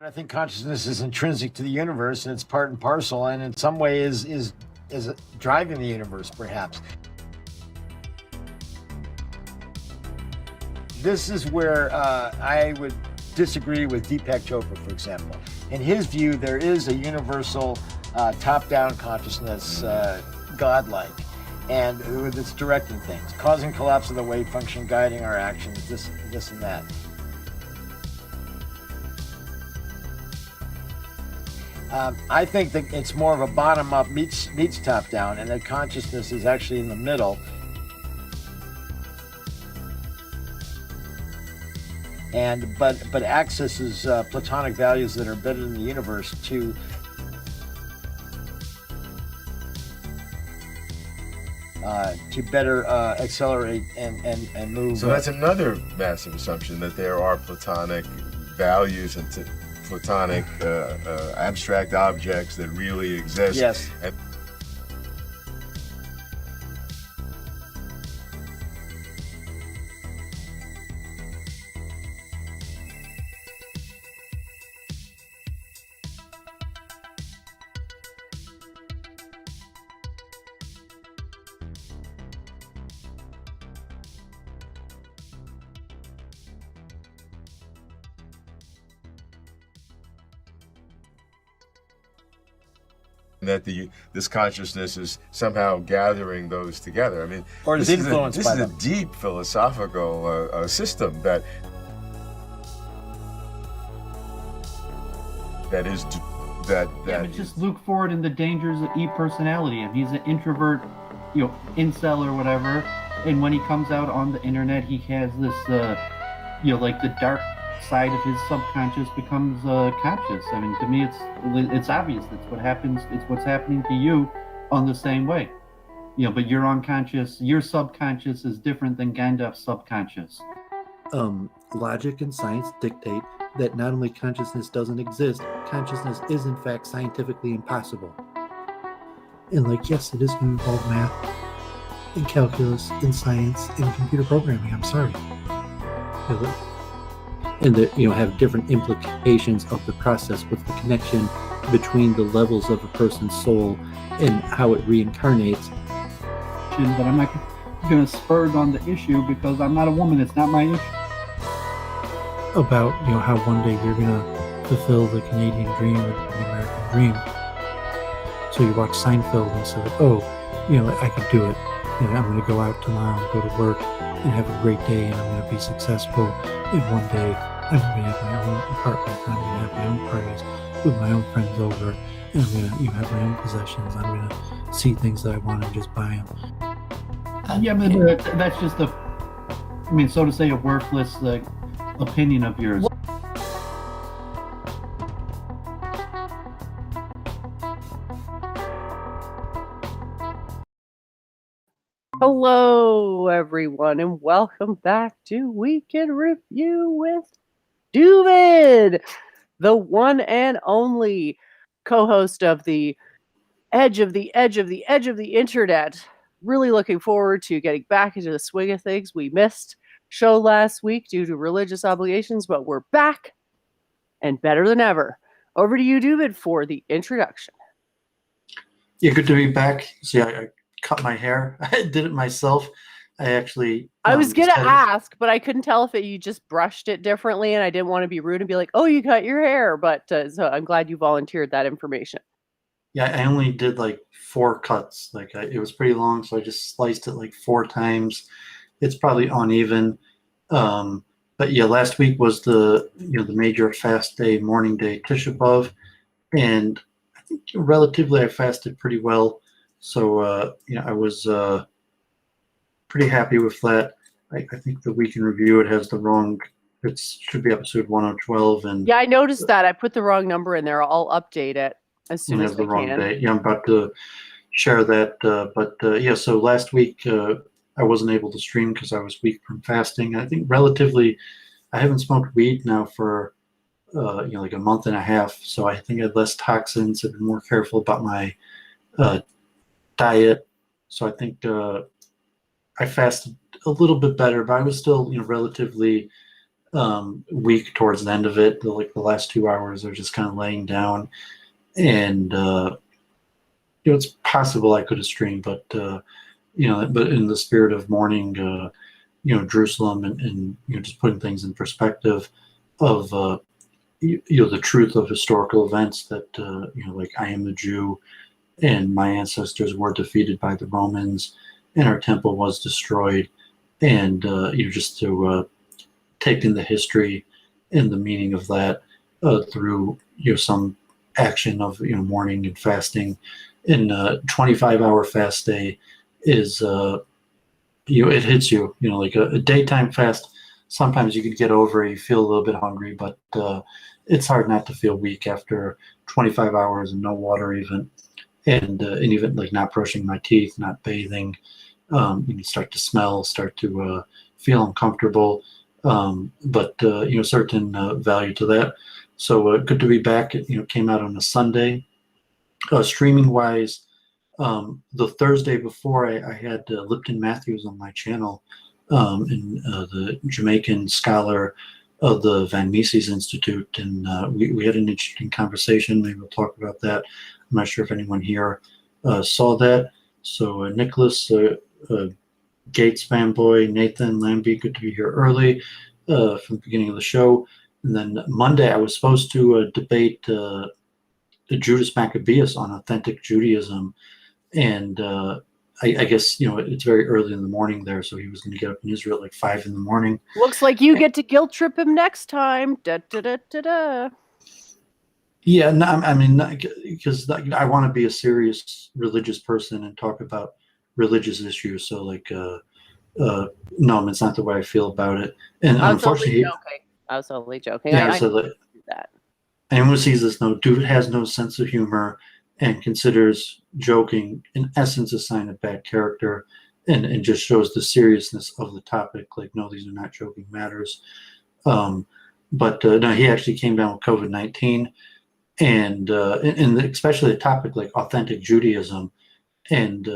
I think consciousness is intrinsic to the universe, and it's part and parcel, and in some way is driving the universe, perhaps. This is where I would disagree with Deepak Chopra, for example. In his view, there is a universal top-down consciousness, godlike, and it's directing things, causing collapse of the wave function, guiding our actions, this and that. I think that it's more of a bottom-up meets top-down, and that consciousness is actually in the middle. But accesses platonic values that are embedded in the universe to better accelerate and move. So that's another massive assumption, that there are platonic values and platonic abstract objects that really exist. Yes. That this consciousness is somehow gathering those together. I mean, or is influenced by them. This is a deep philosophical system that is that. Yeah, but just look forward in the dangers of e-personality. If he's an introvert, incel or whatever, and when he comes out on the internet, he has this, like the dark side of his subconscious becomes conscious. I mean, to me, it's obvious. That's what happens. It's what's happening to you on the same way. But your unconscious, your subconscious is different than Gandalf's subconscious. Logic and science dictate that not only consciousness doesn't exist, consciousness is in fact scientifically impossible. And yes, it is going to involve math and calculus and science and computer programming. I'm sorry. And that have different implications of the process with the connection between the levels of a person's soul and how it reincarnates. But I'm not going to spur on the issue because I'm not a woman. It's not my issue. About how one day you're going to fulfill the Canadian dream or the American dream. So you watch Seinfeld and say, I could do it. I'm going to go out tomorrow and go to work and have a great day, and I'm going to be successful. And one day I'm going to have my own apartment. I'm going to have my own parties with my own friends over, and I'm going to have my own possessions. I'm going to see things that I want and just buy them. Yeah, but that's just so to say, a worthless opinion of yours. Hello, everyone, and welcome back to Week in Review with Doooovid, the one and only co-host of the edge of the edge of the edge of the internet. Really looking forward to getting back into the swing of things. We missed show last week due to religious obligations, but we're back and better than ever. Over to you, Doooovid, for the introduction. Yeah, good to be back. See, I cut my hair. I did it myself. I actually. I was just gonna had ask, but I couldn't tell if you just brushed it differently, and I didn't want to be rude and be like, "Oh, you cut your hair." But so I'm glad you volunteered that information. Yeah, I only did like 4 cuts. Like it was pretty long, so I just sliced it like 4 times. It's probably uneven. But yeah, last week was the the major fast day, morning day, Tisha B'av, and I think relatively I fasted pretty well. So I was pretty happy with that. I think the week in review, it has the wrong. It should be episode 1012, and Yeah, I noticed that. I put the wrong number in there. I'll update it as soon it as has the I wrong can. date. Yeah, I'm about to share that. Yeah, so last week I wasn't able to stream because I was weak from fasting. I think relatively, I haven't smoked weed now for like a month and a half. So I think I had less toxins. I've been more careful about my diet. So I think I fasted a little bit better, but I was still relatively weak towards the end of it. Like the last 2 hours, I was just kind of laying down, and it's possible I could have streamed, but but in the spirit of mourning, Jerusalem, and just putting things in perspective of the truth of historical events, that like I am a Jew, and my ancestors were defeated by the Romans, and our temple was destroyed, and just to take in the history and the meaning of that through some action of mourning and fasting. In a 25-hour fast day is it hits you, like a daytime fast. Sometimes you could get over it, you feel a little bit hungry, but it's hard not to feel weak after 25 hours and no water even, and even like not brushing my teeth, not bathing. You start to smell, start to feel uncomfortable, but certain value to that. So good to be back. It came out on a Sunday. Streaming wise, the Thursday before, I had Lipton Matthews on my channel, and the Jamaican scholar of the Van Mises Institute, and we had an interesting conversation. Maybe we'll talk about that. I'm not sure if anyone here saw that. So Nicholas, Gates fanboy, Nathan Lambie, good to be here early from the beginning of the show. And then Monday, I was supposed to debate Judas Maccabeus on authentic Judaism, and I guess it's very early in the morning there, so he was going to get up in Israel at like 5 in the morning. Looks like you get to guilt trip him next time. Da da da da da. Yeah, no, I mean, because I want to be a serious religious person and talk about religious issues. So like, no, it's not the way I feel about it. And I was unfortunately, only joking. Yeah, I so do that. Anyone who sees this knows Doooovid has no sense of humor and considers joking, in essence, a sign of bad character, and just shows the seriousness of the topic. Like, no, these are not joking matters. But no, he actually came down with COVID-19, and especially the topic like authentic Judaism, and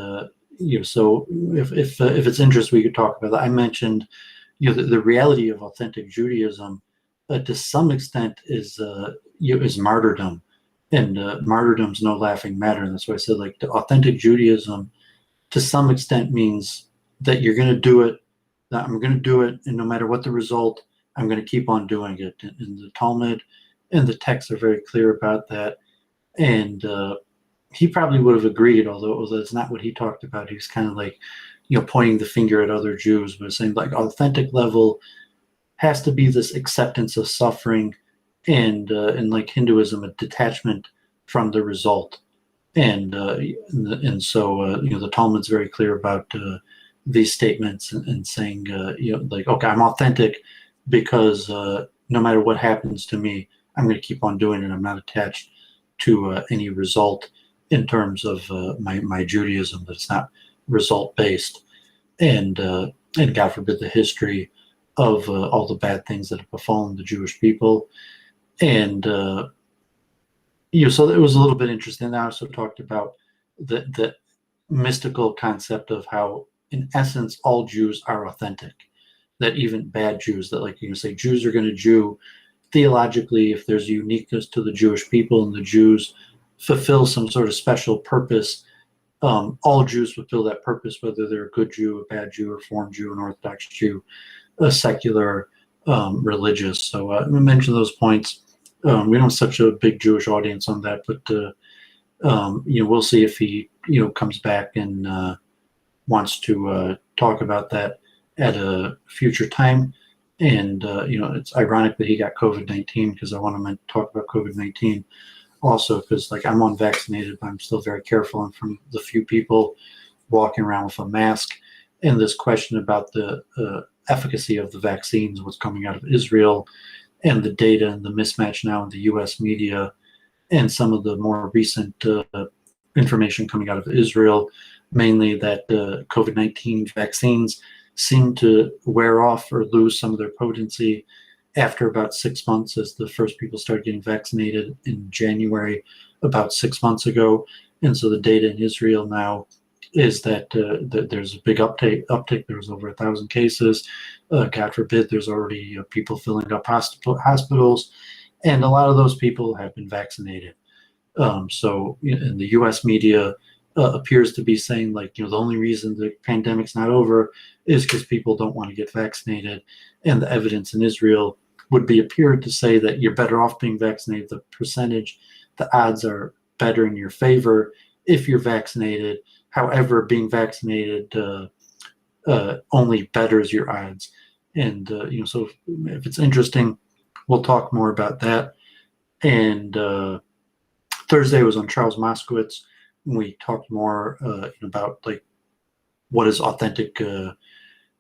so if it's interest, we could talk about that. I mentioned the reality of authentic Judaism to some extent is martyrdom, and martyrdom's no laughing matter. And that's why I said like the authentic Judaism to some extent means that you're going to do it, that I'm going to do it, and no matter what the result, I'm going to keep on doing it. And the Talmud and the texts are very clear about that. And he probably would have agreed, although that's not what he talked about. He was kind of like, pointing the finger at other Jews, but saying like authentic level has to be this acceptance of suffering, and like Hinduism, a detachment from the result. And so the Talmud's very clear about these statements, and saying like, okay, I'm authentic because no matter what happens to me, I'm going to keep on doing it. I'm not attached to any result in terms of my Judaism. That's not result based. and God forbid the history of all the bad things that have befallen the Jewish people. And so it was a little bit interesting. I also talked about the mystical concept of how, in essence, all Jews are authentic. That even bad Jews, that like you can say Jews are going to Jew theologically, if there's a uniqueness to the Jewish people and the Jews fulfill some sort of special purpose, all Jews fulfill that purpose, whether they're a good Jew, a bad Jew, a Reform Jew, an Orthodox Jew, a secular, religious. So I mentioned those points. We don't have such a big Jewish audience on that, but we'll see if he comes back and wants to talk about that at a future time. And it's ironic that he got COVID-19, because I want to talk about COVID-19 also, because like I'm unvaccinated, but I'm still very careful. And from the few people walking around with a mask, and this question about the efficacy of the vaccines, what's coming out of Israel, and the data and the mismatch now in the U.S. media, and some of the more recent information coming out of Israel, mainly that COVID-19 vaccines seem to wear off or lose some of their potency after about 6 months, as the first people started getting vaccinated in January about 6 months ago. And so the data in Israel now is that there's a big uptick. There was over 1,000 cases. God forbid, there's already people filling up hospitals, and a lot of those people have been vaccinated. So in the U.S. media appears to be saying, like, the only reason the pandemic's not over is because people don't want to get vaccinated, and the evidence in Israel would appear to say that you're better off being vaccinated. The percentage, the odds are better in your favor if you're vaccinated. However, being vaccinated only betters your odds. And so if it's interesting, we'll talk more about that. And Thursday was on Charles Moskowitz, and we talked more about like what does authentic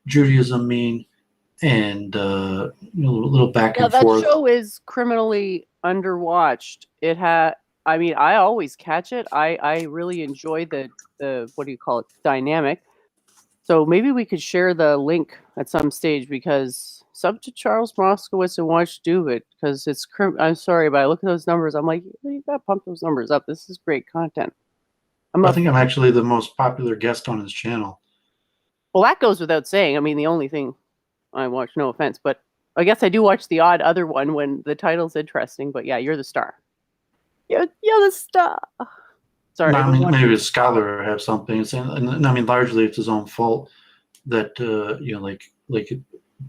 Judaism mean, and a little back and forth. That show is criminally underwatched. I mean, I always catch it. I really enjoy the what do you call it, dynamic. So maybe we could share the link at some stage, because sub to Charles Moskowitz and watch Doooovid, because it's I'm sorry, but I look at those numbers, I'm like, you gotta pump those numbers up. This is great content. I think I'm actually the most popular guest on his channel. Well, that goes without saying. I mean, the only thing I watch, no offense, but I guess I do watch the odd other one when the title's interesting. But yeah, you're the star. You're the star. Sorry. No, I mean, maybe a scholar have something. And I mean, largely it's his own fault that like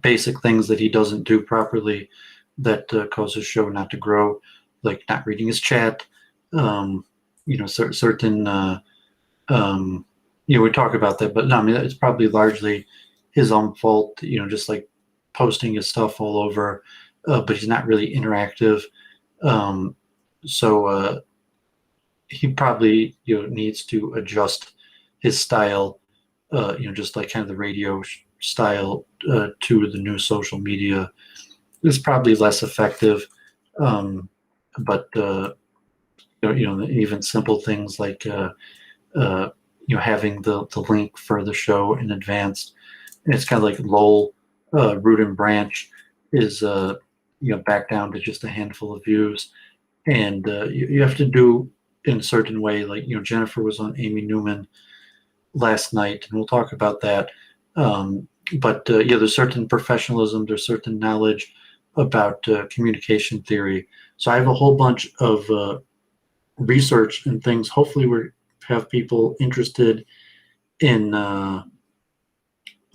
basic things that he doesn't do properly that cause his show not to grow, like not reading his chat. Certain. We talk about that, but no, I mean, it's probably largely his own fault. Just like posting his stuff all over, but he's not really interactive. So he probably needs to adjust his style, just like kind of the radio style to the new social media. It's probably less effective, but even simple things like having the link for the show in advance. And it's kind of like Lowell, Root and Branch is back down to just a handful of views, and you have to do in a certain way. Like Jennifer was on Amy Newman last night, and we'll talk about that. But there's certain professionalism, there's certain knowledge about communication theory. So I have a whole bunch of research and things. Hopefully we have people interested in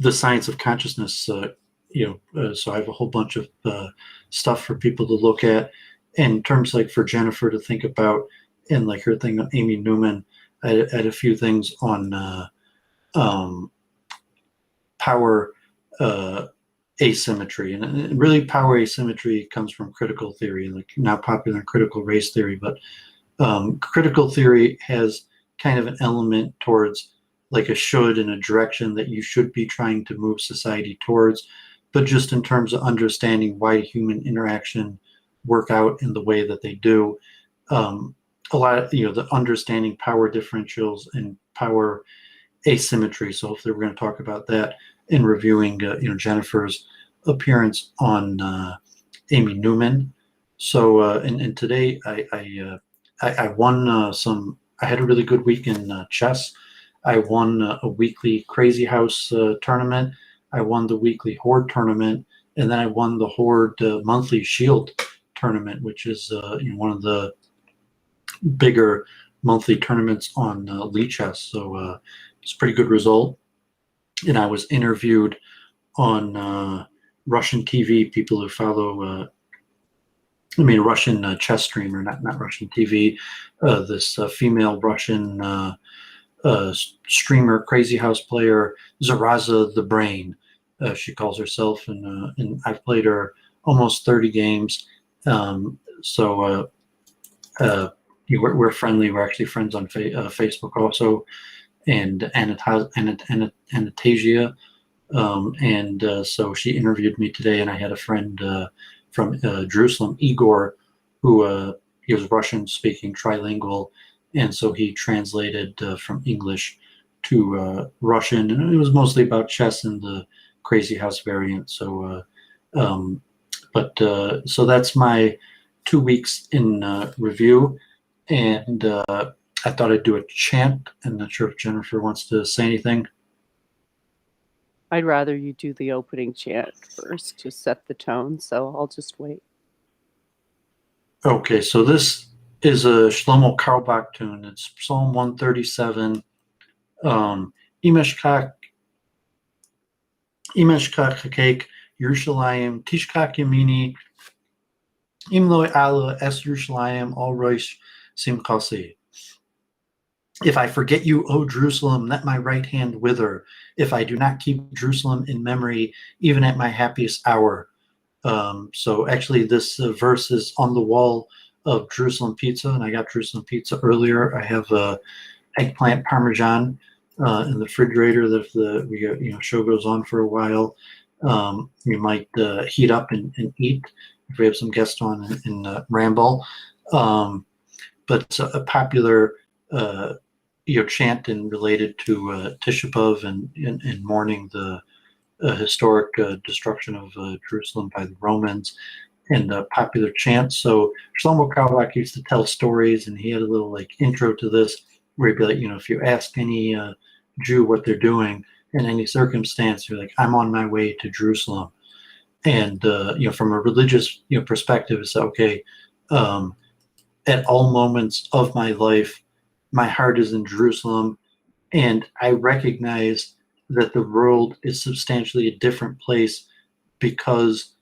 the science of consciousness. So I have a whole bunch of stuff for people to look at, and in terms like for Jennifer to think about, and like her thing on Amy Newman, I had a few things on power asymmetry, and really power asymmetry comes from critical theory, like now popular in critical race theory. But critical theory has kind of an element towards like a should in a direction that you should be trying to move society towards, but just in terms of understanding why human interaction work out in the way that they do. A lot of the understanding power differentials and power asymmetry. So hopefully we're going to talk about that in reviewing, Jennifer's appearance on Amy Newman. So and today I won some. I had a really good week in chess. I won a weekly Crazy House tournament. I won the weekly Horde tournament, and then I won the Horde monthly Shield tournament, which is one of the bigger monthly tournaments on Lee Chess. So it's a pretty good result. And I was interviewed on Russian TV. People who follow, Russian chess streamer, not Russian TV. This female Russian streamer, Crazy House player, Zaraza the Brain. She calls herself, and I've played her almost 30 games. We're friendly. We're actually friends on Facebook also, and Anastasia. So she interviewed me today, and I had a friend from Jerusalem, Igor, who he was Russian speaking, trilingual, and so he translated from English to Russian, and it was mostly about chess and the Crazy House variant. So that's my 2 weeks in review, and I thought I'd do a chant. I'm not sure if Jennifer wants to say anything. I'd rather you do the opening chant first to set the tone, so I'll just wait. Okay, so this is a Shlomo Carlebach tune. It's Psalm 137. Imeshkach Hakek Yerushalayim Tishkach Yamini Imlo Ala Es Yerushalayim Al Roish Simchasi. If I forget you, O Jerusalem, let my right hand wither. If I do not keep Jerusalem in memory, even at my happiest hour. So actually this verse is on the wall of Jerusalem Pizza, and I got Jerusalem Pizza earlier. I have eggplant parmesan in the refrigerator that if the show goes on for a while, you might heat up and eat if we have some guests on in Ramble. But it's a popular chant and related to Tisha B'Av and mourning the historic destruction of Jerusalem by the Romans, and popular chant. So Shlomo Carlebach used to tell stories, and he had a little intro to this where he'd be like, if you ask any Jew what they're doing in any circumstance, you're like, I'm on my way to Jerusalem. And from a religious perspective, it's okay. At all moments of my life, my heart is in Jerusalem, and I recognize that the world is substantially a different place because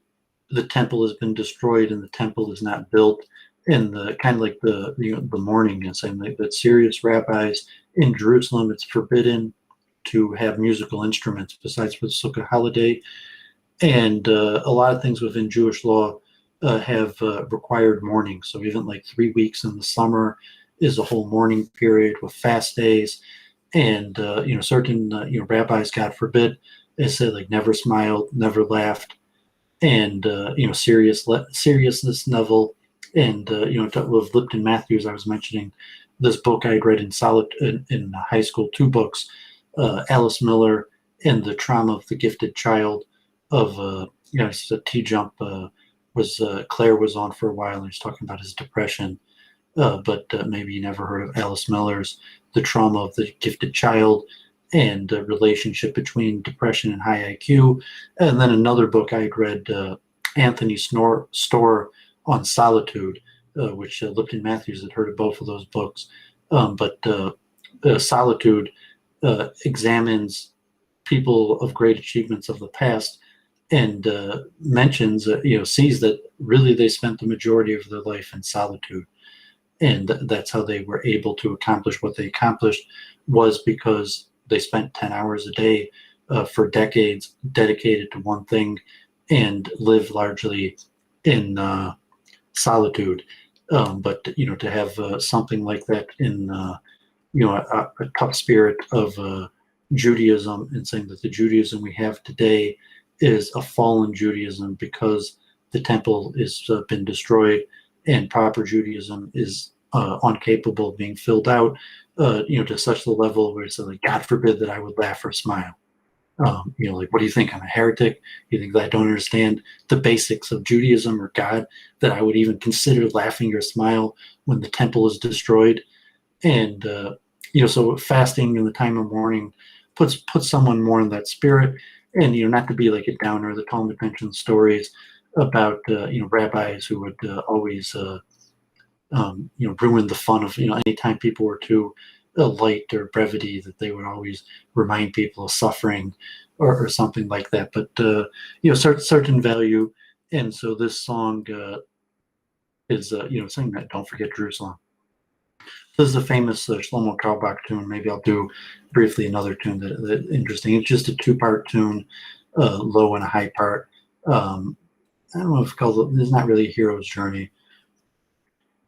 the temple has been destroyed and the temple is not built. And the kind of like the mourning and saying that serious rabbis in Jerusalem, it's forbidden to have musical instruments besides for the Sukkah holiday. And a lot of things within Jewish law have required mourning. So even 3 weeks in the summer is a whole mourning period with fast days. And certain rabbis, God forbid, they say never smiled, never laughed, and seriousness level. And with Lipton Matthews, I was mentioning this book I had read in high school, 2 books, Alice Miller and the Trauma of the Gifted Child. Of it's a T Jump Claire was on for a while, and he was talking about his depression. But maybe you never heard of Alice Miller's The Trauma of the Gifted Child and the relationship between depression and high IQ. And then another book I had read, Anthony Storr on Solitude, which Lipton Matthews had heard of both of those books. But Solitude examines people of great achievements of the past and mentions, sees that really they spent the majority of their life in solitude. And that's how they were able to accomplish what they accomplished, was because they spent 10 hours a day for decades dedicated to one thing and lived largely in solitude. But to have something like that in a tough spirit of Judaism, and saying that the Judaism we have today is a fallen Judaism because the temple has been destroyed, and proper Judaism is incapable of being filled out, to such a level where it's like, God forbid that I would laugh or smile. Like, what do you think? I'm a heretic? You think that I don't understand the basics of Judaism or God, that I would even consider laughing or smile when the temple is destroyed? And, so fasting in the time of mourning puts someone more in that spirit. And, not to be like a downer, the Talmud mentions stories about, rabbis who would always, ruin the fun of, anytime people were too light or brevity, that they would always remind people of suffering or something like that. But, certain value. And so this song is, saying that don't forget Jerusalem. This is a famous Shlomo Carlebach tune. Maybe I'll do briefly another tune that interesting. It's just a 2-part tune, low and a high part. I don't know if it's called, it's not really a hero's journey.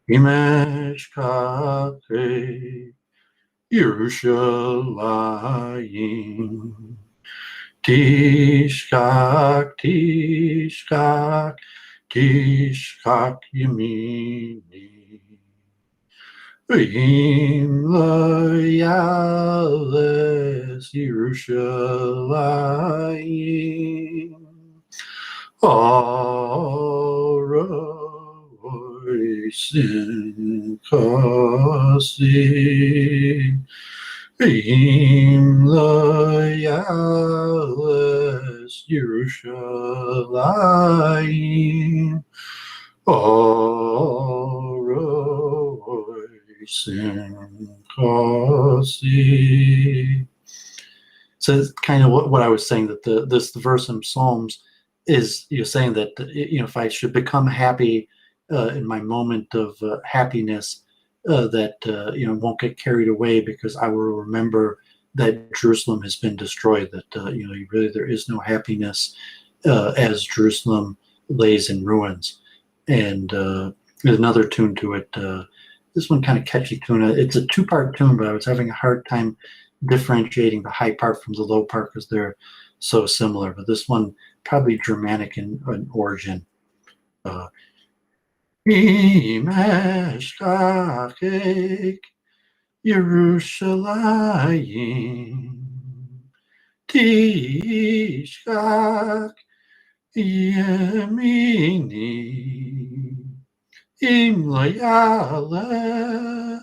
Imeshkate Yerushalayim Tishkak Tishkak Tishkak Yemini V'im lo yales Yerushalayim Sin Kasi Im Layales Yerushalayim Sin Kasi. So it's kind of what I was saying, that the verse in Psalms is saying that if I should become happy in my moment of happiness, that won't get carried away, because I will remember that Jerusalem has been destroyed. That really there is no happiness as Jerusalem lays in ruins. And there's another tune to it. This one kind of catchy tune. It's a 2-part tune, but I was having a hard time differentiating the high part from the low part because they're so similar. But this one probably Germanic in origin. Imeshkakek Yerushalayim Tishkak Yemini Im Layala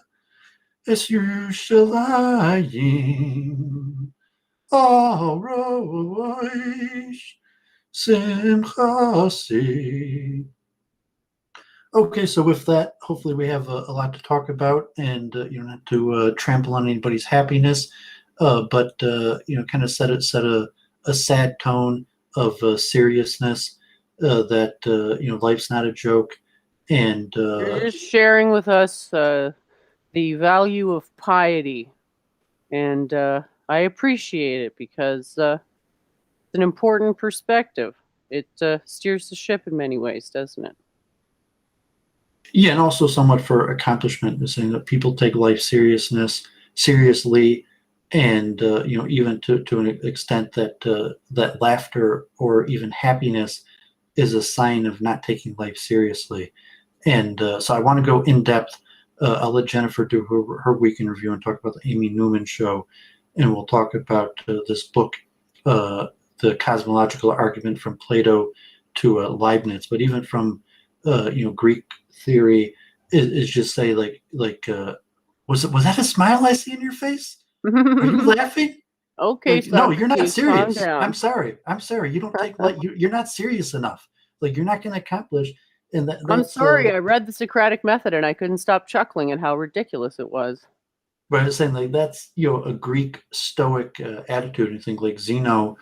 Es Yerushalayim Arosh Simchasi. Okay, so with that, hopefully we have a lot to talk about, and not to trample on anybody's happiness, but kind of set a sad tone of seriousness, that life's not a joke, and You're just sharing with us the value of piety, and I appreciate it, because it's an important perspective. It steers the ship in many ways, doesn't it? yeah, and also somewhat for accomplishment, saying that people take life seriously, and even to an extent that that laughter or even happiness is a sign of not taking life seriously. And so I want to go in depth. I'll let Jennifer do her week in review and talk about the Amy Newman show, and we'll talk about this book, the cosmological argument from Plato to Leibniz. But even from Greek theory, is just say like was that a smile I see in your face? Are you laughing? Okay, Like, no, you're not Socrates, calm serious. down. I'm sorry. You don't take like you're not serious enough. Like, you're not going to accomplish. And I'm that's sorry, I read the Socratic method and I couldn't stop chuckling at how ridiculous it was. But I was saying, like, that's a Greek Stoic attitude. You think like Zeno,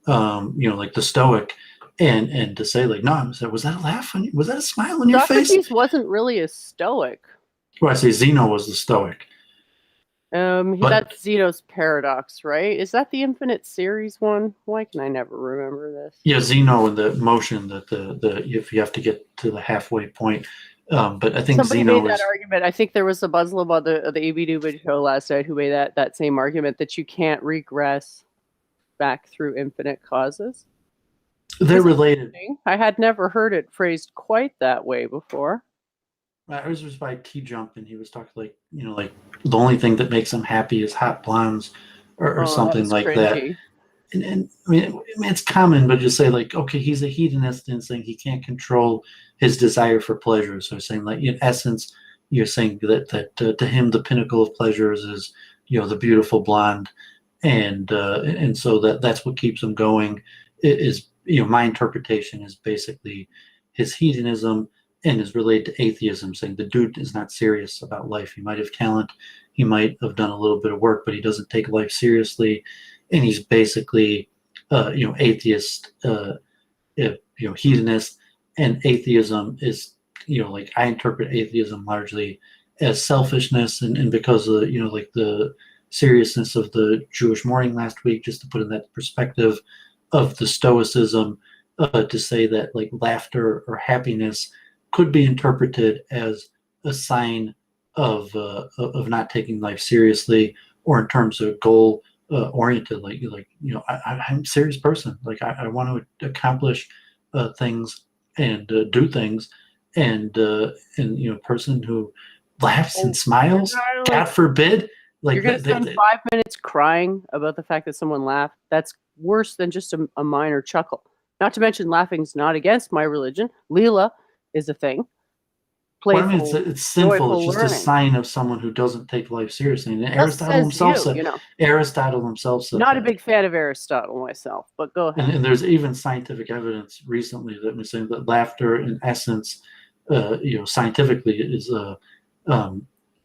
like the Stoic, and to say like, no, was that a laugh? Was that a smile on your face? Socrates wasn't really a Stoic. Well, I say Zeno was the Stoic. That's Zeno's paradox, right? Is that the Infinite Series one? Why can I never remember this? Yeah, Zeno and the motion that the if you have to get to the halfway point. But I think Somebody Zeno made that argument. I think there was a Buzzleb on the AB Doooovid show last night who made that same argument, that you can't regress back through infinite causes. They're related. I had never heard it phrased quite that way before. I was just by Key Jump, and he was talking like, like the only thing that makes him happy is hot blondes or Oh, that something was like that. cringy. And I mean, it's common, but just say like, okay, he's a hedonist and saying he can't control his desire for pleasure. So saying like, in essence, you're saying that to him the pinnacle of pleasures is the beautiful blonde, and so that's what keeps him going. Is my interpretation is basically his hedonism and is related to atheism, saying the dude is not serious about life. He might have talent, he might have done a little bit of work, but he doesn't take life seriously, and he's basically atheist, hedonist. And atheism is like I interpret atheism largely as selfishness, and because of like the seriousness of the Jewish mourning last week, just to put in that perspective of the stoicism, to say that like laughter or happiness could be interpreted as a sign of not taking life seriously, or in terms of goal oriented, I'm a serious person, like I want to accomplish things and do things, and person who laughs and smiles, God forbid, like you're gonna spend 5 minutes crying about the fact that someone laughed. That's worse than just a minor chuckle. Not to mention, laughing's not against my religion. Leela is a thing. Well, Playful, I mean, it's sinful. It's just learning. a sign of someone who doesn't take life seriously. And Aristotle himself said. Not a big fan of Aristotle myself, but go ahead. And there's even scientific evidence recently that was saying that laughter, in essence, scientifically, is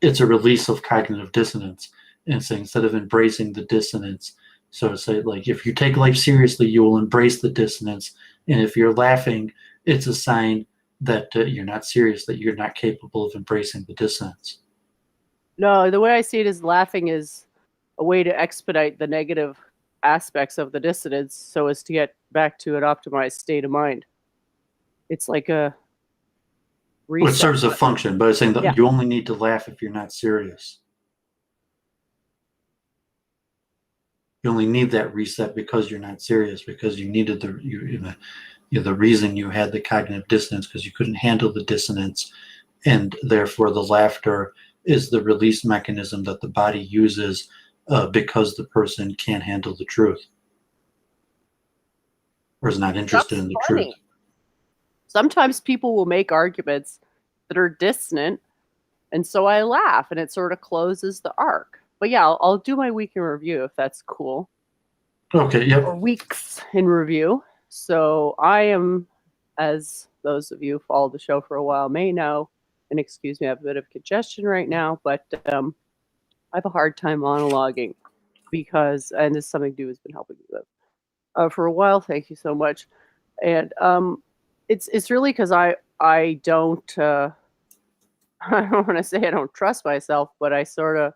it's a release of cognitive dissonance. And saying instead of embracing the dissonance, so to say, like if you take life seriously, you will embrace the dissonance, and if you're laughing, it's a sign that you're not serious, that you're not capable of embracing the dissonance. No, the way I see it is laughing is a way to expedite the negative aspects of the dissonance so as to get back to an optimized state of mind. It's like a reset. Well, it serves a function, but it's saying that you only need to laugh if you're not serious. You only need that reset because you're not serious, because you needed the reason you had the cognitive dissonance, because you couldn't handle the dissonance, and therefore the laughter is the release mechanism that the body uses because the person can't handle the truth or is not interested in the truth. Sometimes people will make arguments that are dissonant, and so I laugh, and it sort of closes the arc. But yeah, I'll do my week in review if that's cool. Okay, yep. Or weeks in review. So I am, as those of you who followed the show for a while may know, and excuse me, I have a bit of congestion right now, but I have a hard time monologuing because, and this is something Doooovid's been helping me with for a while. Thank you so much. And it's really because I don't I don't want to say I don't trust myself, but I sort of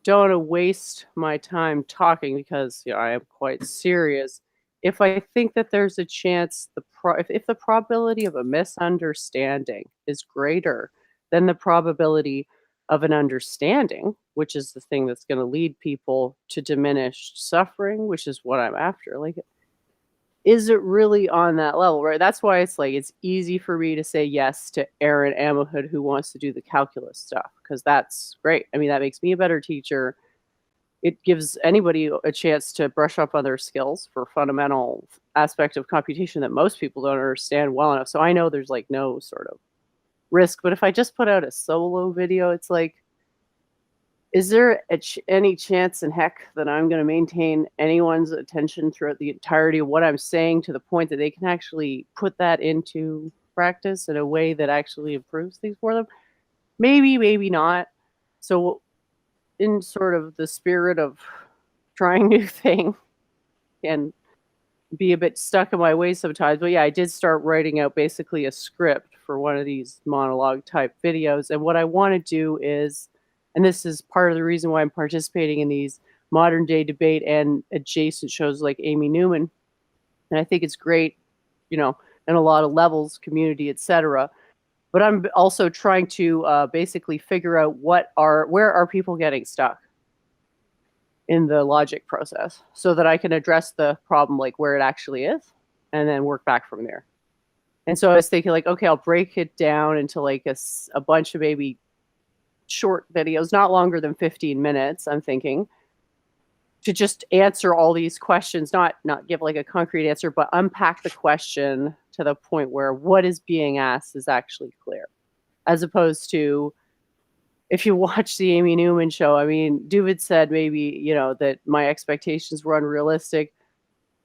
don't want to waste my time talking because I am quite serious. If I think that there's a chance, if the probability of a misunderstanding is greater than the probability of an understanding, which is the thing that's going to lead people to diminished suffering, which is what I'm after. Like, is it really on that level, right? That's why it's like it's easy for me to say yes to Aaron Amahood, who wants to do the calculus stuff, because that's great. I mean, that makes me a better teacher. It gives anybody a chance to brush up on their skills for fundamental aspect of computation that most people don't understand well enough. So I know there's like no sort of risk. But if I just put out a solo video, it's like, is there any chance in heck that I'm going to maintain anyone's attention throughout the entirety of what I'm saying to the point that they can actually put that into practice in a way that actually improves things for them? Maybe, maybe not. So in sort of the spirit of trying new thing and be a bit stuck in my ways sometimes. But yeah, I did start writing out basically a script for one of these monologue type videos. And what I want to do is, and this is part of the reason why I'm participating in these modern day debate and adjacent shows like Amy Newman. And I think it's great, in a lot of levels, community, etc. But I'm also trying to basically figure out where are people getting stuck in the logic process so that I can address the problem like where it actually is and then work back from there. And so I was thinking, like, okay, I'll break it down into like a bunch of maybe short videos, not longer than 15 minutes, I'm thinking, to just answer all these questions, not give like a concrete answer, but unpack the question to the point where what is being asked is actually clear. As opposed to, if you watch the Amy Newman show, I mean, Doovid said maybe, that my expectations were unrealistic.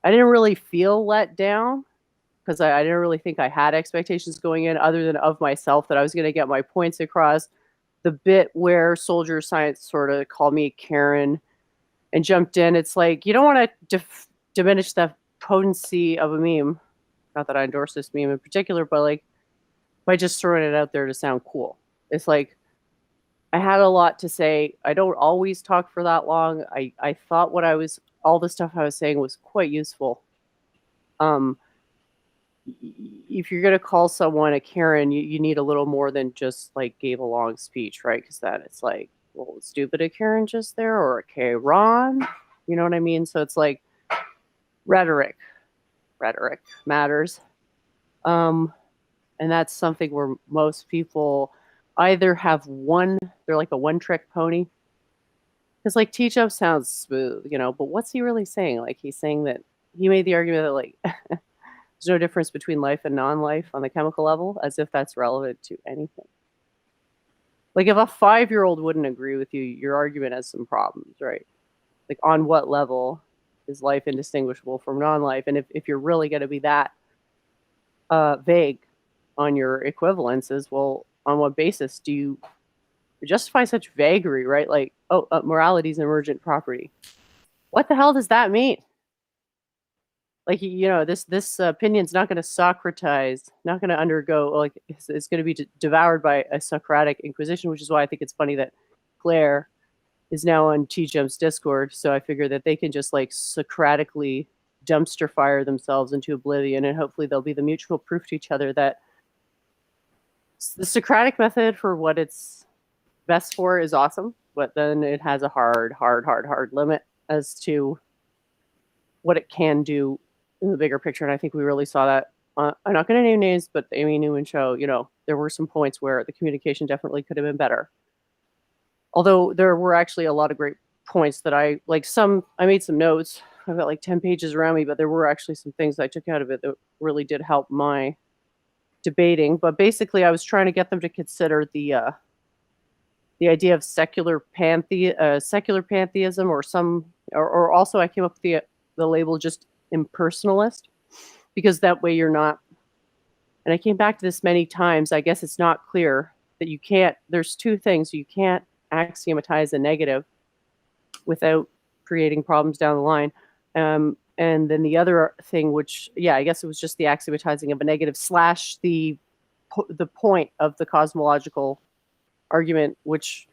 I didn't really feel let down because I didn't really think I had expectations going in other than of myself that I was going to get my points across. The bit where Soldier Science sort of called me Karen and jumped in, it's like, you don't want to diminish the potency of a meme. Not that I endorse this meme in particular, but like by just throwing it out there to sound cool. It's like, I had a lot to say. I don't always talk for that long. I thought all the stuff I was saying was quite useful. If you're going to call someone a Karen, you need a little more than just like gave a long speech, right? Because then it's like, well, stupid a Karen just there or a K-Ron, you know what I mean? So it's like rhetoric matters. And that's something where most people either have they're like a one-trick pony. Because like T-Jump sounds smooth, but what's he really saying? Like he's saying that he made the argument that like there's no difference between life and non-life on the chemical level, as if that's relevant to anything. Like if a 5-year-old wouldn't agree with you, your argument has some problems, right? Like on what level is life indistinguishable from non-life? And if you're really going to be that vague on your equivalences, well, on what basis do you justify such vagary, right? Like, morality is an emergent property. What the hell does that mean? Like, this opinion's not going to Socratize, not going to undergo, like, it's going to be devoured by a Socratic inquisition, which is why I think it's funny that Claire is now on T-Jump's Discord, so I figure that they can just, like, Socratically dumpster fire themselves into oblivion, and hopefully they'll be the mutual proof to each other that the Socratic method for what it's best for is awesome, but then it has a hard limit as to what it can do in the bigger picture. And I think we really saw that. I'm not going to name names, but the Amy Newman show, there were some points where the communication definitely could have been better. Although there were actually a lot of great points that I made some notes. I've got like 10 pages around me, but there were actually some things I took out of it that really did help my debating. But basically I was trying to get them to consider the idea of secular pantheism, or also I came up with the label just impersonalist, because that way you're not, and I came back to this many times, I guess it's not clear that there's two things. You can't axiomatize a negative without creating problems down the line. And then the other thing, which, I guess it was just the axiomatizing of a negative / the point of the cosmological argument, which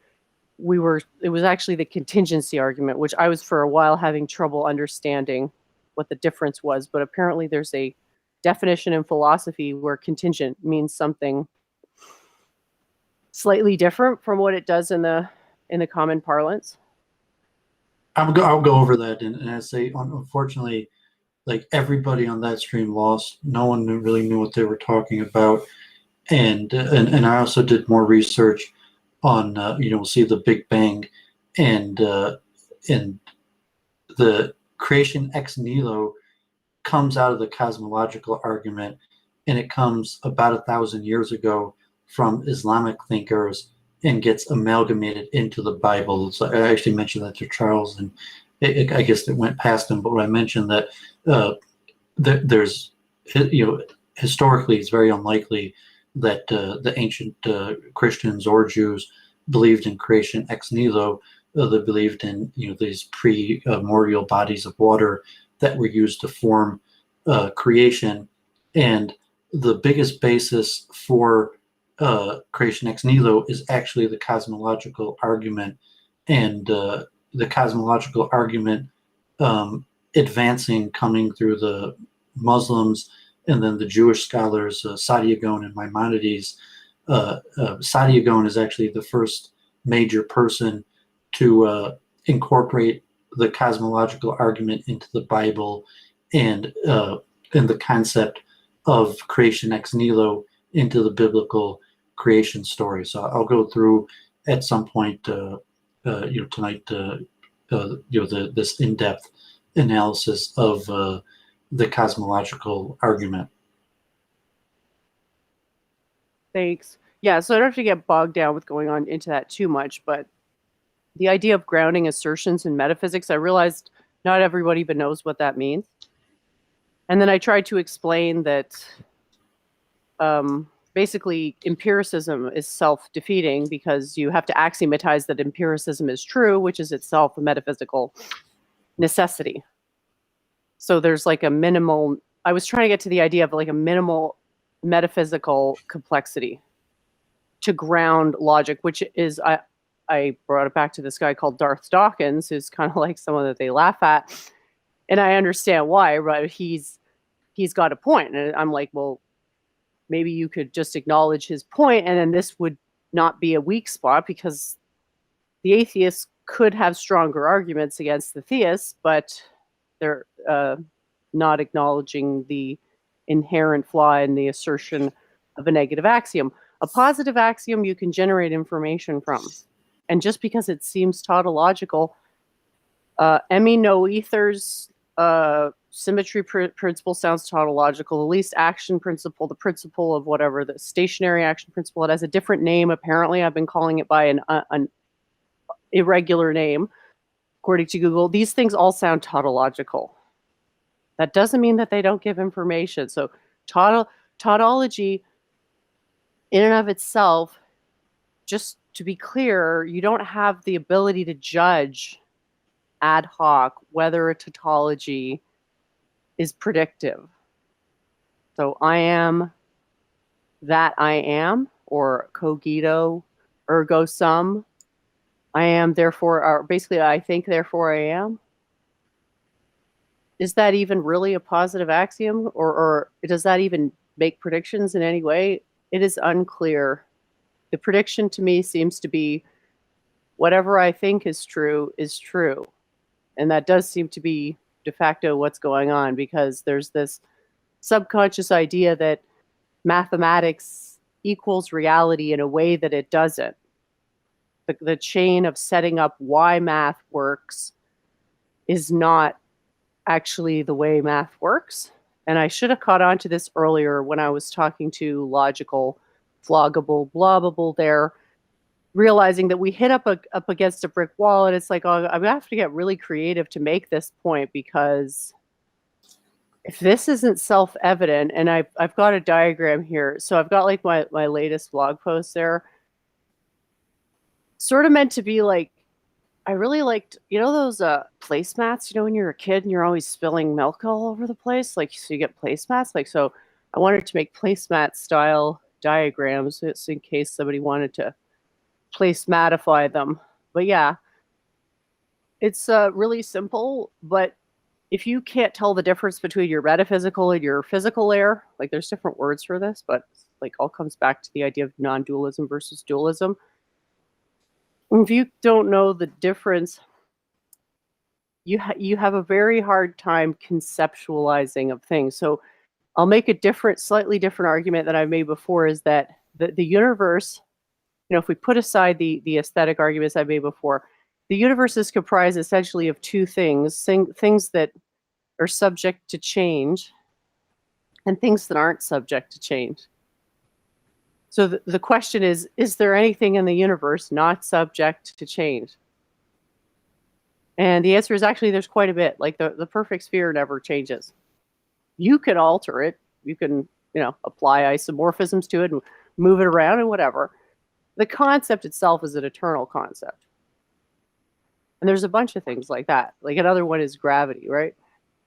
it was actually the contingency argument, which I was for a while having trouble understanding what the difference was. But apparently there's a definition in philosophy where contingent means something slightly different from what it does in the common parlance. I'll go over that, and I say, unfortunately, like everybody on that stream lost. No one really knew what they were talking about, and I also did more research on see the Big Bang and the creation ex nihilo comes out of the cosmological argument, and it comes about 1,000 years ago from Islamic thinkers and gets amalgamated into the Bible. So I actually mentioned that to Charles, and I guess it went past him. But when I mentioned that there's, historically, it's very unlikely that the ancient Christians or Jews believed in creation ex nihilo. They believed in these primordial bodies of water that were used to form creation, and the biggest basis for creation ex nihilo is actually the cosmological argument, and the cosmological argument advancing, coming through the Muslims and then the Jewish scholars, Saadia Gaon and Maimonides. Saadia Gaon is actually the first major person to incorporate the cosmological argument into the Bible, and the concept of creation ex nihilo into the biblical creation story. So I'll go through at some point, tonight, this in-depth analysis of the cosmological argument. Thanks. Yeah, so I don't have to get bogged down with going on into that too much, but the idea of grounding assertions in metaphysics, I realized not everybody even knows what that means. And then I tried to explain that basically empiricism is self-defeating because you have to axiomatize that empiricism is true, which is itself a metaphysical necessity. So there's like a minimal, I was trying to get to the idea of like a minimal metaphysical complexity to ground logic, which is, I brought it back to this guy called Darth Dawkins, who's kind of like someone that they laugh at. And I understand why, right? He's got a point. And I'm like, well, maybe you could just acknowledge his point, and then this would not be a weak spot because the atheists could have stronger arguments against the theists, but they're not acknowledging the inherent flaw in the assertion of a negative axiom. A positive axiom you can generate information from. And just because it seems tautological, Emmy Noether's symmetry principle sounds tautological. The least action principle, the principle of whatever, the stationary action principle, it has a different name. Apparently, I've been calling it by an irregular name, according to Google. These things all sound tautological. That doesn't mean that they don't give information. So tautology, in and of itself, just to be clear, you don't have the ability to judge ad hoc whether a tautology is predictive. So I am that I am, or cogito ergo sum. I am therefore, or basically I think therefore I am. Is that even really a positive axiom, or does that even make predictions in any way? It is unclear. The prediction to me seems to be whatever I think is true is true. And that does seem to be de facto what's going on, because there's this subconscious idea that mathematics equals reality in a way that it doesn't. The chain of setting up why math works is not actually the way math works. And I should have caught on to this earlier when I was talking to logical, floggable, blobbable there, realizing that we hit up against a brick wall, and it's like, oh, I'm gonna have to get really creative to make this point, because if this isn't self-evident, and I've got a diagram here, so I've got like my latest blog post there, sort of meant to be like, I really liked, those placemats, when you're a kid and you're always spilling milk all over the place, like, so you get placemats, like, so I wanted to make placemat style diagrams just in case somebody wanted to placematify them. But yeah, it's really simple. But if you can't tell the difference between your metaphysical and your physical layer, like, there's different words for this, but like all comes back to the idea of non-dualism versus dualism. If you don't know the difference, you have a very hard time conceptualizing of things. So I'll make a slightly different argument that I've made before, is that the universe, if we put aside the aesthetic arguments I made before, the universe is comprised essentially of two things, things that are subject to change and things that aren't subject to change. So the question is there anything in the universe not subject to change? And the answer is actually there's quite a bit. Like the perfect sphere never changes. You can alter it. You can, apply isomorphisms to it and move it around and whatever. The concept itself is an eternal concept. And there's a bunch of things like that. Like another one is gravity, right?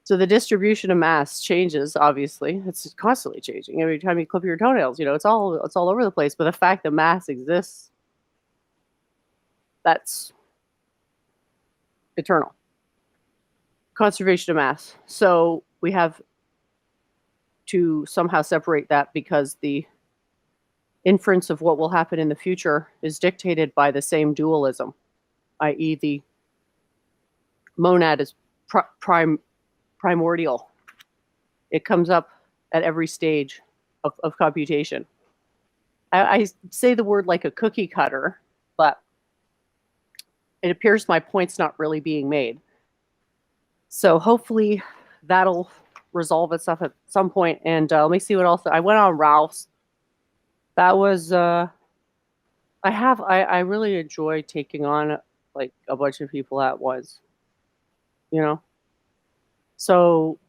So the distribution of mass changes, obviously. It's constantly changing. Every time you clip your toenails, it's all over the place. But the fact that mass exists, that's eternal. Conservation of mass. So we have to somehow separate that, because the inference of what will happen in the future is dictated by the same dualism, i.e. the monad is primordial. It comes up at every stage of computation. I say the word like a cookie cutter, but it appears my point's not really being made. So hopefully that'll resolve itself at some point. And let me see what else. I went on Ralph's. That was I really enjoy taking on like a bunch of people at once. You know? So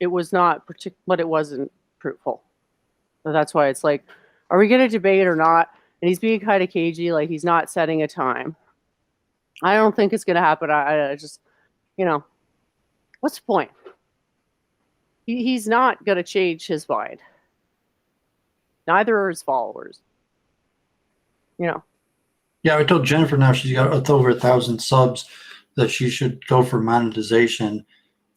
it was not but it wasn't fruitful. So that's why it's like, are we gonna debate or not? And he's being kind of cagey, like he's not setting a time. I don't think it's gonna happen. I just, what's the point? He's not gonna change his mind. Neither are his followers. Yeah, I told Jennifer now she's got over 1,000 subs that she should go for monetization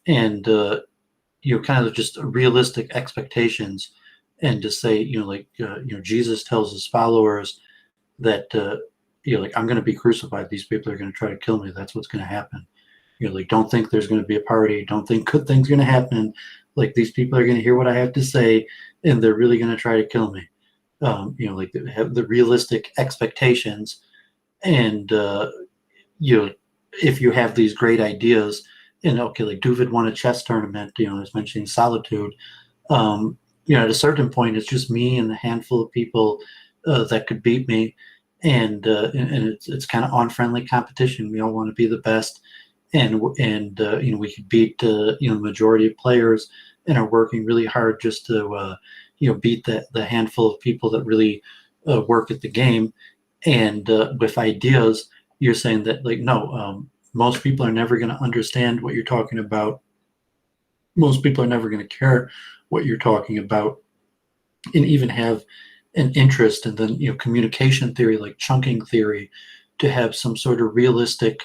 and kind of just realistic expectations, and to say Jesus tells his followers that I'm going to be crucified. These people are going to try to kill me. That's what's going to happen. Don't think there's going to be a party. Don't think good things going to happen. Like, these people are going to hear what I have to say, and they're really going to try to kill me. Have the realistic expectations, and if you have these great ideas, and like Doooovid won a chess tournament, I was mentioning Solitude. At a certain point, it's just me and a handful of people that could beat me, and it's kind of unfriendly competition. We all want to be the best, and we could beat the majority of players, and are working really hard just to beat the handful of people that really work at the game. And with ideas, you're saying that no, most people are never going to understand what you're talking about. Most people are never going to care what you're talking about, and even have an interest. And then communication theory, like chunking theory, to have some sort of realistic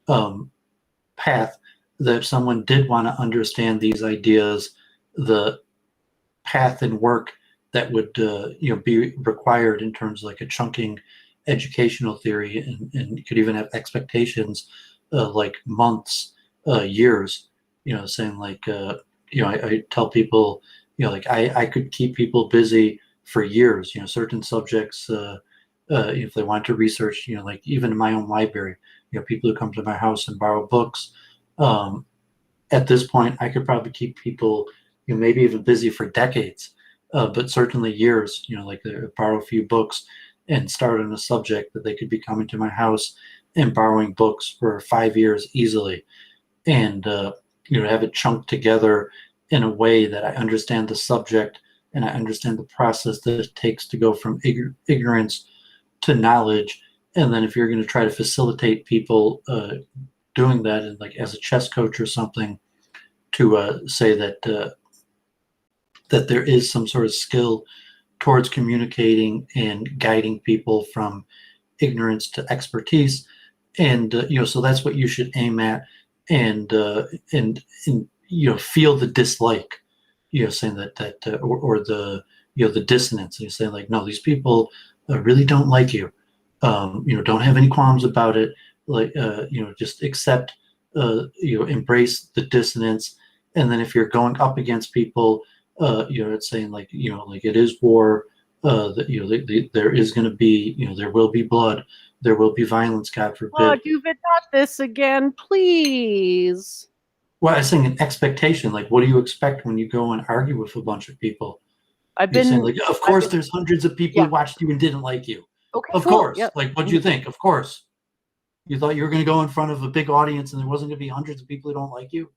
path, that if someone did want to understand these ideas, the path and work that would be required in terms of like a chunking educational theory, and you could even have expectations like months, years, saying like I tell people I could keep people busy for years, certain subjects, if they want to research, like even in my own library, people who come to my house and borrow books, at this point I could probably keep people maybe even busy for decades, but certainly years, borrow a few books and start on a subject that they could be coming to my house and borrowing books for 5 years easily, and have it chunked together in a way that I understand the subject, and I understand the process that it takes to go from ignorance to knowledge. And then if you're going to try to facilitate people doing that, and like as a chess coach or something, to say that that there is some sort of skill towards communicating and guiding people from ignorance to expertise, and so that's what you should aim at, and feel the dislike, saying that or the the dissonance, and saying like, no, these people really don't like you, don't have any qualms about it, like just accept, embrace the dissonance. And then if you're going up against people, it's saying like, like it is war, that there is going to be, there will be blood, there will be violence, God forbid. Oh, Doooovid, not this again, please. Well, I was saying an expectation, like what do you expect when you go and argue with a bunch of people? You're saying like, of course there's hundreds of people who watched you and didn't like you. Okay, of cool. course. Yep. Like, what'd you think? Of course. You thought you were going to go in front of a big audience and there wasn't going to be hundreds of people who don't like you?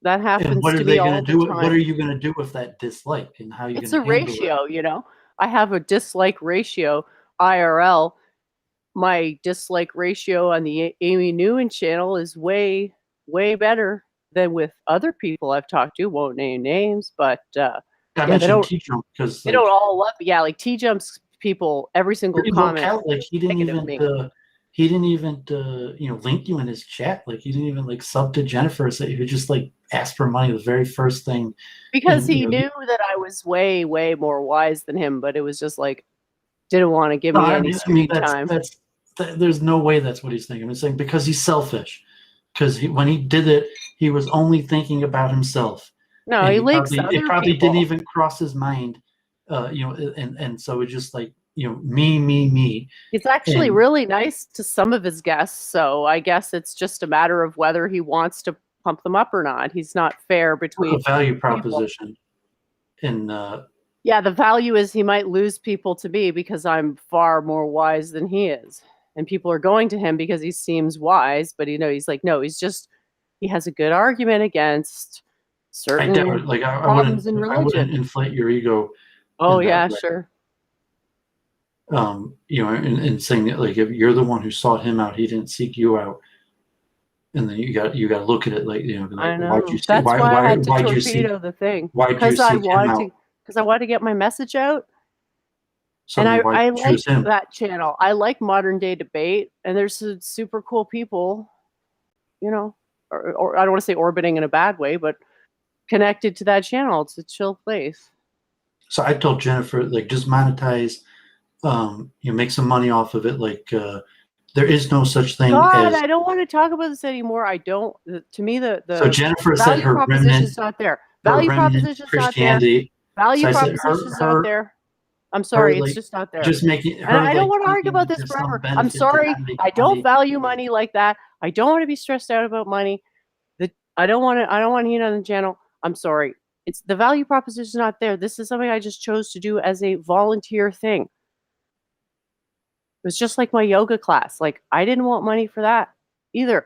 That happens to me all the time. What are you going to do with that dislike, and how are you going to handle it? It's a ratio, I have a dislike ratio IRL. My dislike ratio on the Amy Newman channel is way, way better than with other people I've talked to. Won't name names, but I mentioned T-Jump because they don't all love. Yeah, like T-Jump's people, every single comment. Like he didn't even link you in his chat. Like he didn't even like sub to Jennifer. So he would just like ask for money the very first thing. Because he knew that I was way, way more wise than him, but it was just like didn't want to give me any screen time. There's no way that's what he's thinking. I'm saying because he's selfish. Because when he did it, he was only thinking about himself. No, and he links other it probably people. didn't even cross his mind, and so it's just like, me. He's actually And really nice to some of his guests, so I guess it's just a matter of whether he wants to pump them up or not. He's not fair a between value people. proposition. And Yeah, the value is he might lose people to me because I'm far more wise than he is. And people are going to him because he seems wise, but he's like, no, he has a good argument against I certain definitely problems in I wouldn't religion. inflate your ego. Oh in that yeah, way. sure. And saying that, like, if you're the one who sought him out, he didn't seek you out. And then you got to look at it like, I like, why'd know. you see, That's why I had to why'd you seek, torpedo the thing. why'd you seek him out? Because I wanted to get my message out. So And then why'd I you like choose him? that channel. I like modern day debate, and there's some super cool people, or I don't want to say orbiting in a bad way, but connected to that channel. It's a chill place. So I told Jennifer, like, just monetize, make some money off of it. Like, there is no such thing God, as. I don't want to talk about this anymore. To me, the So Jennifer said value her proposition remnant, is not there. her Value remnant proposition is not there. Christianity. Value So I said proposition is not there. I'm sorry, it's like, just not there. just making her. And I don't like, want to argue thinking about that this there's some forever. I'm benefit to sorry. not making I don't money. value money like that. I don't want to be stressed out about money. I don't want to heat on the channel. I'm sorry. It's the value proposition is not there. This is something I just chose to do as a volunteer thing. It was just like my yoga class. Like, I didn't want money for that either.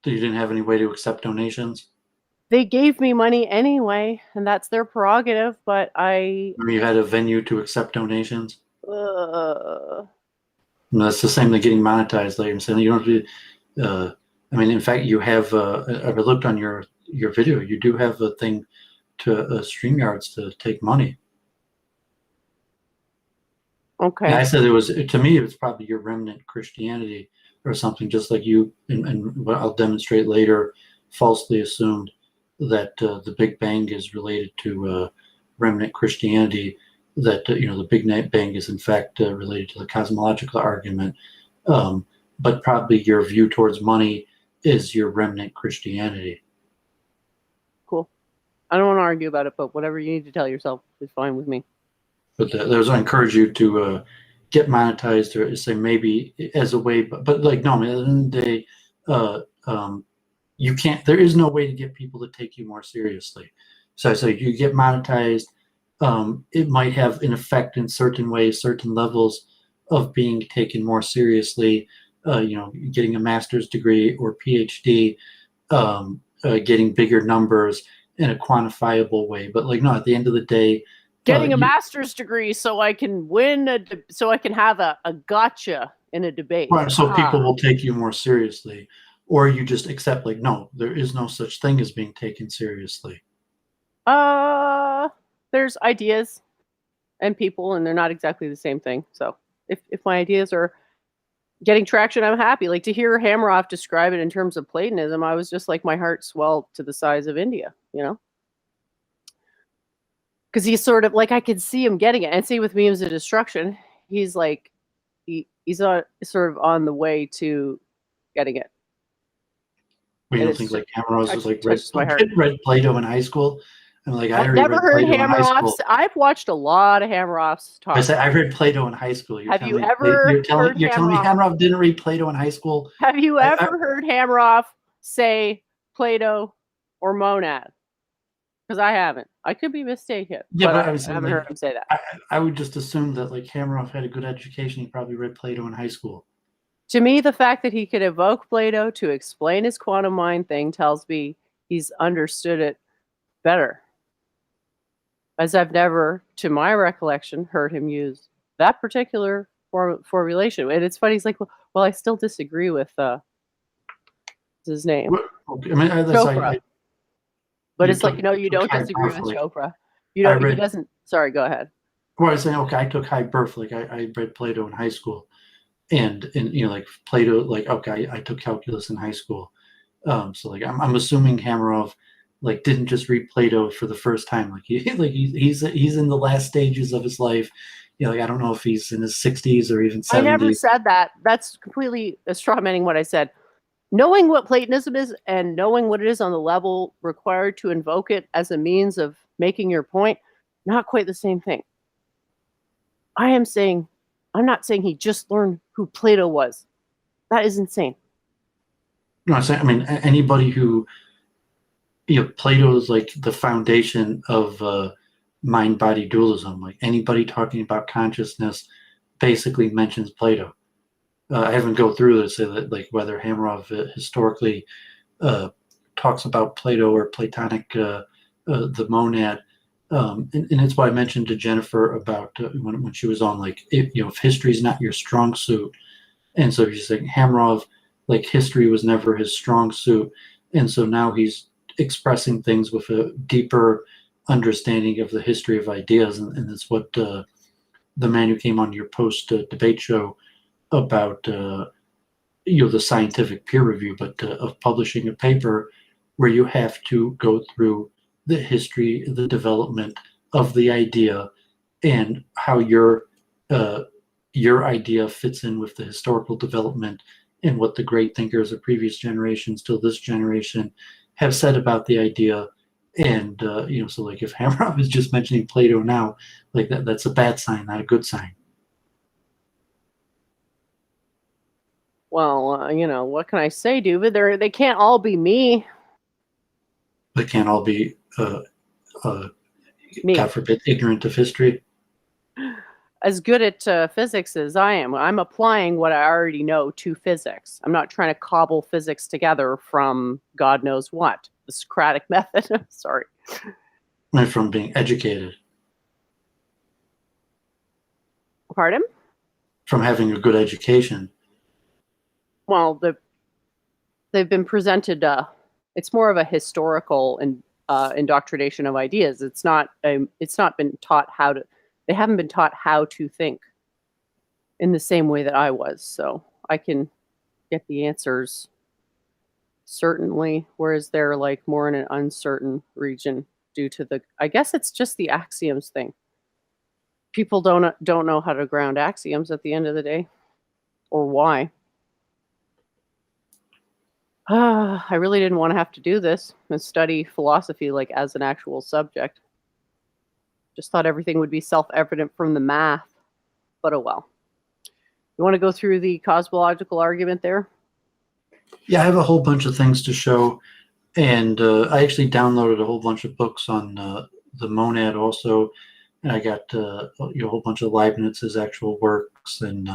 So you didn't have any way to accept donations? They gave me money anyway, and that's their prerogative, but You had a venue to accept donations? uh, And that's the same thing getting monetized. Like I'm saying, you don't have to. In fact, you have. I looked on your video. You do have a thing to StreamYards to take money. okay. And I said it was, to me, it was probably your remnant Christianity or something, just like you, and what I'll demonstrate later, falsely assumed that the Big Bang is related to remnant Christianity, that the Big Bang is in fact related to the cosmological argument, but probably your view towards money is your remnant Christianity. Cool. I don't want to argue about it, but whatever you need to tell yourself is fine with me. But there's, I encourage you to get monetized, or say maybe as a way, but like, no, man, at the end of the day, you can't, there is no way to get people to take you more seriously. So I say you get monetized, it might have an effect in certain ways, certain levels of being taken more seriously, getting a master's degree or PhD, getting bigger numbers in a quantifiable way. But like, no, at the end of the day, getting a master's degree so I can so I can have a gotcha in a debate. Right, so people will take you more seriously, or you just accept, like, no, there is no such thing as being taken seriously. There's ideas and people, and they're not exactly the same thing. So if my ideas are getting traction, I'm happy. Like, to hear Hammeroff describe it in terms of Platonism, I was just like, my heart swelled to the size of India, because he's sort of like, I could see him getting it. And see, with memes of destruction, he's like, he's sort of on the way to getting it. We don't think like Hammeroff was like read Plato in high school. I'm like, I've never heard Hammeroff's. I've watched a lot of Hammeroff's talk. I said I read Plato in high school. Have you ever? You're telling me Hammeroff didn't read Plato in high school? Have you ever heard Hammeroff say Plato or monad? Because I haven't. I could be mistaken. Yeah, but I haven't heard him say that. I would just assume that like Hammeroff had a good education. He probably read Plato in high school. To me, the fact that he could evoke Plato to explain his quantum mind thing tells me he's understood it better. As I've never, to my recollection, heard him use that particular formulation. And it's funny, he's like, well, I still disagree with what's his name? Okay. I mean, Chopra. But it's like, no, you don't disagree with Chopra. He doesn't. Sorry, go ahead. Well, I was saying, okay, I took high birth. Like, I read Plato in high school. And like Plato, like, okay, I took calculus in high school. So like, I'm assuming Hammeroff like didn't just read Plato for the first time. Like he's in the last stages of his life. Like, I don't know if he's in his 60s or even 70s. I never said that. That's completely straw manning what I said. knowing what Platonism is and knowing what it is on the level required to invoke it as a means of making your point, not quite the same thing. I'm not saying he just learned who Plato was. That is insane. No, I'm saying, I mean, anybody who, Plato is like the foundation of mind-body dualism. Like anybody talking about consciousness basically mentions Plato. I haven't go through to say that, like, whether Hamerov historically talks about Plato or Platonic, the monad. And it's why I mentioned to Jennifer about when she was on, like, if history is not your strong suit. And so she's saying Hamerov, like, history was never his strong suit. And so now he's expressing things with a deeper understanding of the history of ideas. And that's what the man who came on your post debate show about the scientific peer review, but of publishing a paper where you have to go through the history, the development of the idea, and how your idea fits in with the historical development and what the great thinkers of previous generations till this generation have said about the idea. And so, like, if Hamerov is just mentioning Plato now, like, that's a bad sign, not a good sign. Well, what can I say, Doovid? They can't all be me. They can't all be, Me. God forbid, ignorant of history. As good at physics as I am. I'm applying what I already know to physics. I'm not trying to cobble physics together from God knows what. The Socratic method. Sorry. And from being educated. Pardon? From having a good education. Well, they've been presented. It's more of a historical indoctrination of ideas. It's not been taught how to. They haven't been taught how to think in the same way that I was. So I can get the answers certainly, whereas they're, like, more in an uncertain region due to I guess it's just the axioms thing. People don't know how to ground axioms at the end of the day, or why. I really didn't want to have to do this and study philosophy, like, as an actual subject. Just thought everything would be self-evident from the math, but oh well. You want to go through the cosmological argument there? Yeah, I have a whole bunch of things to show, and I actually downloaded a whole bunch of books on the monad also, and I got a whole bunch of Leibniz's actual works, and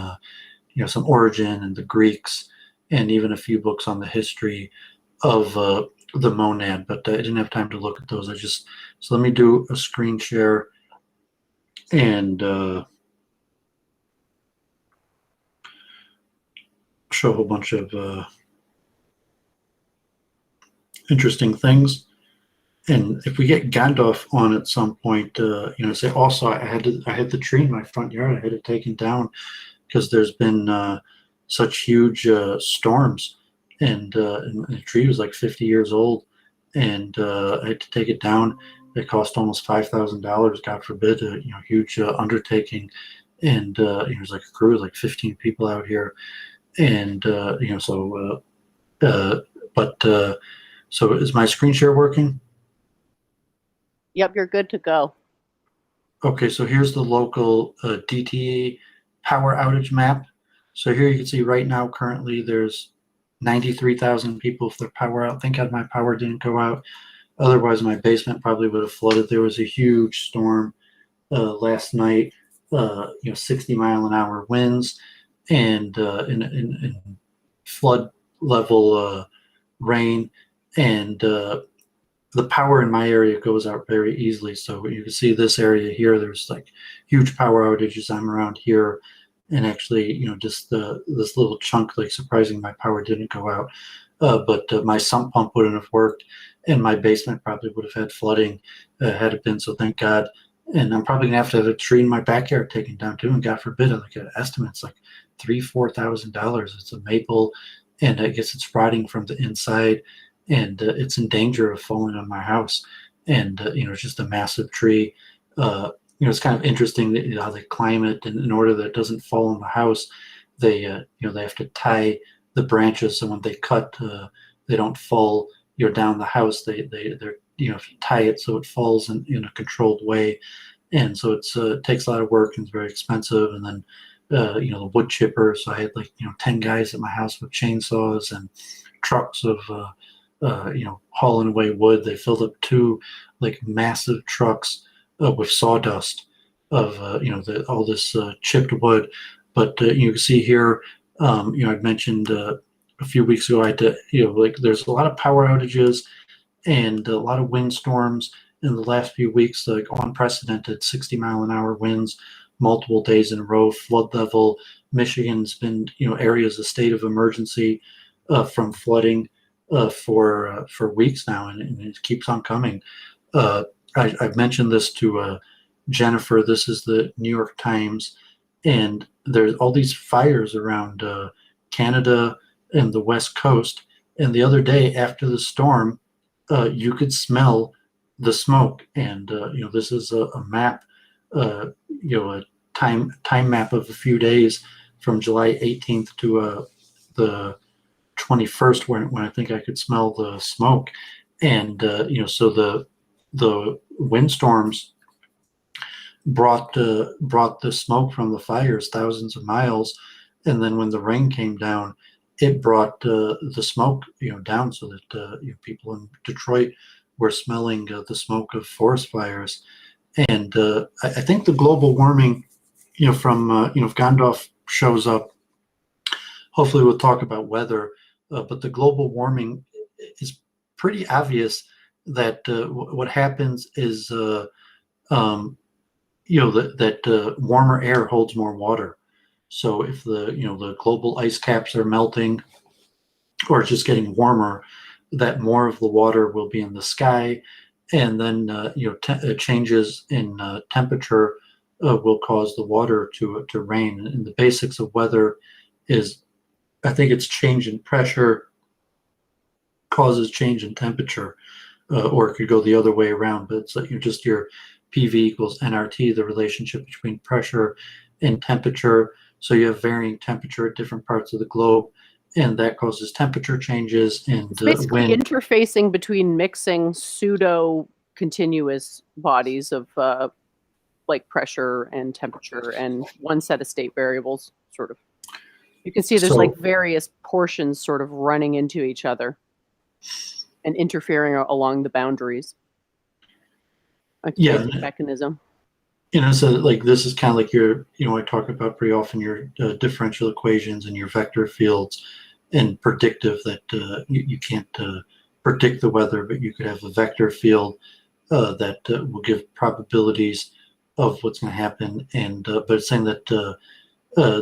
some Origin and the Greeks, and even a few books on the history of the monad, but I didn't have time to look at those. So let me do a screen share and show a whole bunch of interesting things. And if we get Gandalf on at some point, say also I had the tree in my front yard. I had it taken down because there's been such huge storms, and the tree was like 50 years old, and I had to take it down. It cost almost $5,000. God forbid, a huge undertaking, and it was like a crew of like 15 people out here, and so is my screen share working? Yep, you're good to go. Okay, so here's the local DTE power outage map. So here you can see right now, currently there's 93,000 people with their power out. Thank God my power didn't go out. Otherwise, my basement probably would have flooded. There was a huge storm last night, 60-mile-an-hour winds, and in flood level rain, and the power in my area goes out very easily. So you can see this area here, there's like huge power outages. I'm around here, and actually, just this little chunk, like, surprising my power didn't go out. But my sump pump wouldn't have worked, and my basement probably would have had flooding had it been. So thank God. And I'm probably gonna have a tree in my backyard taken down too. And God forbid, like, an estimate's like $3,000-4,000. It's a maple, and I guess it's rotting from the inside, and it's in danger of falling on my house. And it's just a massive tree. It's kind of interesting that how they climb it, and in order that it doesn't fall on the house, they have to tie the branches, so when they cut, they don't fall down the house. They're if you tie it so it falls in a controlled way, and so it takes a lot of work and it's very expensive. And then the wood chipper. So I had 10 guys at my house with chainsaws and trucks of hauling away wood. They filled up 2 massive trucks with sawdust of all this chipped wood. But you can see here, I mentioned a few weeks ago, I had to, there's a lot of power outages and a lot of windstorms in the last few weeks, like unprecedented 60-mile-an-hour winds, multiple days in a row, flood level. Michigan's been, areas of state of emergency from flooding for weeks now, and it keeps on coming. I've mentioned this to Jennifer. This is the New York Times, and there's all these fires around Canada and the West Coast. And the other day after the storm, you could smell the smoke. And this is a map, a time map of a few days from July 18th to the 21st, when I think I could smell the smoke. And so the windstorms brought the smoke from the fires thousands of miles, and then when the rain came down, it brought the smoke down, so that people in Detroit were smelling the smoke of forest fires. And I think the global warming, from if Gandalf shows up, hopefully we'll talk about weather, but the global warming is pretty obvious that what happens is that warmer air holds more water. So if the global ice caps are melting or just getting warmer, that more of the water will be in the sky, and then changes in temperature will cause the water to rain. And the basics of weather is, I think it's change in pressure causes change in temperature, or it could go the other way around. But it's just your PV equals nRT, the relationship between pressure and temperature. So you have varying temperature at different parts of the globe, and that causes temperature changes. And it's basically interfacing between mixing pseudo continuous bodies of pressure and temperature and one set of state variables, sort of. You can see there's various portions sort of running into each other and interfering along the boundaries. Mechanism. So this is kind of like your, I talk about pretty often your differential equations and your vector fields and predictive, that you can't predict the weather, but you could have a vector field that will give probabilities of what's going to happen. And but it's saying that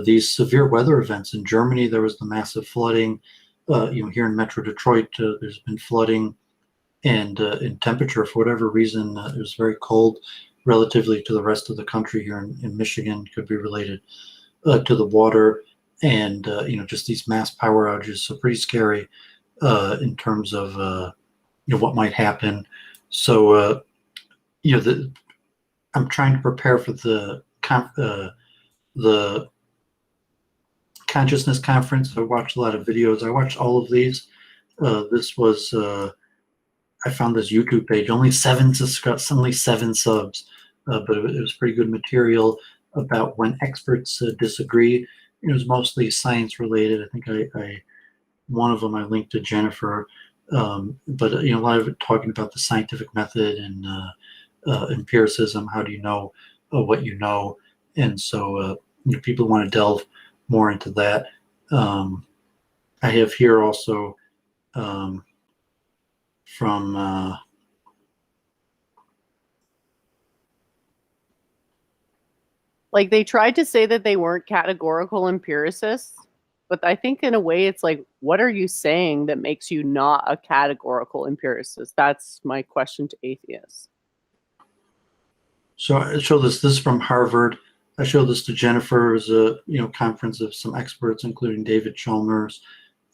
these severe weather events in Germany, there was the massive flooding. Here in Metro Detroit, there's been flooding, and in temperature, for whatever reason, it was very cold relatively to the rest of the country. Here in Michigan, could be related to the water, and just these mass power outages. So pretty scary in terms of what might happen. So I'm trying to prepare for the consciousness conference. I watched a lot of videos. I watched all of these. This was I found this YouTube page, only 7 subs, but it was pretty good material about when experts disagree. It was mostly science related. I think I one of them I linked to Jennifer, but a lot of it talking about the scientific method and empiricism. How do you know what you know? And so people want to delve more into that. I have here also from they tried to say that they weren't categorical empiricists, but I think in a way it's what are you saying that makes you not a categorical empiricist? That's my question to atheists. So I show this is from Harvard. I showed this to Jennifer. It was a conference of some experts, including David Chalmers,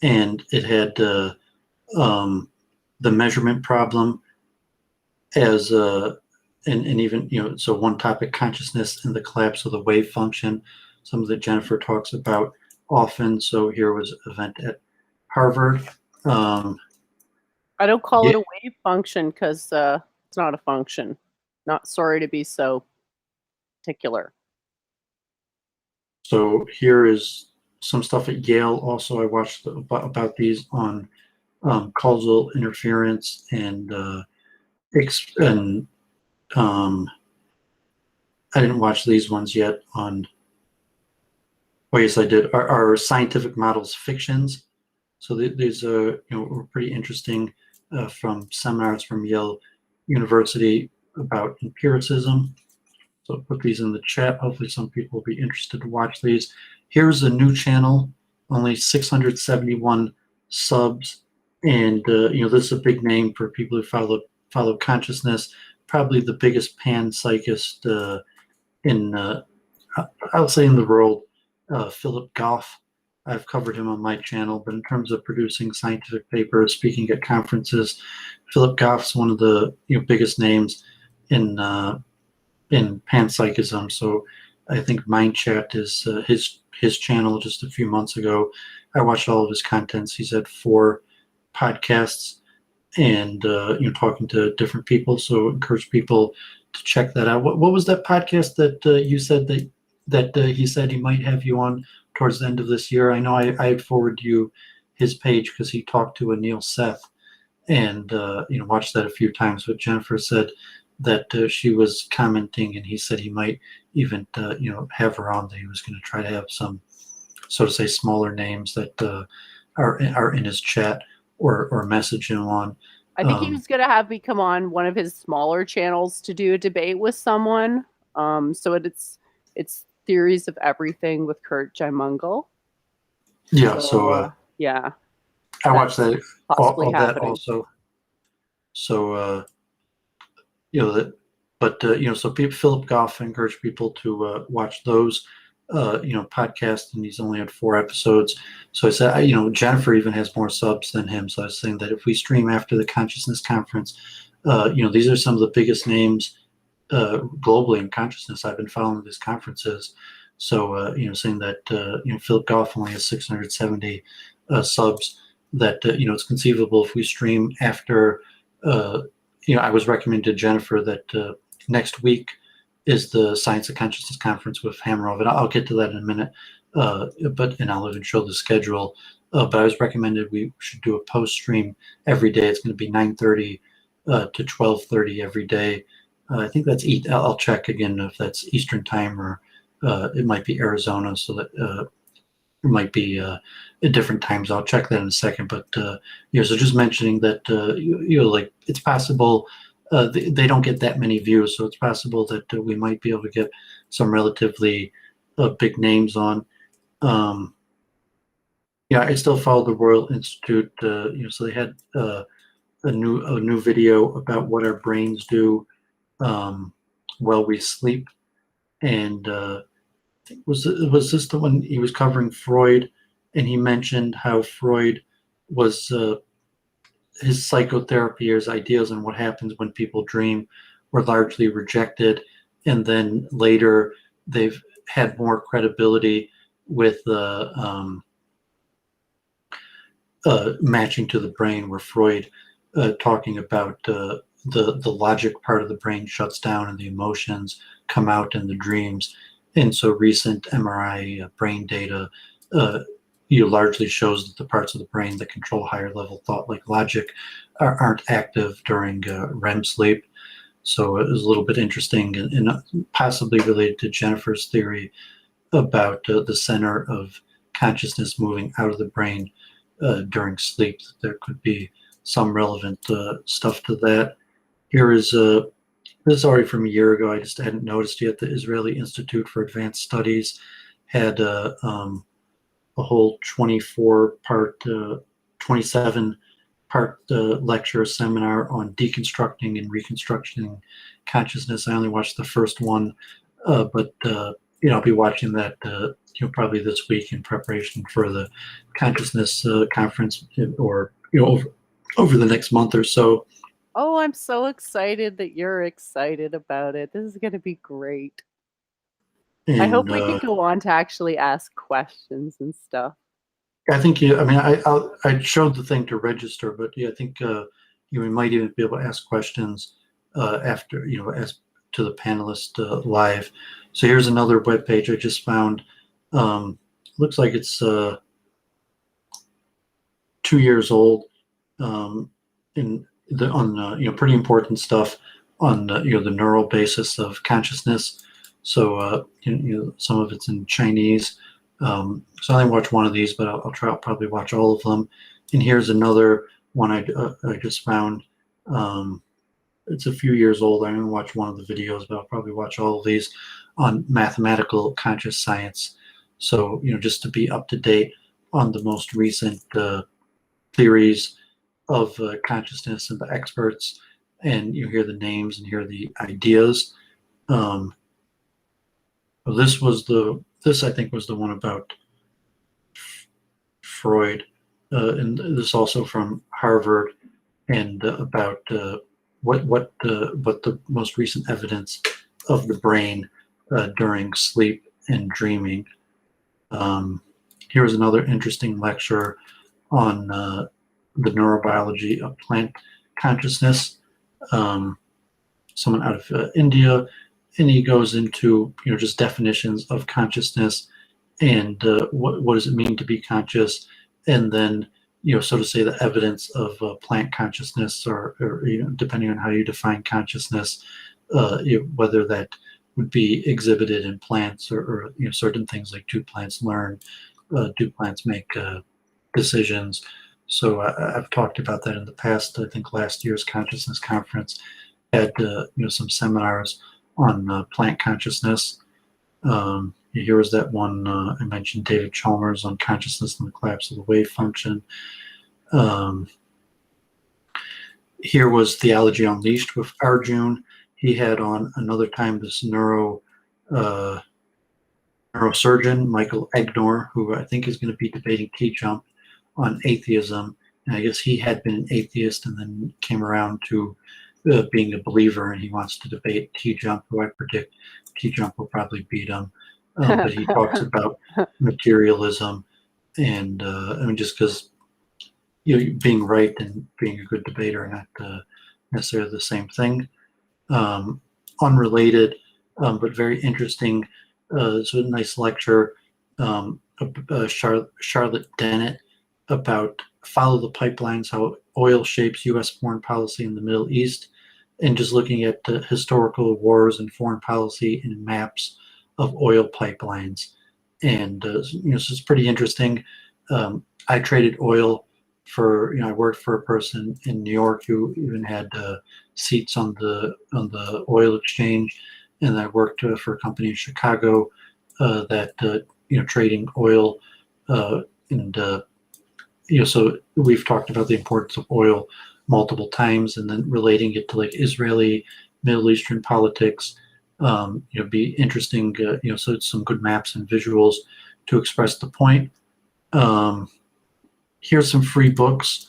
and it had the measurement problem as and even so one topic, consciousness and the collapse of the wave function, some of that Jennifer talks about often. So here was an event at Harvard. I don't call Yeah. it a wave function because it's not a function. Not sorry to be so particular. So here is some stuff at Yale. Also, I watched about these on causal interference and I didn't watch these ones yet on. Oh yes, I did. Are scientific models fictions? So these were pretty interesting from seminars from Yale University about empiricism. So I'll put these in the chat. Hopefully some people will be interested to watch these. Here's a new channel, only 671 subs. And this is a big name for people who follow consciousness. Probably the biggest panpsychist I'll say in the world, Philip Goff. I've covered him on my channel, but in terms of producing scientific papers, speaking at conferences, Philip Goff's one of the biggest names in panpsychism. So I think MindChat is his channel. Just a few months ago, I watched all of his contents. He's had 4 podcasts and talking to different people. So encourage people to check that out. What was that podcast that you said that he said he might have you on towards the end of this year? I know I forwarded you his page because he talked to Anil Seth and watched that a few times. But Jennifer said that she was commenting, and he said he might even have her on. That he was going to try to have some, so to say, smaller names that are in his chat or message him on. I think he was going to have me come on one of his smaller channels to do a debate with someone. So it's Theories of Everything with Kurt Jaimungal. Yeah. So yeah, I watched that all that happening. also. So so Philip Goff encouraged people to watch those podcasts, and he's only had 4 episodes. So I said, Jennifer even has more subs than him. So I was saying that if we stream after the Consciousness Conference, these are some of the biggest names globally in consciousness. I've been following these conferences. So saying that Philip Goff only has 670 subs. That it's conceivable if we stream after. I was recommending to Jennifer that next week is the Science of Consciousness Conference with Hamerov, and I'll get to that in a minute. And I'll even show the schedule. But I was recommended we should do a post stream every day. It's going to be 9:30 to 12:30 every day. I think that's I'll check again if that's Eastern time or it might be Arizona, so that it might be at different times. I'll check that in a second. But so just mentioning that like it's possible they don't get that many views, so it's possible that we might be able to get some relatively big names on. I still follow the Royal Institute. So they had a new video about what our brains do while we sleep, and was this the one he was covering Freud, and he mentioned how Freud was his psychotherapy or his ideas on what happens when people dream were largely rejected, and then later they've had more credibility with matching to the brain, where Freud talking about the logic part of the brain shuts down and the emotions come out in the dreams. And so recent MRI brain data largely shows that the parts of the brain that control higher level thought, like logic, aren't active during REM sleep. So it was a little bit interesting and possibly related to Jennifer's theory about the center of consciousness moving out of the brain during sleep. There could be some relevant stuff to that. Here is this is already from a year ago. I just hadn't noticed yet. The Israeli Institute for Advanced Studies had a whole 24-part, 27-part lecture seminar on deconstructing and reconstructing consciousness. I only watched the first one, but I'll be watching that probably this week in preparation for the consciousness conference, or over the next month or so. Oh, I'm so excited that you're excited about it. This is going to be great. And I hope we can go on to actually ask questions and stuff. I think you. I mean, I showed the thing to register, but yeah, I think we might even be able to ask questions after as to the panelist live. So here's another web page I just found. Looks like it's 2 years old. On pretty important stuff on the neural basis of consciousness. So some of it's in Chinese. So I only watch one of these, but I'll probably watch all of them. And here's another one I just found. It's a few years old. I only watched one of the videos, but I'll probably watch all of these on mathematical conscious science. So just to be up to date on the most recent theories of consciousness and the experts, and you hear the names and hear the ideas. This I think was the one about Freud, and this also from Harvard, and about what the most recent evidence of the brain during sleep and dreaming. Here's another interesting lecture on the neurobiology of plant consciousness. Someone out of India, and he goes into just definitions of consciousness and what does it mean to be conscious, and then so to say the evidence of plant consciousness, or depending on how you define consciousness, whether that would be exhibited in plants or certain things like do plants learn, do plants make decisions. So I've talked about that in the past. I think last year's consciousness conference had some seminars on plant consciousness. Here was that one I mentioned, David Chalmers on consciousness and the collapse of the wave function. Here was Theology Unleashed with Arjun. He had on another time this neurosurgeon, Michael Egnor, who I think is going to be debating T-Jump on atheism. And I guess he had been an atheist and then came around to being a believer, and he wants to debate T-Jump, who I predict T-Jump will probably beat him. But he talks about materialism, and just because being right and being a good debater are not necessarily the same thing. Unrelated, but very interesting. So a nice lecture. Charlotte Dennett about Follow the Pipelines, how oil shapes U.S. foreign policy in the Middle East, and just looking at historical wars and foreign policy and maps of oil pipelines. And so it's pretty interesting. I traded oil for, I worked for a person in New York who even had seats on the oil exchange, and I worked for a company in Chicago that trading oil, and so we've talked about the importance of oil multiple times, and then relating it to like Israeli, Middle Eastern politics. Be interesting. So it's some good maps and visuals to express the point. Here's some free books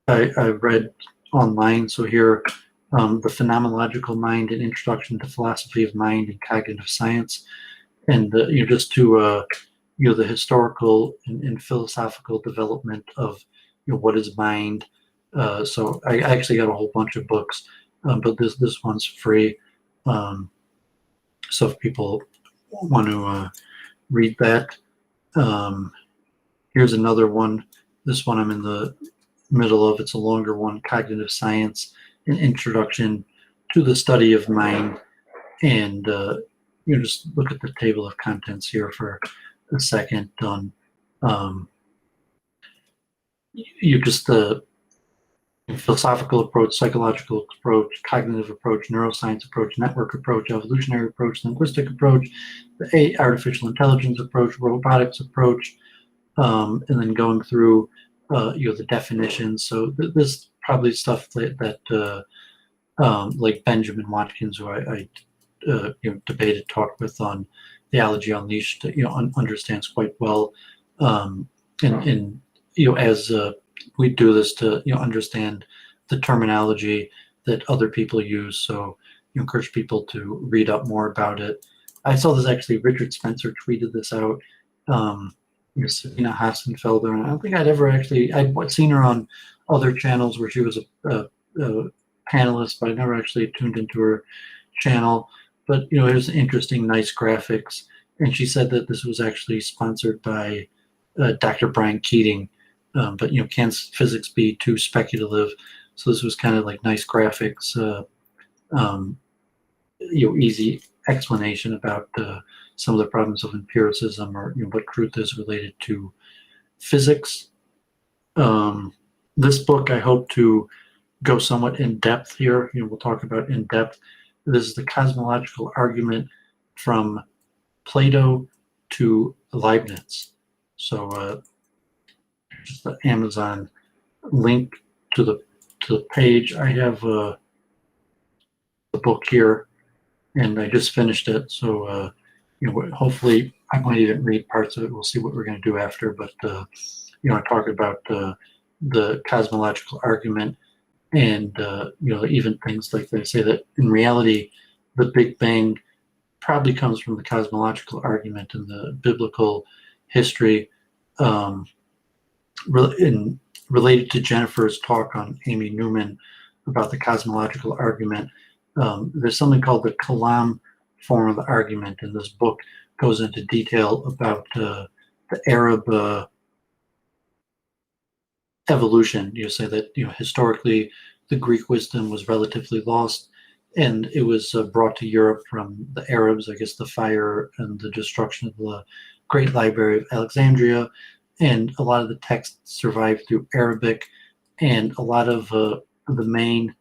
I read online. So here, The Phenomenological Mind: An Introduction to Philosophy of Mind and Cognitive Science, and just to the historical and philosophical development of what is mind. So I actually got a whole bunch of books, but this one's free. So if people want to read that, here's another one. This one I'm in the middle of. It's a longer one, Cognitive Science: An Introduction to the Study of Mind. And just look at the table of contents here for a second on the philosophical approach, psychological approach, cognitive approach, neuroscience approach, network approach, evolutionary approach, linguistic approach, the artificial intelligence approach, robotics approach, and then going through the definitions. So this probably stuff that like Benjamin Watkins, who I debated, talked with on Theology Unleashed, understands quite well, and as we do this to understand the terminology that other people use. So encourage people to read up more about it. I saw this actually. Richard Spencer tweeted this out. Sabina Hassenfelder, and I don't think I'd seen her on other channels where she was a panelist, but I never actually tuned into her channel. But it was interesting, nice graphics, and she said that this was actually sponsored by Dr. Brian Keating. But can physics be too speculative? So this was kind of like nice graphics, easy explanation about some of the problems of empiricism, or what truth is related to physics. This book, I hope to go somewhat in depth here. We'll talk about in depth. This is the cosmological argument from Plato to Leibniz. So just the Amazon link to the page. I have the book here, and I just finished it. So hopefully I might even read parts of it. We'll see what we're going to do after. But I talk about the cosmological argument, and even things like they say that in reality, the Big Bang probably comes from the cosmological argument in the biblical history. Related to Jennifer's talk on Amy Newman about the cosmological argument, there's something called the Kalam form of the argument, and this book goes into detail about the Arab evolution. Say that historically the Greek wisdom was relatively lost, and it was brought to Europe from the Arabs. I guess the fire and the destruction of the Great Library of Alexandria, and a lot of the texts survived through Arabic, and a lot of the main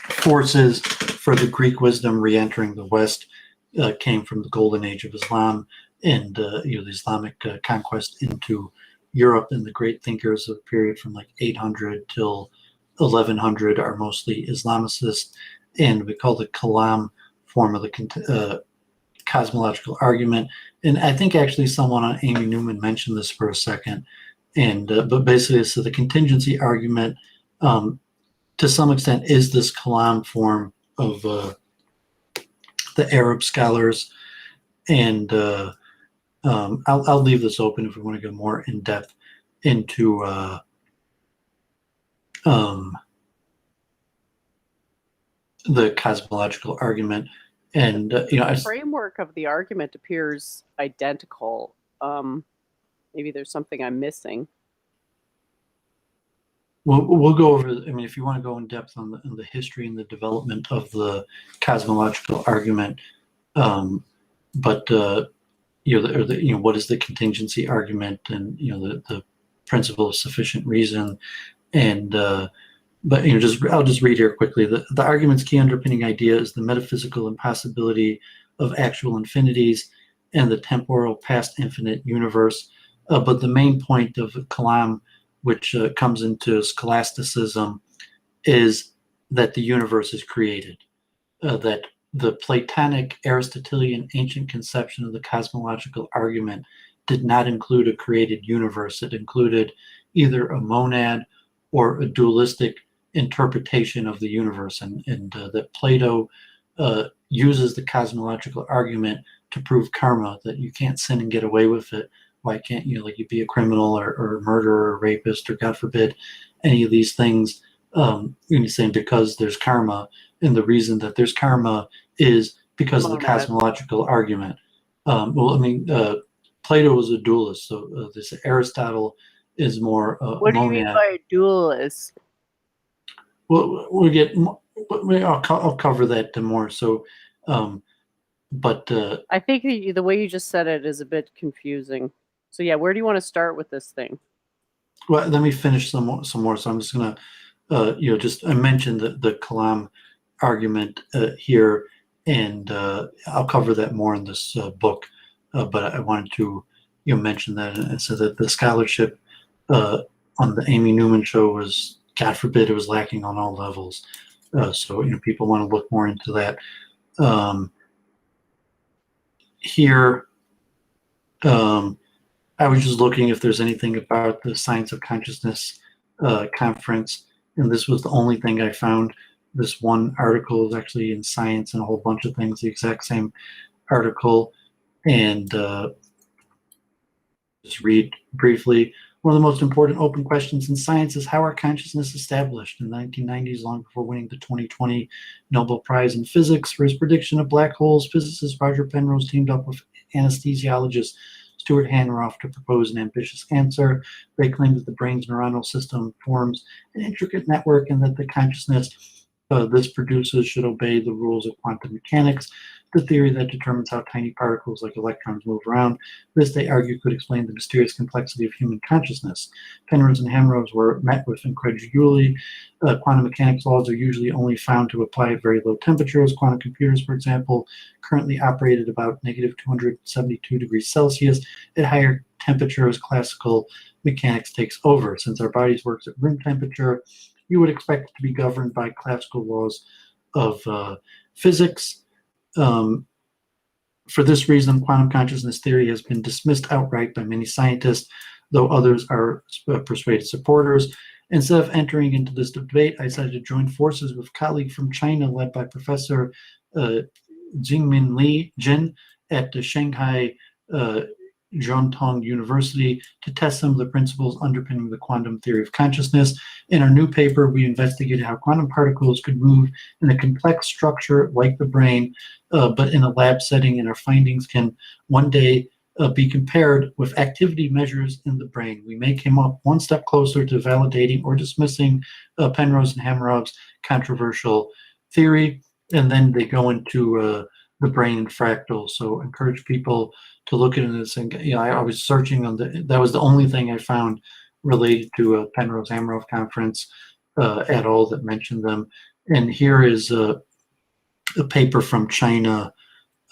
forces for the Greek wisdom re-entering the West came from the Golden Age of Islam, and the Islamic conquest into Europe. And the great thinkers of the period from like 800 till 1100 are mostly Islamicists, and we call the Kalam form of the cosmological argument. And I think actually someone on Amy Newman mentioned this for a second, and but basically, so the contingency argument to some extent is this Kalam form of the Arab scholars, and I'll leave this open if we want to go more in depth into the cosmological argument. And the framework of the argument appears identical. Maybe there's something I'm missing. We'll go over. I mean, if you want to go in depth on the history and the development of the cosmological argument, but what is the contingency argument, and the principle of sufficient reason, and but I'll just read here quickly. The argument's key underpinning idea is the metaphysical impossibility of actual infinities and the temporal past infinite universe. But the main point of Kalam, which comes into scholasticism, is that the universe is created. That the Platonic Aristotelian ancient conception of the cosmological argument did not include a created universe. It included either a monad or a dualistic interpretation of the universe, and that Plato uses the cosmological argument to prove karma, that you can't sin and get away with it. Why can't you be a criminal or a murderer or a rapist, or God forbid any of these things? He's saying because there's karma, and the reason that there's karma is because of the cosmological argument. Plato was a dualist, so this Aristotle is more what do you mean by a dualist? Well, I'll cover that more. So, but I think the way you just said it is a bit confusing. So yeah, where do you want to start with this thing? Well, let me finish some more. So I'm just gonna, I mentioned the Kalam argument here, and I'll cover that more in this book. But I wanted to, mention that, and so that the scholarship on the Amy Newman show was, God forbid, it was lacking on all levels. So people want to look more into that. Here, I was just looking if there's anything about the Science of Consciousness conference, and this was the only thing I found. This one article is actually in Science and a whole bunch of things, the exact same article. And just read briefly. One of the most important open questions in science is how our consciousness established. In the 1990s, long before winning the 2020 Nobel Prize in Physics for his prediction of black holes, physicist Roger Penrose teamed up with anesthesiologist Stuart Hanroff to propose an ambitious answer. They claimed that the brain's neuronal system forms an intricate network and that the consciousness this produces should obey the rules of quantum mechanics, the theory that determines how tiny particles like electrons move around. This, they argue, could explain the mysterious complexity of human consciousness. Penrose and Hamrose were met with incredulity. Quantum mechanics laws are usually only found to apply at very low temperatures. Quantum computers, for example, currently operate at about negative 272 degrees Celsius. At higher temperatures, classical mechanics takes over. Since our bodies work at room temperature, you would expect it to be governed by classical laws of physics. For this reason, quantum consciousness theory has been dismissed outright by many scientists, though others are persuaded supporters. Instead of entering into this debate, I decided to join forces with a colleague from China led by Professor Jingmin Jin at the Shanghai Jiantong University to test some of the principles underpinning the quantum theory of consciousness. In our new paper, we investigated how quantum particles could move in a complex structure like the brain, but in a lab setting, and our findings can one day be compared with activity measures in the brain. We may come up one step closer to validating or dismissing Penrose and Hamroff's controversial theory, and then they go into the brain and fractals. So encourage people to look at this. And I was searching on that was the only thing I found related to a Penrose Hamroff conference at all that mentioned them. And here is a paper from China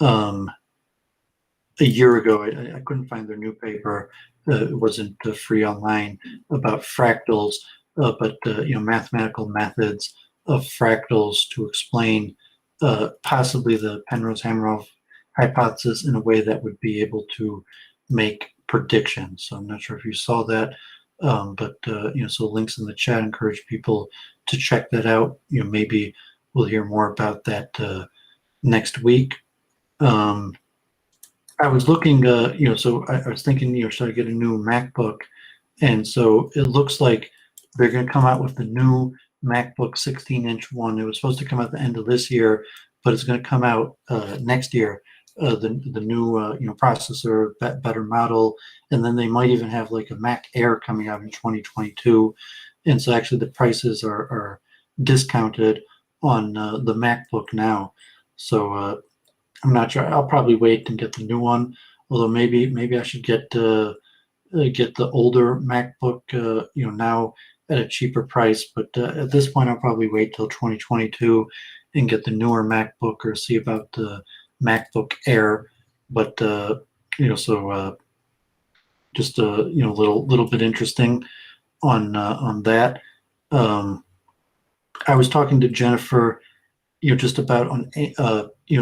a year ago. I couldn't find their new paper. It wasn't free online about fractals, but mathematical methods of fractals to explain possibly the Penrose-Hamroff hypothesis in a way that would be able to make predictions. So I'm not sure if you saw that, but so links in the chat. Encourage people to check that out. Maybe we'll hear more about that next week. I was looking, so I was thinking, should I get a new MacBook? And so it looks like they're going to come out with the new MacBook 16-inch one. It was supposed to come out at the end of this year, but it's going to come out next year. The new processor, better model, and then they might even have like a Mac Air coming out in 2022. And so actually the prices are discounted on the MacBook now. So I'm not sure. I'll probably wait and get the new one. Although maybe I should get the older MacBook now at a cheaper price. But at this point, I'll probably wait till 2022 and get the newer MacBook or see about the MacBook Air. But just a little bit interesting on that. I was talking to Jennifer, just about on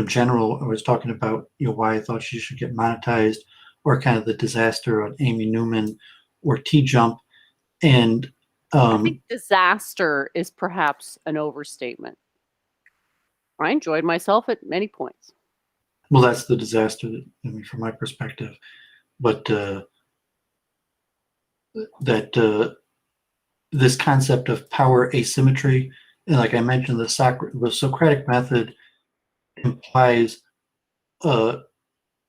general. I was talking about why I thought she should get monetized, or kind of the disaster on Amy Newman or T-Jump, and I think disaster is perhaps an overstatement. I enjoyed myself at many points. Well, that's the disaster, from my perspective. But this concept of power asymmetry, and like I mentioned, the Socratic method implies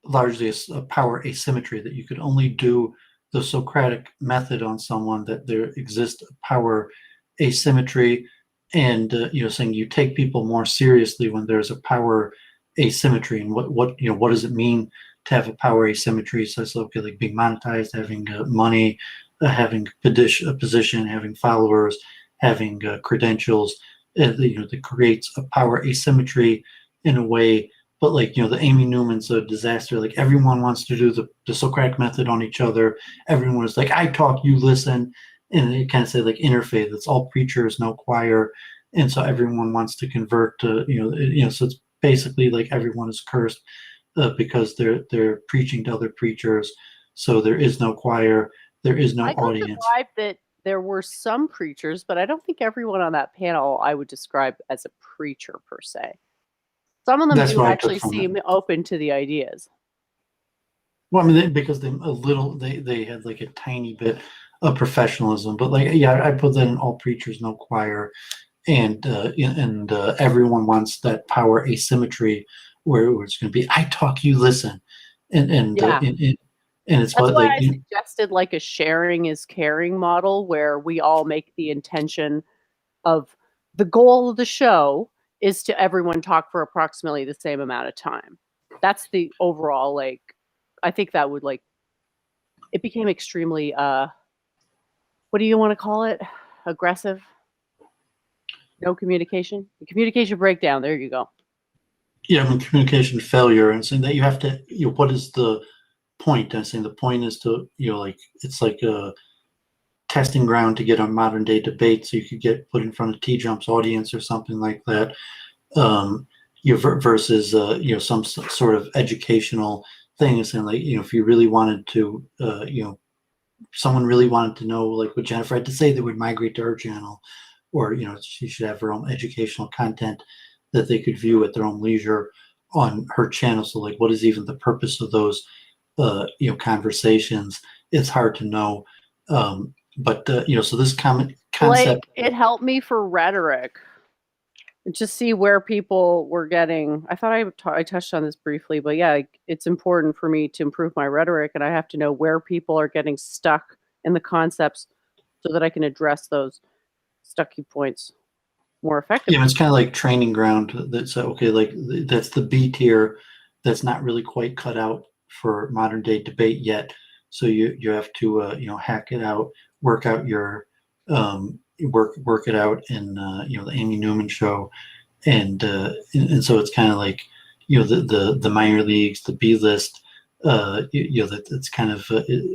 largely a power asymmetry, that you could only do the Socratic method on someone, that there exists a power asymmetry, and saying you take people more seriously when there's a power asymmetry. And what does it mean to have a power asymmetry? So it's okay, like being monetized, having money, having a position, having followers, having credentials, that creates a power asymmetry in a way. But like, the Amy Newman's a disaster. Like everyone wants to do the Socratic method on each other. Everyone is like, I talk, you listen. And it kind of say like interfaith. It's all preachers, no choir. And so everyone wants to convert to, so it's basically like everyone is cursed because they're preaching to other preachers. So there is no choir. There is no audience. I describe that there were some preachers, but I don't think everyone on that panel I would describe as a preacher per se. Some of them do actually seem open to the ideas. Well, I mean, because they had like a tiny bit of professionalism, but like, yeah, I put that in all preachers, no choir, and everyone wants that power asymmetry where it's going to be I talk, you listen, Yeah. and it's That's what why like I suggested like a sharing is caring model where we all make the intention of the goal of the show is to everyone talk for approximately the same amount of time. That's the overall like I think that would like it became extremely what do you want to call it? Aggressive? No communication? Communication breakdown, there you go. yeah, I mean, communication failure, and saying that you have to, what is the point? I'm saying the point is to, like it's like a testing ground to get a modern day debate, so you could get put in front of T-Jump's audience or something like that. Versus some sort of educational thing, is saying like, if you really wanted to, someone really wanted to know like what Jennifer had to say, they would migrate to her channel, or she should have her own educational content that they could view at their own leisure on her channel. So like, what is even the purpose of those conversations? It's hard to know. But so this concept, it helped me for rhetoric. Just see where people were getting. I thought I touched on this briefly, but yeah, it's important for me to improve my rhetoric, and I have to know where people are getting stuck in the concepts so that I can address those stucky points more effectively. it's kind of like training ground. That's okay. Like that's the B tier. That's not really quite cut out for modern day debate yet. So you have to hack it out, work out your work it out in the Amy Newman show, and so it's kind of like the minor leagues, the B list. That's kind of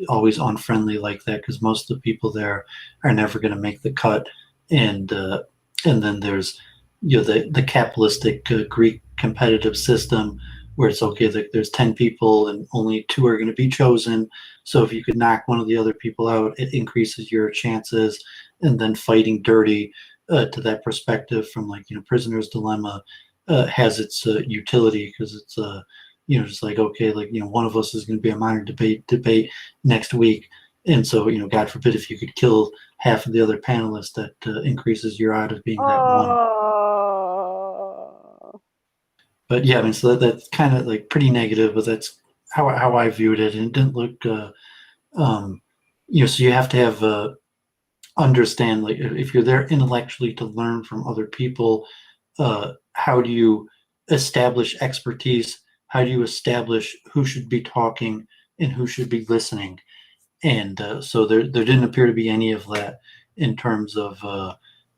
always unfriendly like that, because most of the people there are never going to make the cut, and then there's the capitalistic Greek competitive system, where it's okay that there's 10 people and only 2 are going to be chosen. So if you could knock one of the other people out, it increases your chances. And then fighting dirty to that perspective from like, Prisoner's Dilemma has its utility, because it's, just like, okay, like, one of us is going to be a minor debate next week. And so, God forbid, if you could kill half of the other panelists, that increases your odds of being that one. But yeah, I mean, so that's kind of like pretty negative, but that's how I viewed it. And it didn't look, so you have to have understand, like, if you're there intellectually to learn from other people, how do you establish expertise? How do you establish who should be talking and who should be listening? And so there didn't appear to be any of that in terms of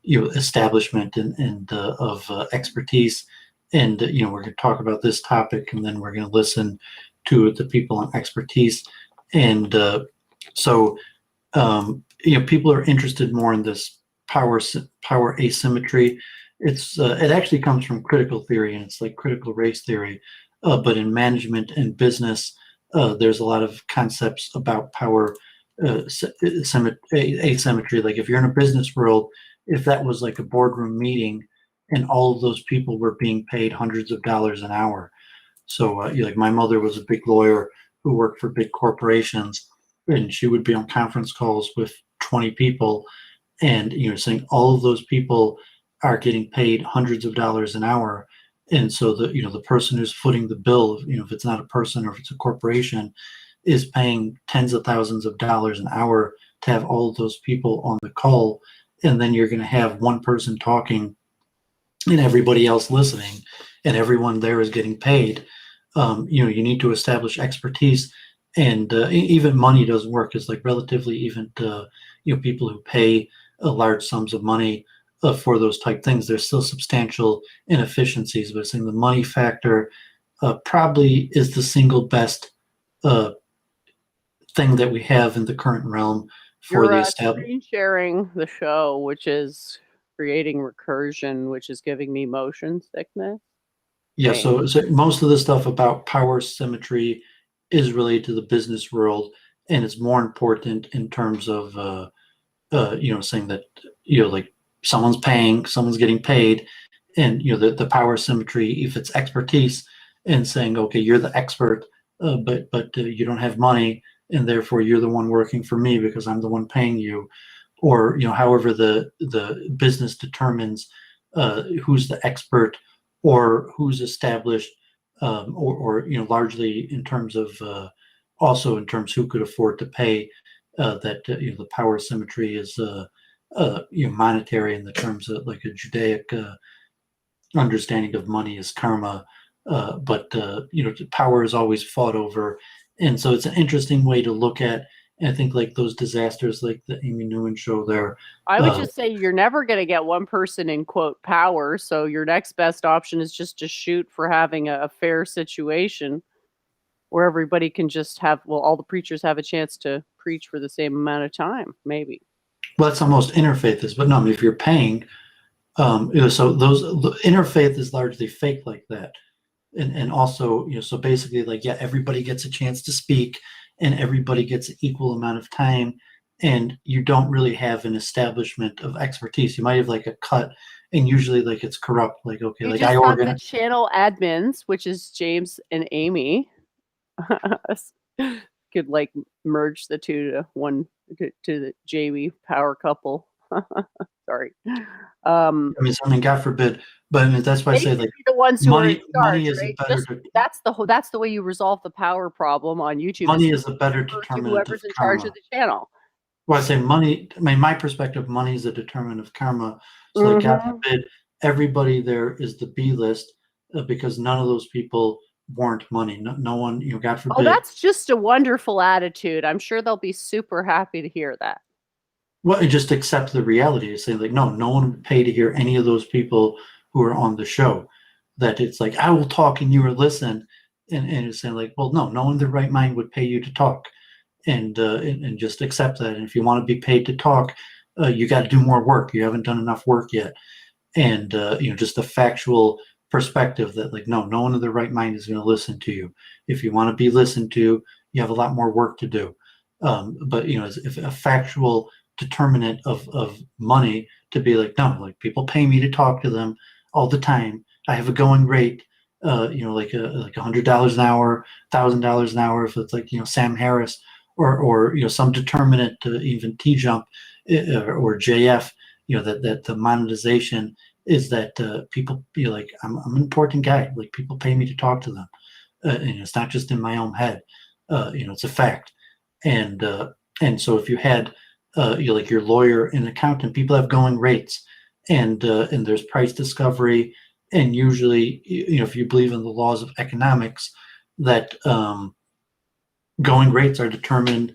establishment and of expertise. And we're going to talk about this topic, and then we're going to listen to the people on expertise. And so people are interested more in this power asymmetry. It actually comes from critical theory, and it's like critical race theory. But in management and business, there's a lot of concepts about power asymmetry. Like if you're in a business world, if that was like a boardroom meeting and all of those people were being paid hundreds of dollars an hour. So like my mother was a big lawyer who worked for big corporations, and she would be on conference calls with 20 people, and saying all of those people are getting paid hundreds of dollars an hour. And so the person who's footing the bill, if it's not a person or if it's a corporation, is paying tens of thousands of dollars an hour to have all of those people on the call. And then you're going to have one person talking and everybody else listening, and everyone there is getting paid. You need to establish expertise, and even money doesn't work. It's like relatively even to people who pay large sums of money for those type things. There's still substantial inefficiencies, but saying the money factor probably is the single best thing that we have in the current realm for the establishment. Screen sharing the show, which is creating recursion, which is giving me motion sickness. Yeah, so most of the stuff about power symmetry is related to the business world, and it's more important in terms of saying that like someone's getting paid, and the power symmetry, if it's expertise, and saying, okay, you're the expert, but you don't have money, and therefore you're the one working for me because I'm the one paying you, or however the business determines who's the expert or who's established, or largely in terms of also in terms who could afford to pay. That the power symmetry is monetary in the terms of like a Judaic understanding of money is karma, but power is always fought over, and so it's an interesting way to look at. And I think like those disasters, like the Amy Newman show, there. I would just say you're never going to get one person in quote power, so your next best option is just to shoot for having a fair situation where everybody can just have, well, all the preachers have a chance to preach for the same amount of time, maybe. Well, that's almost interfaith is, but no, I mean, if you're paying, so the interfaith is largely fake like that, and also so basically like everybody gets a chance to speak, and everybody gets an equal amount of time, and you don't really have an establishment of expertise. You might have like a cut, and usually like it's corrupt. Like okay, you like just I have organize the channel admins, which is James and Amy. Could like merge the two to one to the Jamie power couple. Sorry. I mean, God forbid, but I mean, that's why I say like the ones who money. are in charge, money is right? a better. That's the way you resolve the power problem on YouTube. Money is a better To determinant whoever's of in charge karma. of the channel. Well, I say money. I mean, my perspective, money is a determinant of karma. So, like, God forbid, everybody there is the B list because none of those people warrant money. No one, God forbid. Oh, that's just a wonderful attitude. I'm sure they'll be super happy to hear that. Well, just accept the reality. Say like, no one would pay to hear any of those people who are on the show. That it's like I will talk and you will listen, and it's saying like, well, no one in their right mind would pay you to talk. And just accept that. And if you want to be paid to talk, you got to do more work. You haven't done enough work yet. And just the factual perspective that like no one in their right mind is going to listen to you. If you want to be listened to, you have a lot more work to do. But if a factual determinant of money to be like no, like people pay me to talk to them all the time. I have a going rate. Like $100 an hour, $1,000 an hour. If it's like Sam Harris. Or some determinant to even T-Jump or JF, that the monetization is that people be like, I'm an important guy. Like people pay me to talk to them, and it's not just in my own head. It's a fact. And so if you had like your lawyer and accountant, people have going rates, and there's price discovery, and usually if you believe in the laws of economics, that going rates are determined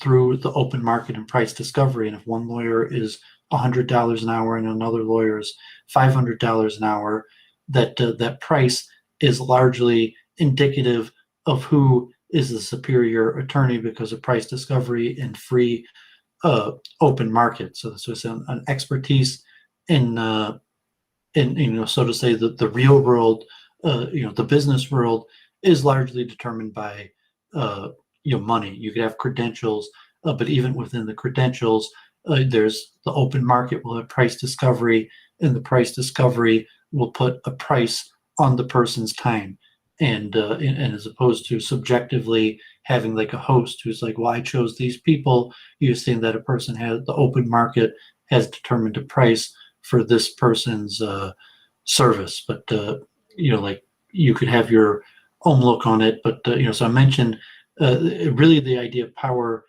through the open market and price discovery. And if one lawyer is $100 an hour and another lawyer is $500 an hour, that price is largely indicative of who is the superior attorney because of price discovery and free open market. So it's an expertise in so to say the real world, the business world is largely determined by money. You could have credentials, but even within the credentials, there's the open market will have price discovery, and the price discovery will put a price on the person's time. And as opposed to subjectively having like a host who's like, well, I chose these people, you're seeing that a person has the open market has determined a price for this person's service. But like you could have your own look on it. But so I mentioned really the idea of power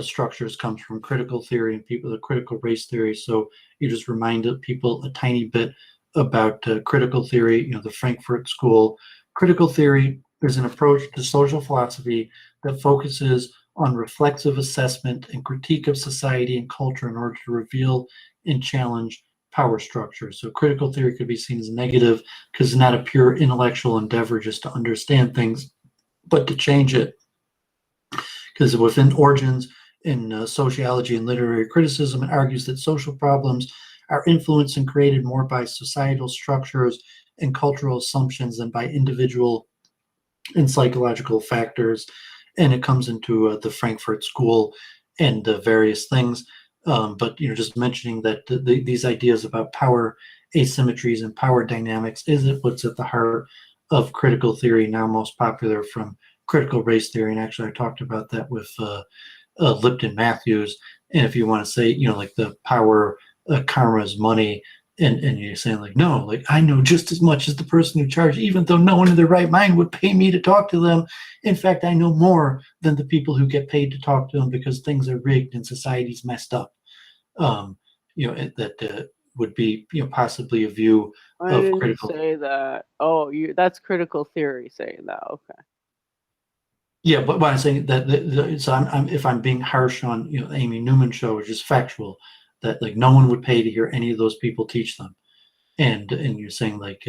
structures comes from critical theory and the critical race theory. So you just reminded people a tiny bit about critical theory. The Frankfurt School. Critical theory is an approach to social philosophy that focuses on reflexive assessment and critique of society and culture in order to reveal and challenge power structures. So critical theory could be seen as negative because it's not a pure intellectual endeavor just to understand things, but to change it. Because within origins in sociology and literary criticism, it argues that social problems are influenced and created more by societal structures and cultural assumptions than by individual and psychological factors. And it comes into the Frankfurt School and various things. But just mentioning that these ideas about power asymmetries and power dynamics is what's at the heart of critical theory, now most popular from critical race theory, and actually I talked about that with Lipton Matthews. And if you want to say, like the power, karma is money, and you're saying like, no, like I know just as much as the person who charged, even though no one in their right mind would pay me to talk to them. In fact, I know more than the people who get paid to talk to them because things are rigged and society's messed up. That would be, possibly a view I of didn't critical. say that. Oh, that's critical theory saying that. Okay. Yeah, but I'm saying that so I'm if I'm being harsh on Amy Newman's show, which is factual, that like no one would pay to hear any of those people teach them, and you're saying like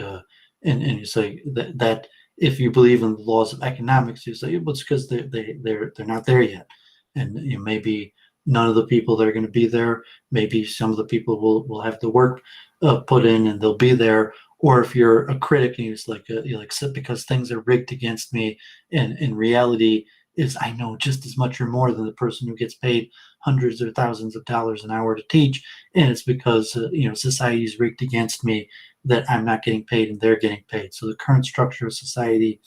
and you say that if you believe in the laws of economics, you say well, it's because they're not there yet, and maybe none of the people that are going to be there, maybe some of the people will have the work put in and they'll be there. Or if you're a critic and it's like you're like because things are rigged against me, and in reality is I know just as much or more than the person who gets paid hundreds or thousands of dollars an hour to teach, and it's because society is rigged against me that I'm not getting paid and they're getting paid. So the current structure of society,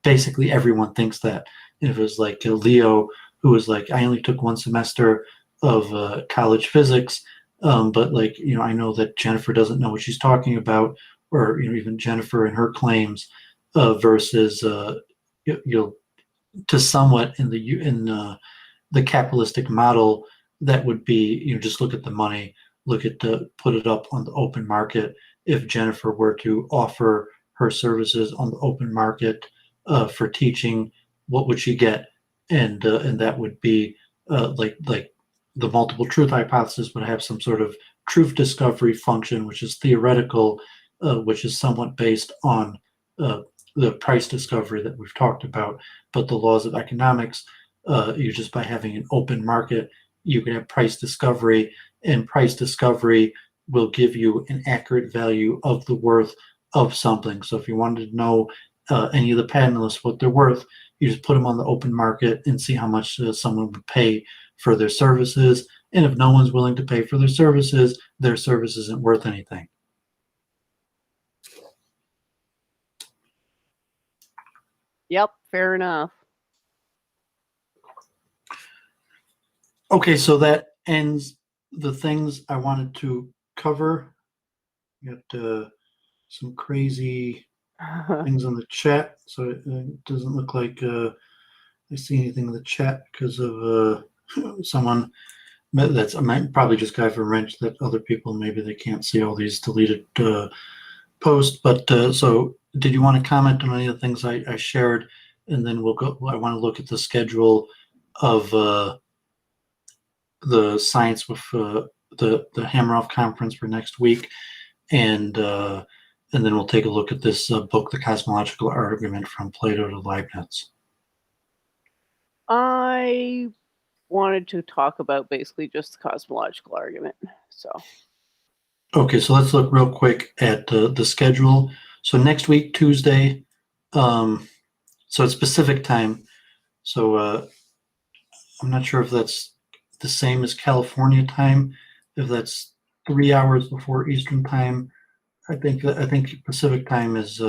basically everyone thinks that. And if it was like Leo, who was like, I only took one semester of college physics, but like I know that Jennifer doesn't know what she's talking about, or even Jennifer and her claims versus to somewhat in the capitalistic model that would be just look at the money, look at put it up on the open market. If Jennifer were to offer her services on the open market for teaching, what would she get? And that would be like the multiple truth hypothesis would have some sort of truth discovery function, which is theoretical, which is somewhat based on the price discovery that we've talked about. But the laws of economics, you just by having an open market, you can have price discovery, and price discovery will give you an accurate value of the worth of something. So if you wanted to know any of the patentless what they're worth, you just put them on the open market and see how much someone would pay for their services. And if no one's willing to pay for their services isn't worth anything. Yep, fair enough. Okay, so that ends the things I wanted to cover. Got some crazy things in the chat, so it doesn't look like I see anything in the chat because of someone that's I might probably just Guy for Wrench that other people maybe they can't see all these deleted posts. But so did you want to comment on any of the things I shared, and then we'll go. I want to look at the schedule of the science with the Hammeroff conference for next week, and then we'll take a look at this book, The Cosmological Argument from Plato to Leibniz. I wanted to talk about basically just the cosmological argument. So. Okay, so let's look real quick at the schedule. So next week, Tuesday, so it's Pacific time. So I'm not sure if that's the same as California time. If that's 3 hours before Eastern time, I think Pacific time is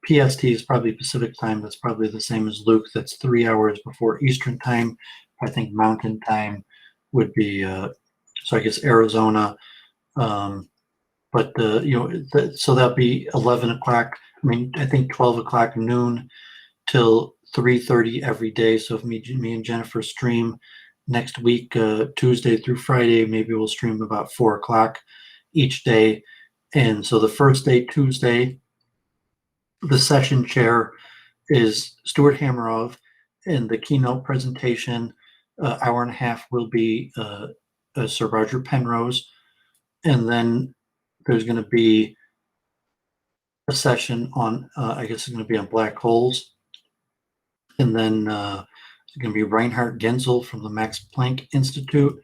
PST is probably Pacific time. That's probably the same as Luke. That's 3 hours before Eastern time. I think Mountain time would be so I guess Arizona. But so that'd be 11 o'clock. I mean, I think 12 o'clock noon till 3:30 every day. So if me and Jennifer stream next week, Tuesday through Friday, maybe we'll stream about 4 o'clock each day. And so the first day, Tuesday, the session chair is Stuart Hameroff, and the keynote presentation, hour and a half, will be Sir Roger Penrose. And then there's going to be a session on, I guess it's going to be on black holes. And then it's going to be Reinhard Genzel from the Max Planck Institute.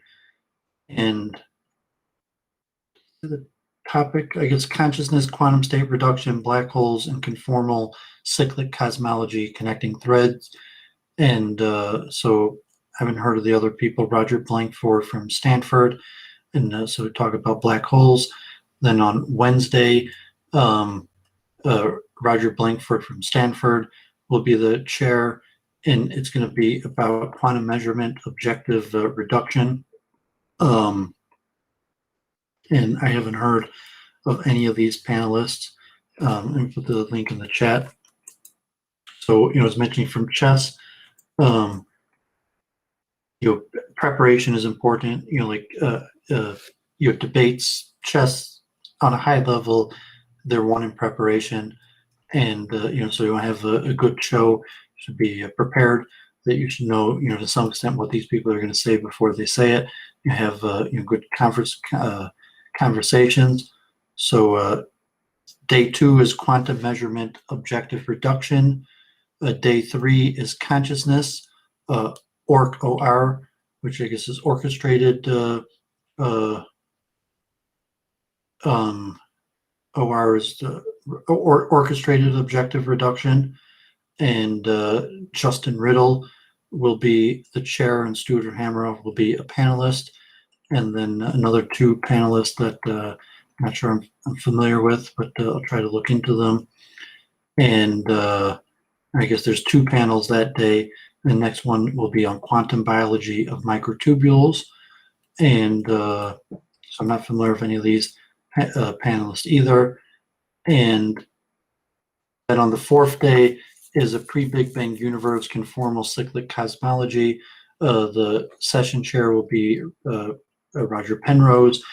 And the topic, I guess, consciousness, quantum state reduction, black holes, and conformal cyclic cosmology, connecting threads. And so I haven't heard of the other people, Roger Blankford from Stanford. And so we talk about black holes. Then on Wednesday, Roger Blankford from Stanford will be the chair, and it's going to be about quantum measurement, objective reduction. And I haven't heard of any of these panelists. And put the link in the chat. So, as mentioning from chess, preparation is important. Debates, chess on a high level, they're won in preparation, and so you want to have a good show. You should be prepared. That you should know, to some extent, what these people are going to say before they say it. You have good conversations. So day 2 is quantum measurement, objective reduction. Day 3 is consciousness, OR, which I guess is orchestrated. OR is orchestrated objective reduction, and Justin Riddle will be the chair, and Stuart Hameroff will be a panelist, and then another 2 panelists that I'm not sure I'm familiar with, but I'll try to look into them. And I guess there's 2 panels that day. The next one will be on quantum biology of microtubules, and so I'm not familiar with any of these panelists either. And then on the 4th day is a pre-Big Bang universe, conformal cyclic cosmology. The session chair will be Roger Penrose,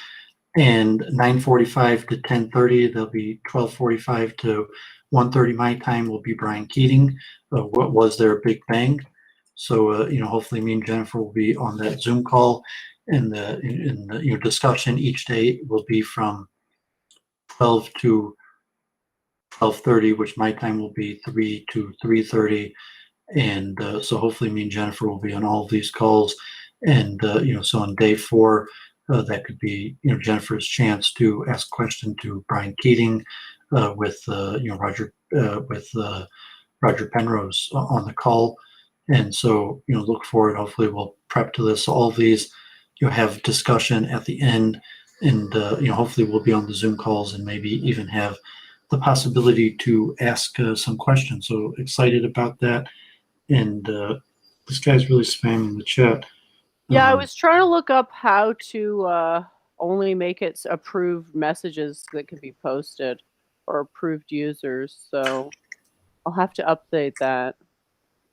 and 9:45 to 10:30, there'll be 12:45 to 1:30 my time will be Brian Keating. What was their Big Bang? So hopefully me and Jennifer will be on that Zoom call, and the discussion each day will be from 12 to 12:30, which my time will be 3 to 3:30, and so hopefully me and Jennifer will be on all of these calls, and so on day 4. That could be Jennifer's chance to ask a question to Brian Keating with Roger Penrose on the call, and so look forward. Hopefully we'll prep to this. All of these have discussion at the end, and hopefully we'll be on the Zoom calls and maybe even have the possibility to ask some questions. So excited about that, and this guy's really spamming the chat. Yeah, I was trying to look up how to only make it approved messages that can be posted or approved users. So I'll have to update that.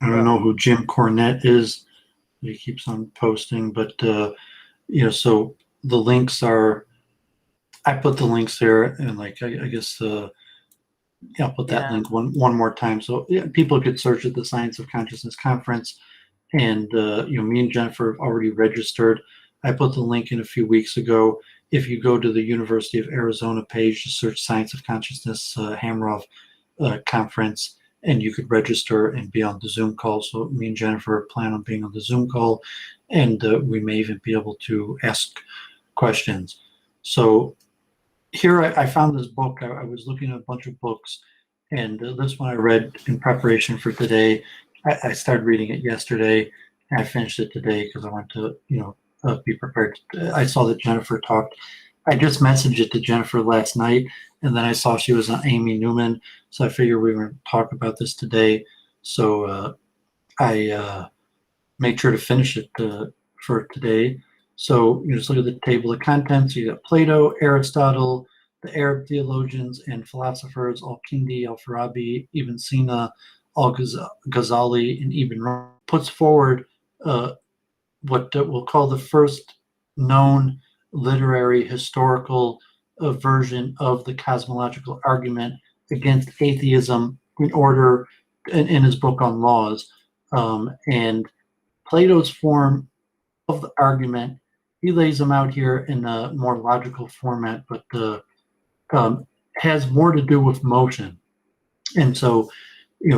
I don't know who Jim Cornette is. He keeps on posting, but so the links are. I put the links there, and I guess I'll put that link one more time, so people could search at the Science of Consciousness Conference. And me and Jennifer have already registered. I put the link in a few weeks ago. If you go to the University of Arizona page, just search Science of Consciousness Hameroff Conference, and you could register and be on the Zoom call. So me and Jennifer plan on being on the Zoom call, and we may even be able to ask questions. So here I found this book. I was looking at a bunch of books, and this one I read in preparation for today. I started reading it yesterday, and I finished it today because I want to, be prepared. I saw that Jennifer talked. I just messaged it to Jennifer last night, and then I saw she was on Amy Newman, so I figured we were going to talk about this today. So I made sure to finish it for today. So just look at the table of contents. You got Plato, Aristotle, the Arab theologians and philosophers, Al-Kindi, Al-Farabi, Ibn Sina, Al-Ghazali, and Ibn Rushd, puts forward what we'll call the first known literary historical version of the cosmological argument against atheism in his book on laws. And Plato's form of the argument, he lays them out here in a more logical format, but has more to do with motion. And so,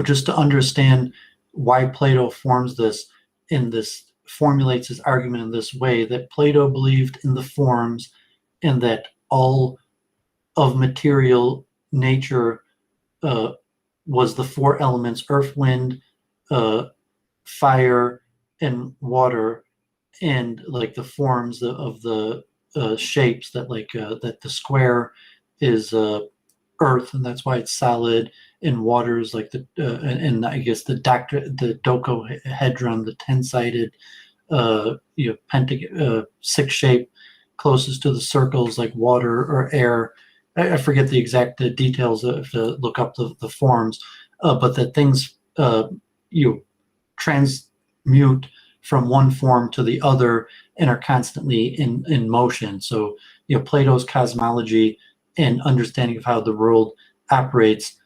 just to understand why Plato formulates his argument in this way, that Plato believed in the forms, and that all of material nature was the 4 elements: earth, wind, fire, and water, and the forms of the shapes that that the square is earth, and that's why it's solid, in waters like and I guess the dodecahedron, the 10-sided, six shape closest to the circles like water or air. I forget the exact details if to look up the forms, but that things transmute from one form to the other and are constantly in motion. So Plato's cosmology and understanding of how the world operates,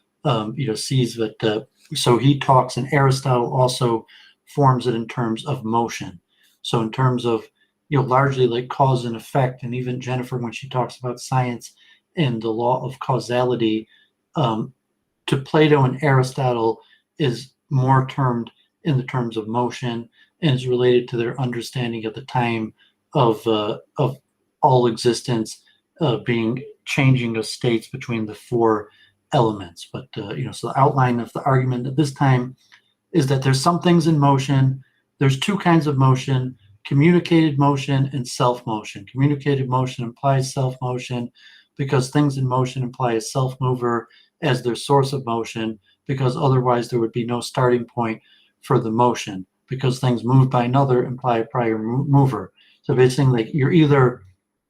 sees that. So he talks, and Aristotle also forms it in terms of motion. So in terms of largely like cause and effect, and even Jennifer, when she talks about science and the law of causality, to Plato and Aristotle is more termed in the terms of motion and is related to their understanding at the time of all existence being changing of states between the four elements. But so the outline of the argument at this time is that there's some things in motion. There's two kinds of motion: communicated motion and self-motion. Communicated motion implies self-motion because things in motion imply a self-mover as their source of motion, because otherwise there would be no starting point for the motion, because things moved by another imply a prior mover. So basically, like, you're either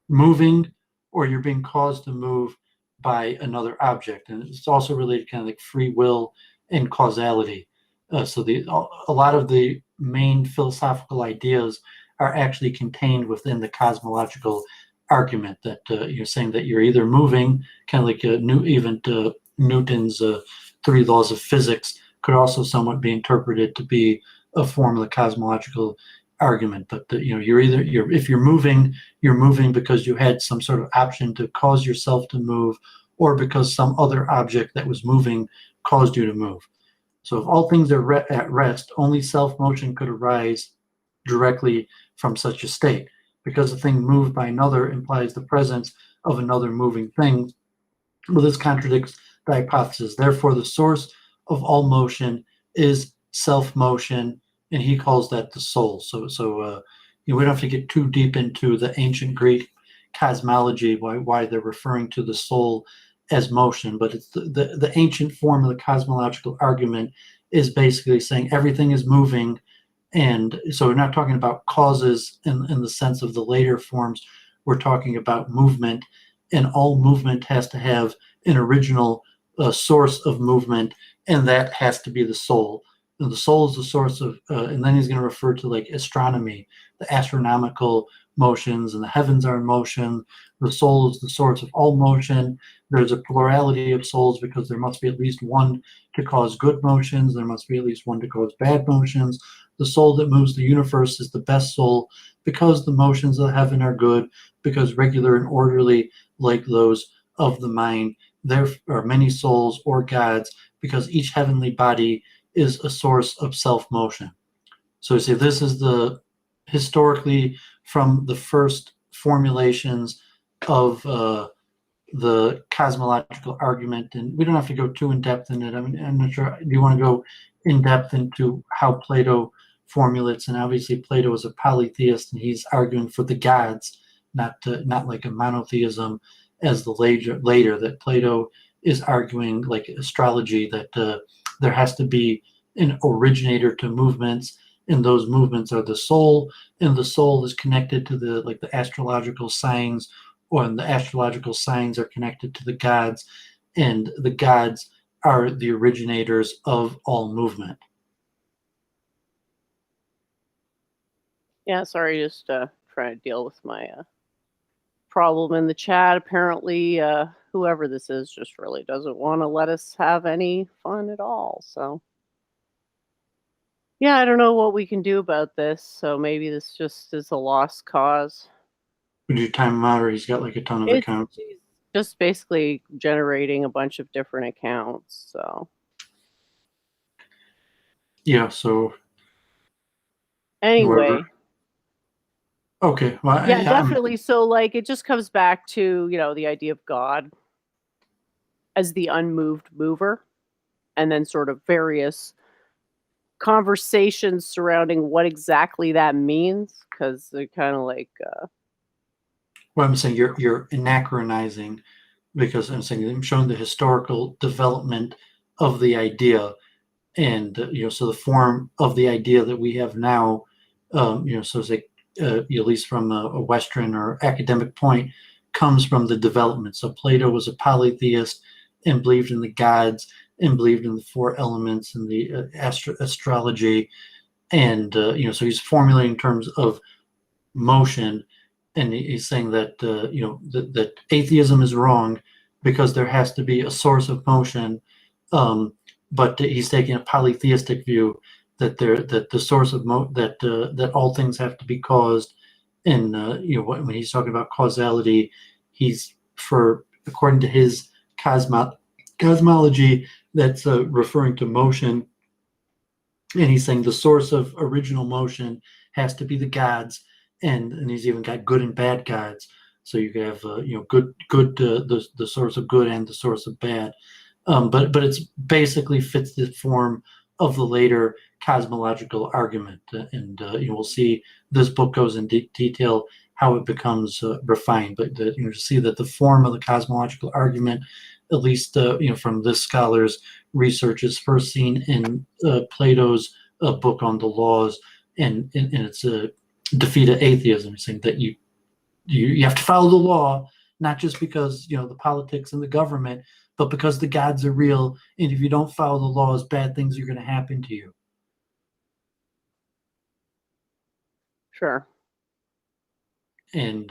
moving or you're being caused to move by another object. And it's also related kind of like free will and causality. So a lot of the main philosophical ideas are actually contained within the cosmological argument, that you're saying that you're either moving, kind of like Newton's three laws of physics could also somewhat be interpreted to be a form of the cosmological argument. But if you're moving because you had some sort of option to cause yourself to move, or because some other object that was moving caused you to move. So if all things are at rest, only self-motion could arise directly from such a state. Because a thing moved by another implies the presence of another moving thing, well, this contradicts the hypothesis. Therefore, the source of all motion is self-motion, and he calls that the soul. So we don't have to get too deep into the ancient Greek cosmology, why they're referring to the soul as motion, but it's the ancient form of the cosmological argument is basically saying everything is moving. And so we're not talking about causes in the sense of the later forms. We're talking about movement, and all movement has to have an original source of movement, and that has to be the soul. And the soul is the source of, and then he's going to refer to like astronomy, the astronomical motions, and the heavens are in motion. The soul is the source of all motion. There's a plurality of souls because there must be at least one to cause good motions. There must be at least one to cause bad motions. The soul that moves the universe is the best soul because the motions of heaven are good, because regular and orderly like those of the mind. There are many souls or gods because each heavenly body is a source of self-motion. So you see, this is the historically from the first formulations of the cosmological argument, and we don't have to go too in depth in it. I mean, I'm not sure. Do you want to go in depth into how Plato formulates? And obviously, Plato is a polytheist, and he's arguing for the gods, not like a monotheism as the later that Plato is arguing like astrology, that there has to be an originator to movements, and those movements are the soul, and the soul is connected to the astrological signs, and the astrological signs are connected to the gods, and the gods are the originators of all movement. Yeah, sorry, just trying to deal with my problem in the chat. Apparently, whoever this is just really doesn't want to let us have any fun at all. So, yeah, I don't know what we can do about this. So maybe this just is a lost cause. Would you time him out, or he's got like a ton of accounts? He's just basically generating a bunch of different accounts. So, yeah. So anyway. Whoever. Okay. Well, yeah, definitely. So like it just comes back to, the idea of God as the unmoved mover, and then sort of various conversations surrounding what exactly that means, because they're kind of like well, I'm saying you're anachronizing, because I'm saying I'm showing the historical development of the idea. And so the form of the idea that we have now, so it's like at least from a Western or academic point, comes from the development. So Plato was a polytheist and believed in the gods and believed in the four elements and the astrology, and so he's formulating in terms of motion, and he's saying that that atheism is wrong because there has to be a source of motion. But he's taking a polytheistic view that the source of that all things have to be caused, and when he's talking about causality, he's according to his cosmology, that's referring to motion, and he's saying the source of original motion has to be the gods, and he's even got good and bad gods. So you have good the source of good and the source of bad. But it's basically fits the form of the later cosmological argument, and we'll see this book goes in detail how it becomes refined. But to see that the form of the cosmological argument, at least from this scholar's research, is first seen in Plato's book on the laws, and it's a defeat of atheism, saying that you have to follow the law, not just because the politics and the government, but because the gods are real, and if you don't follow the laws, bad things are going to happen to you. Sure. And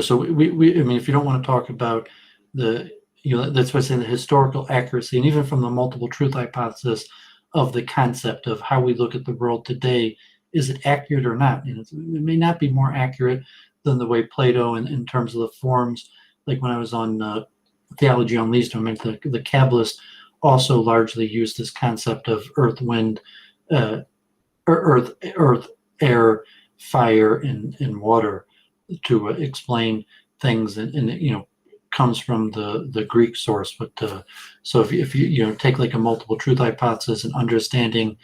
so we I mean, if you don't want to talk about the that's why I'm saying the historical accuracy, and even from the multiple truth hypothesis of the concept of how we look at the world today, is it accurate or not? It may not be more accurate than the way Plato, in terms of the forms, like when I was on Theology Unleashed, I mean, the Kabbalists also largely use this concept of earth, wind, earth, air, fire, and water to explain things, and it comes from the Greek source. But so if you take like a multiple truth hypothesis and understanding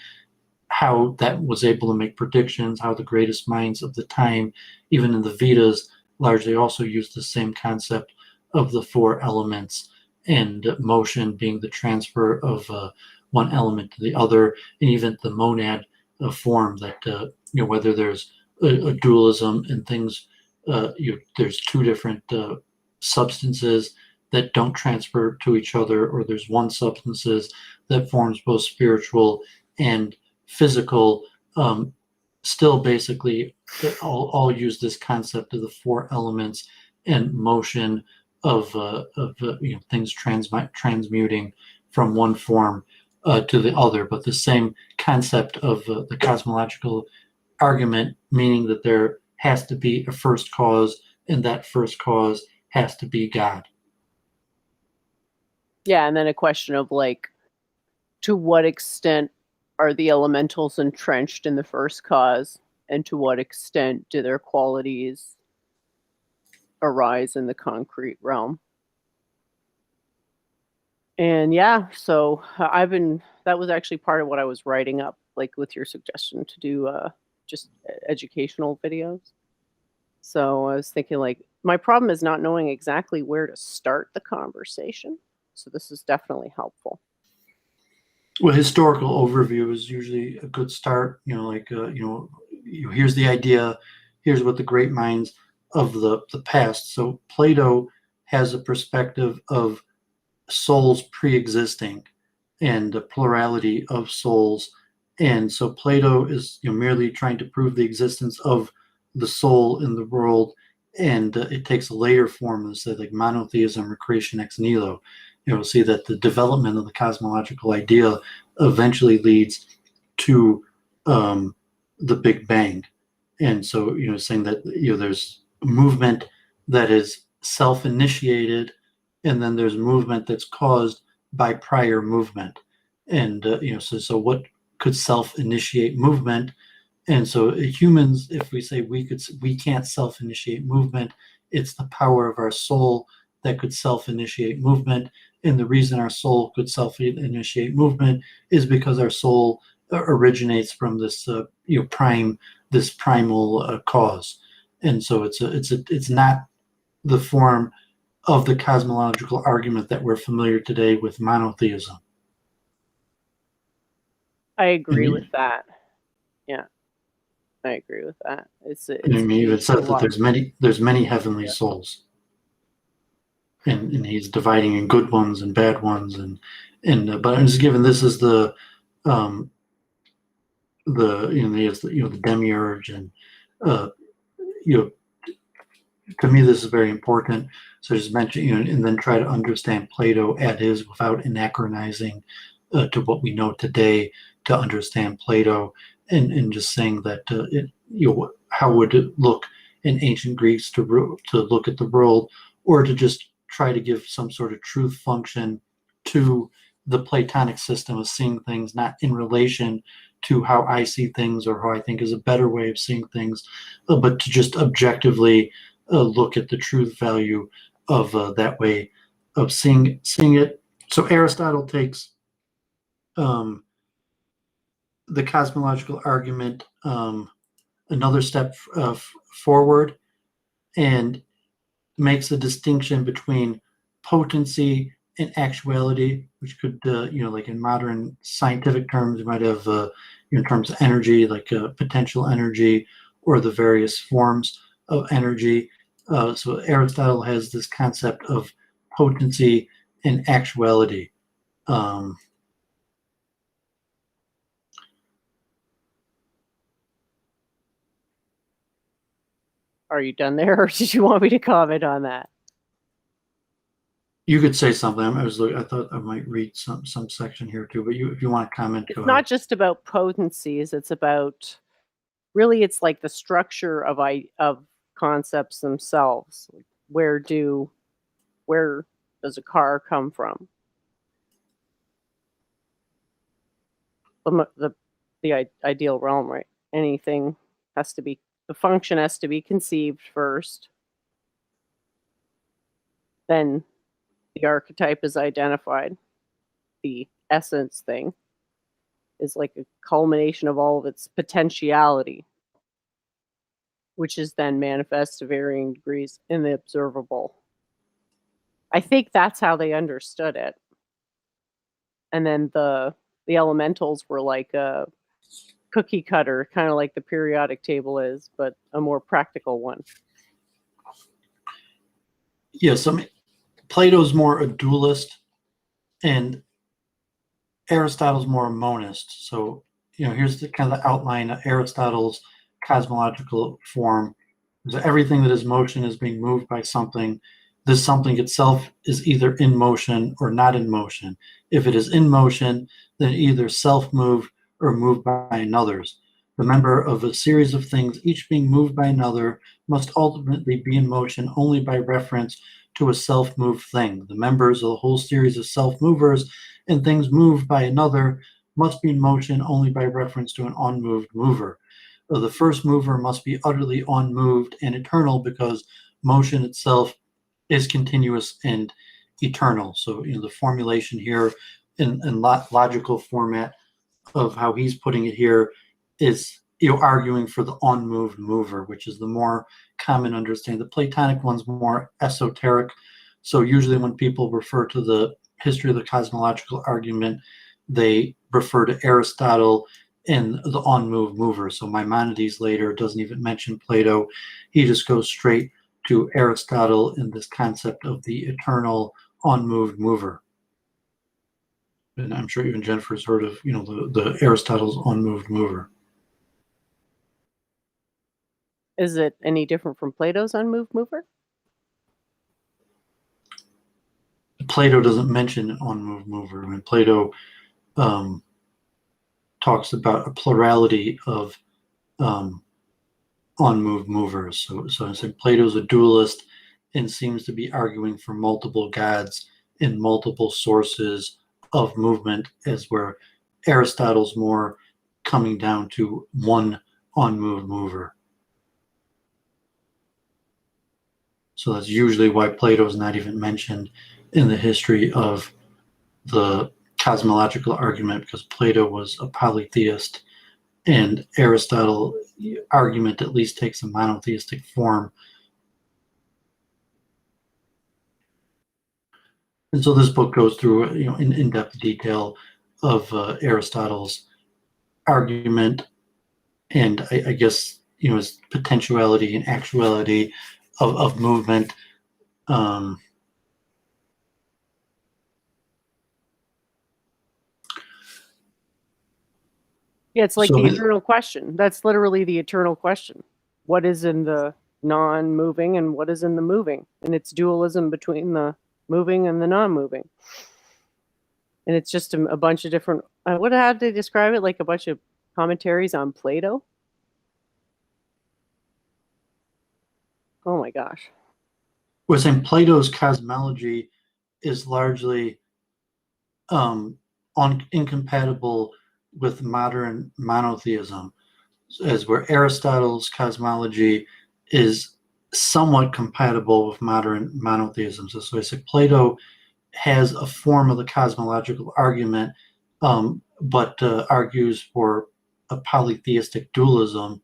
how that was able to make predictions, how the greatest minds of the time, even in the Vedas, largely also used the same concept of the four elements, and motion being the transfer of one element to the other, and even the monad form that whether there's a dualism and things, there's two different substances that don't transfer to each other, or there's one substances that forms both spiritual and physical. Still, basically, all use this concept of the four elements and motion of things transmuting from one form to the other, but the same concept of the cosmological argument, meaning that there has to be a first cause, and that first cause has to be God. Yeah, and then a question of like, to what extent are the elementals entrenched in the first cause, and to what extent do their qualities arise in the concrete realm? And yeah, so that was actually part of what I was writing up, like with your suggestion to do just educational videos. So I was thinking, like, my problem is not knowing exactly where to start the conversation. So this is definitely helpful. Well, historical overview is usually a good start. Here's the idea, here's what the great minds of the past. So Plato has a perspective of souls pre-existing and the plurality of souls, and so Plato is merely trying to prove the existence of the soul in the world, and it takes a later form, say like monotheism or creation ex nihilo. We'll see that the development of the cosmological idea eventually leads to the Big Bang. And so, saying that there's movement that is self-initiated, and then there's movement that's caused by prior movement. And so what could self-initiate movement? And so humans, if we say we can't self-initiate movement, it's the power of our soul that could self-initiate movement. And the reason our soul could self-initiate movement is because our soul originates from this primal cause. And so it's not the form of the cosmological argument that we're familiar today with monotheism. I agree And with that. Yeah, I agree with that. It's I mean, he even changed a says that lot. there's many heavenly souls, and he's dividing in good ones and bad ones, and but I'm just given this is um he has the demiurge, and uh you know to me this is very important. So just mention and then try to understand Plato at his without anachronizing to what we know today to understand Plato, and just saying that how would it look in ancient Greece to look at the world, or to just try to give some sort of truth function to the Platonic system of seeing things, not in relation to how I see things or how I think is a better way of seeing things, but to just objectively look at the truth value of that way of seeing it. So Aristotle takes the cosmological argument another step forward and makes a distinction between potency and actuality, which could, like in modern scientific terms, you might have, in terms of energy, like potential energy or the various forms of energy. So Aristotle has this concept of potency and actuality. Um, Are you done there, or did you want me to comment on that? you could say something. I thought I might read some section here too, but if you want to comment, It's go not ahead. just about potencies. It's about really, it's like the structure of concepts themselves. Where does a car come from? The ideal realm, right? Anything has to be, the function has to be conceived first. Then the archetype is identified. The essence thing is like a culmination of all of its potentiality, which is then manifest to varying degrees in the observable. I think that's how they understood it. And then the elementals were like a cookie cutter, kind of like the periodic table is, but a more practical one. Yes, I mean, Plato's more a dualist, and Aristotle's more a monist. So, here's the kind of the outline of Aristotle's cosmological form. So everything that is motion is being moved by something. This something itself is either in motion or not in motion. If it is in motion, then either self-moved or moved by another's. The member of a series of things, each being moved by another, must ultimately be in motion only by reference to a self-moved thing. The members of the whole series of self-movers and things moved by another must be in motion only by reference to an unmoved mover. The first mover must be utterly unmoved and eternal because motion itself is continuous and eternal. So, the formulation here in logical format of how he's putting it here is arguing for the unmoved mover, which is the more common understanding. The Platonic one's more esoteric. So usually when people refer to the history of the cosmological argument, they refer to Aristotle and the unmoved mover. So Maimonides later doesn't even mention Plato. He just goes straight to Aristotle in this concept of the eternal unmoved mover. And I'm sure even Jennifer's heard of, the Aristotle's unmoved mover. Is it any different from Plato's unmoved mover? Plato doesn't mention an unmoved mover. When Plato talks about a plurality of unmoved movers. So I said Plato's a dualist and seems to be arguing for multiple gods and multiple sources of movement, as where Aristotle's more coming down to one unmoved mover. So that's usually why Plato's not even mentioned in the history of the cosmological argument, because Plato was a polytheist and Aristotle argument at least takes a monotheistic form. And so this book goes through in in-depth detail of Aristotle's argument, and I guess is potentiality and actuality of movement. Yeah, it's like So the it- eternal question. That's literally the eternal question. What is in the non-moving and what is in the moving? And it's dualism between the moving and the non-moving. And it's just a bunch of different. How did they describe it? Like a bunch of commentaries on Plato. Oh my gosh. we're saying Plato's cosmology is largely incompatible with modern monotheism, as where Aristotle's cosmology is somewhat compatible with modern monotheism. So I say Plato has a form of the cosmological argument, but argues for a polytheistic dualism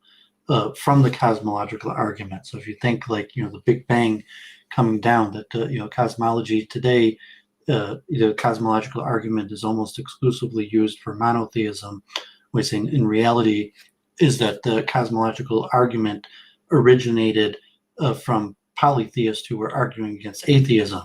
from the cosmological argument. So if you think like the Big Bang coming down, that cosmology today, the cosmological argument is almost exclusively used for monotheism, which in reality is that the cosmological argument originated from polytheists who were arguing against atheism.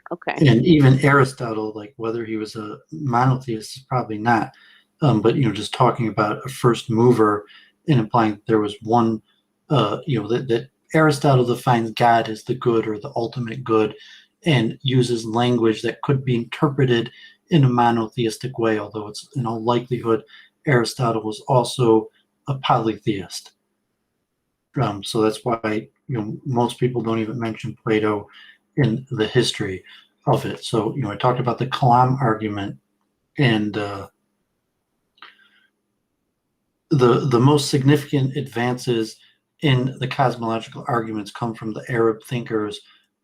Okay. And even Aristotle, like whether he was a monotheist is probably not, but just talking about a first mover and implying that there was one, that Aristotle defines God as the good or the ultimate good, and uses language that could be interpreted in a monotheistic way, although it's in all likelihood Aristotle was also a polytheist. So that's why most people don't even mention Plato in the history of it. So I talked about the Kalam argument, and the most significant advances in the cosmological arguments come from the Arab thinkers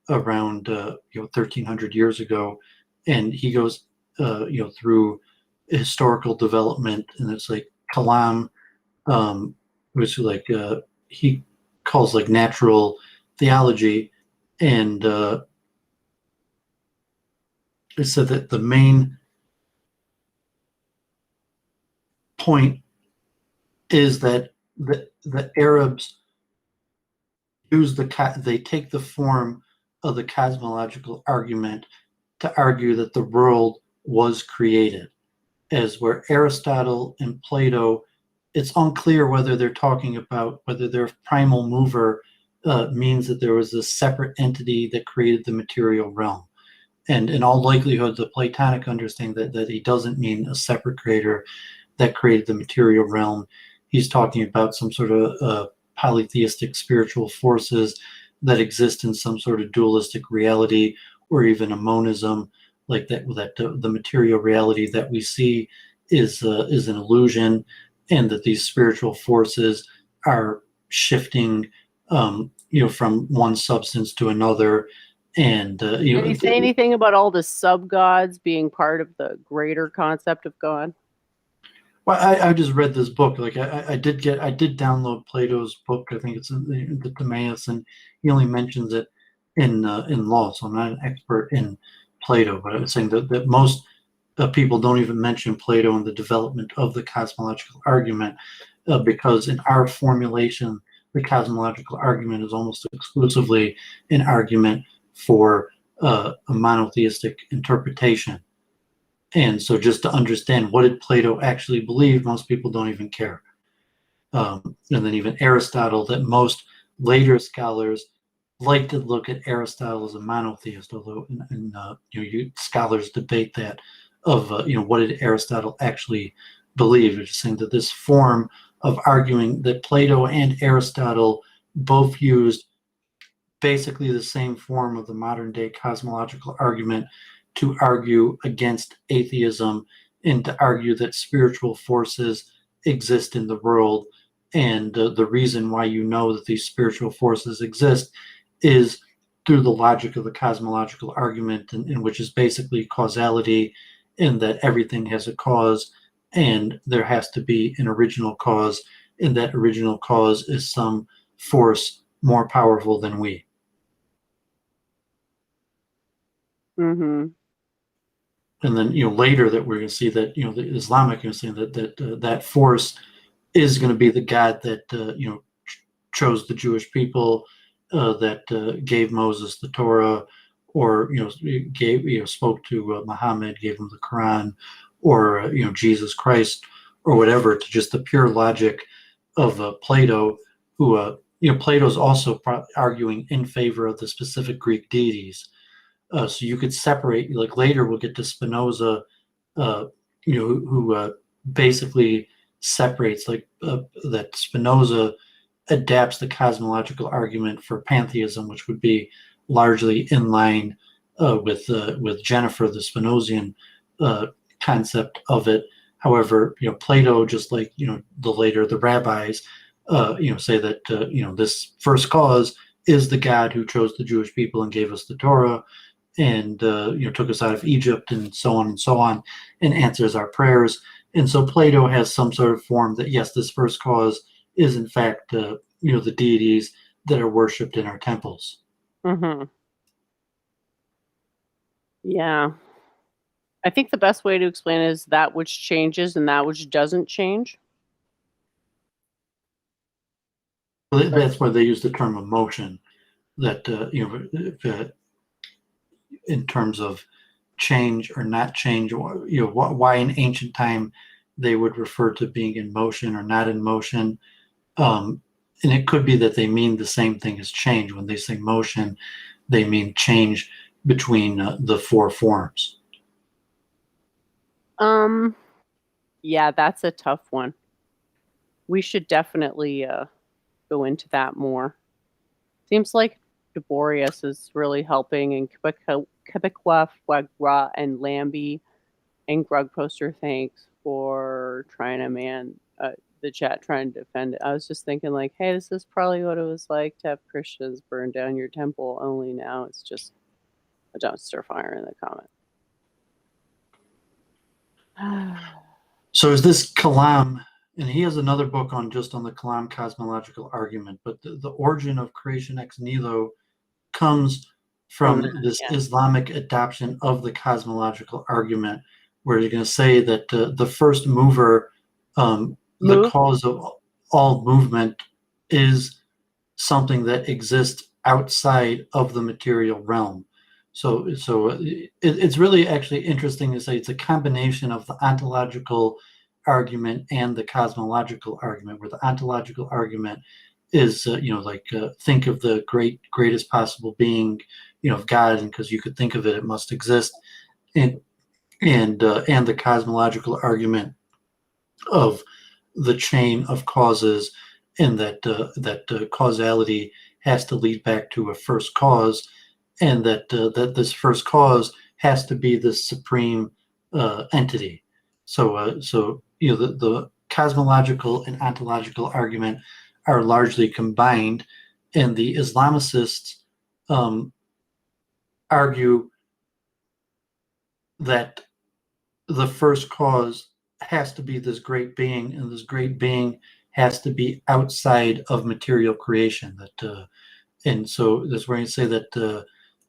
around 1300 years ago, and he goes through historical development, and it's like Kalam, which like he calls like natural theology, and it said that the main point is that the Arabs use they take the form of the cosmological argument to argue that the world was created, as where Aristotle and Plato, it's unclear whether they're talking about whether their primal mover means that there was a separate entity that created the material realm. And in all likelihood, the Platonic understanding that he doesn't mean a separate creator that created the material realm. He's talking about some sort of polytheistic spiritual forces that exist in some sort of dualistic reality, or even a monism, like that the material reality that we see is an illusion, and that these spiritual forces are shifting from one substance to another. And Did he say anything about all the sub-gods being part of the greater concept of God? Well, I just read this book. Like I did download Plato's book. I think it's in the Timaeus, and he only mentions it in law. So I'm not an expert in Plato, but I was saying that most people don't even mention Plato in the development of the cosmological argument, because in our formulation, the cosmological argument is almost exclusively an argument for a monotheistic interpretation. And so just to understand what did Plato actually believe, most people don't even care. And then even Aristotle, that most later scholars like to look at Aristotle as a monotheist, although scholars debate that of what did Aristotle actually believe. It's just saying that this form of arguing that Plato and Aristotle both used basically the same form of the modern day cosmological argument to argue against atheism and to argue that spiritual forces exist in the world. And the reason why that these spiritual forces exist is through the logic of the cosmological argument, in which is basically causality, in that everything has a cause and there has to be an original cause, and that original cause is some force more powerful than we. Mm-hmm. and then later that we're going to see that the Islamic saying that force is going to be the God that chose the Jewish people, that gave Moses the Torah, or spoke to Muhammad, gave him the Quran, or Jesus Christ, or whatever, to just the pure logic of Plato, who Plato's also arguing in favor of the specific Greek deities. So you could separate, like later we'll get to Spinoza, who basically separates, like that Spinoza adapts the cosmological argument for pantheism, which would be largely in line with Jennifer, the Spinozian concept of it. However, Plato, just like the rabbis, say that this first cause is the God who chose the Jewish people and gave us the Torah, and took us out of Egypt, and so on, and answers our prayers. And so Plato has some sort of form that, yes, this first cause is in fact the deities that are worshipped in our temples. Mm-hmm. Yeah. I think the best way to explain it is that which changes and that which doesn't change. That's why they use the term emotion, that in terms of change or not change, or why in ancient time they would refer to being in motion or not in motion. And it could be that they mean the same thing as change. When they say motion, they mean change between the four forms. Yeah, that's a tough one. We should definitely go into that more. Seems like Duborius is really helping, and Quebecois, Foie and Lambie, and Grug Poster, thanks for trying to man the chat, trying to defend it. I was just thinking, like, hey, this is probably what it was like to have Christians burn down your temple, only now it's just a dumpster fire in the comment. So is this Kalam, and he has another book on the Kalam cosmological argument, but the origin of creation ex nihilo comes from this Islamic adoption of the cosmological argument, where you're going to say that the first mover, the cause of all movement, is something that exists outside of the material realm. So it's really actually interesting to say it's a combination of the ontological argument and the cosmological argument, where the ontological argument is think of the greatest possible being, of God, and because you could think of it, it must exist, and the cosmological argument of the chain of causes, and that causality has to lead back to a first cause, and that this first cause has to be the supreme entity. So the cosmological and ontological argument are largely combined, and the Islamicists argue that the first cause has to be this great being, and this great being has to be outside of material creation. And so that's where you say that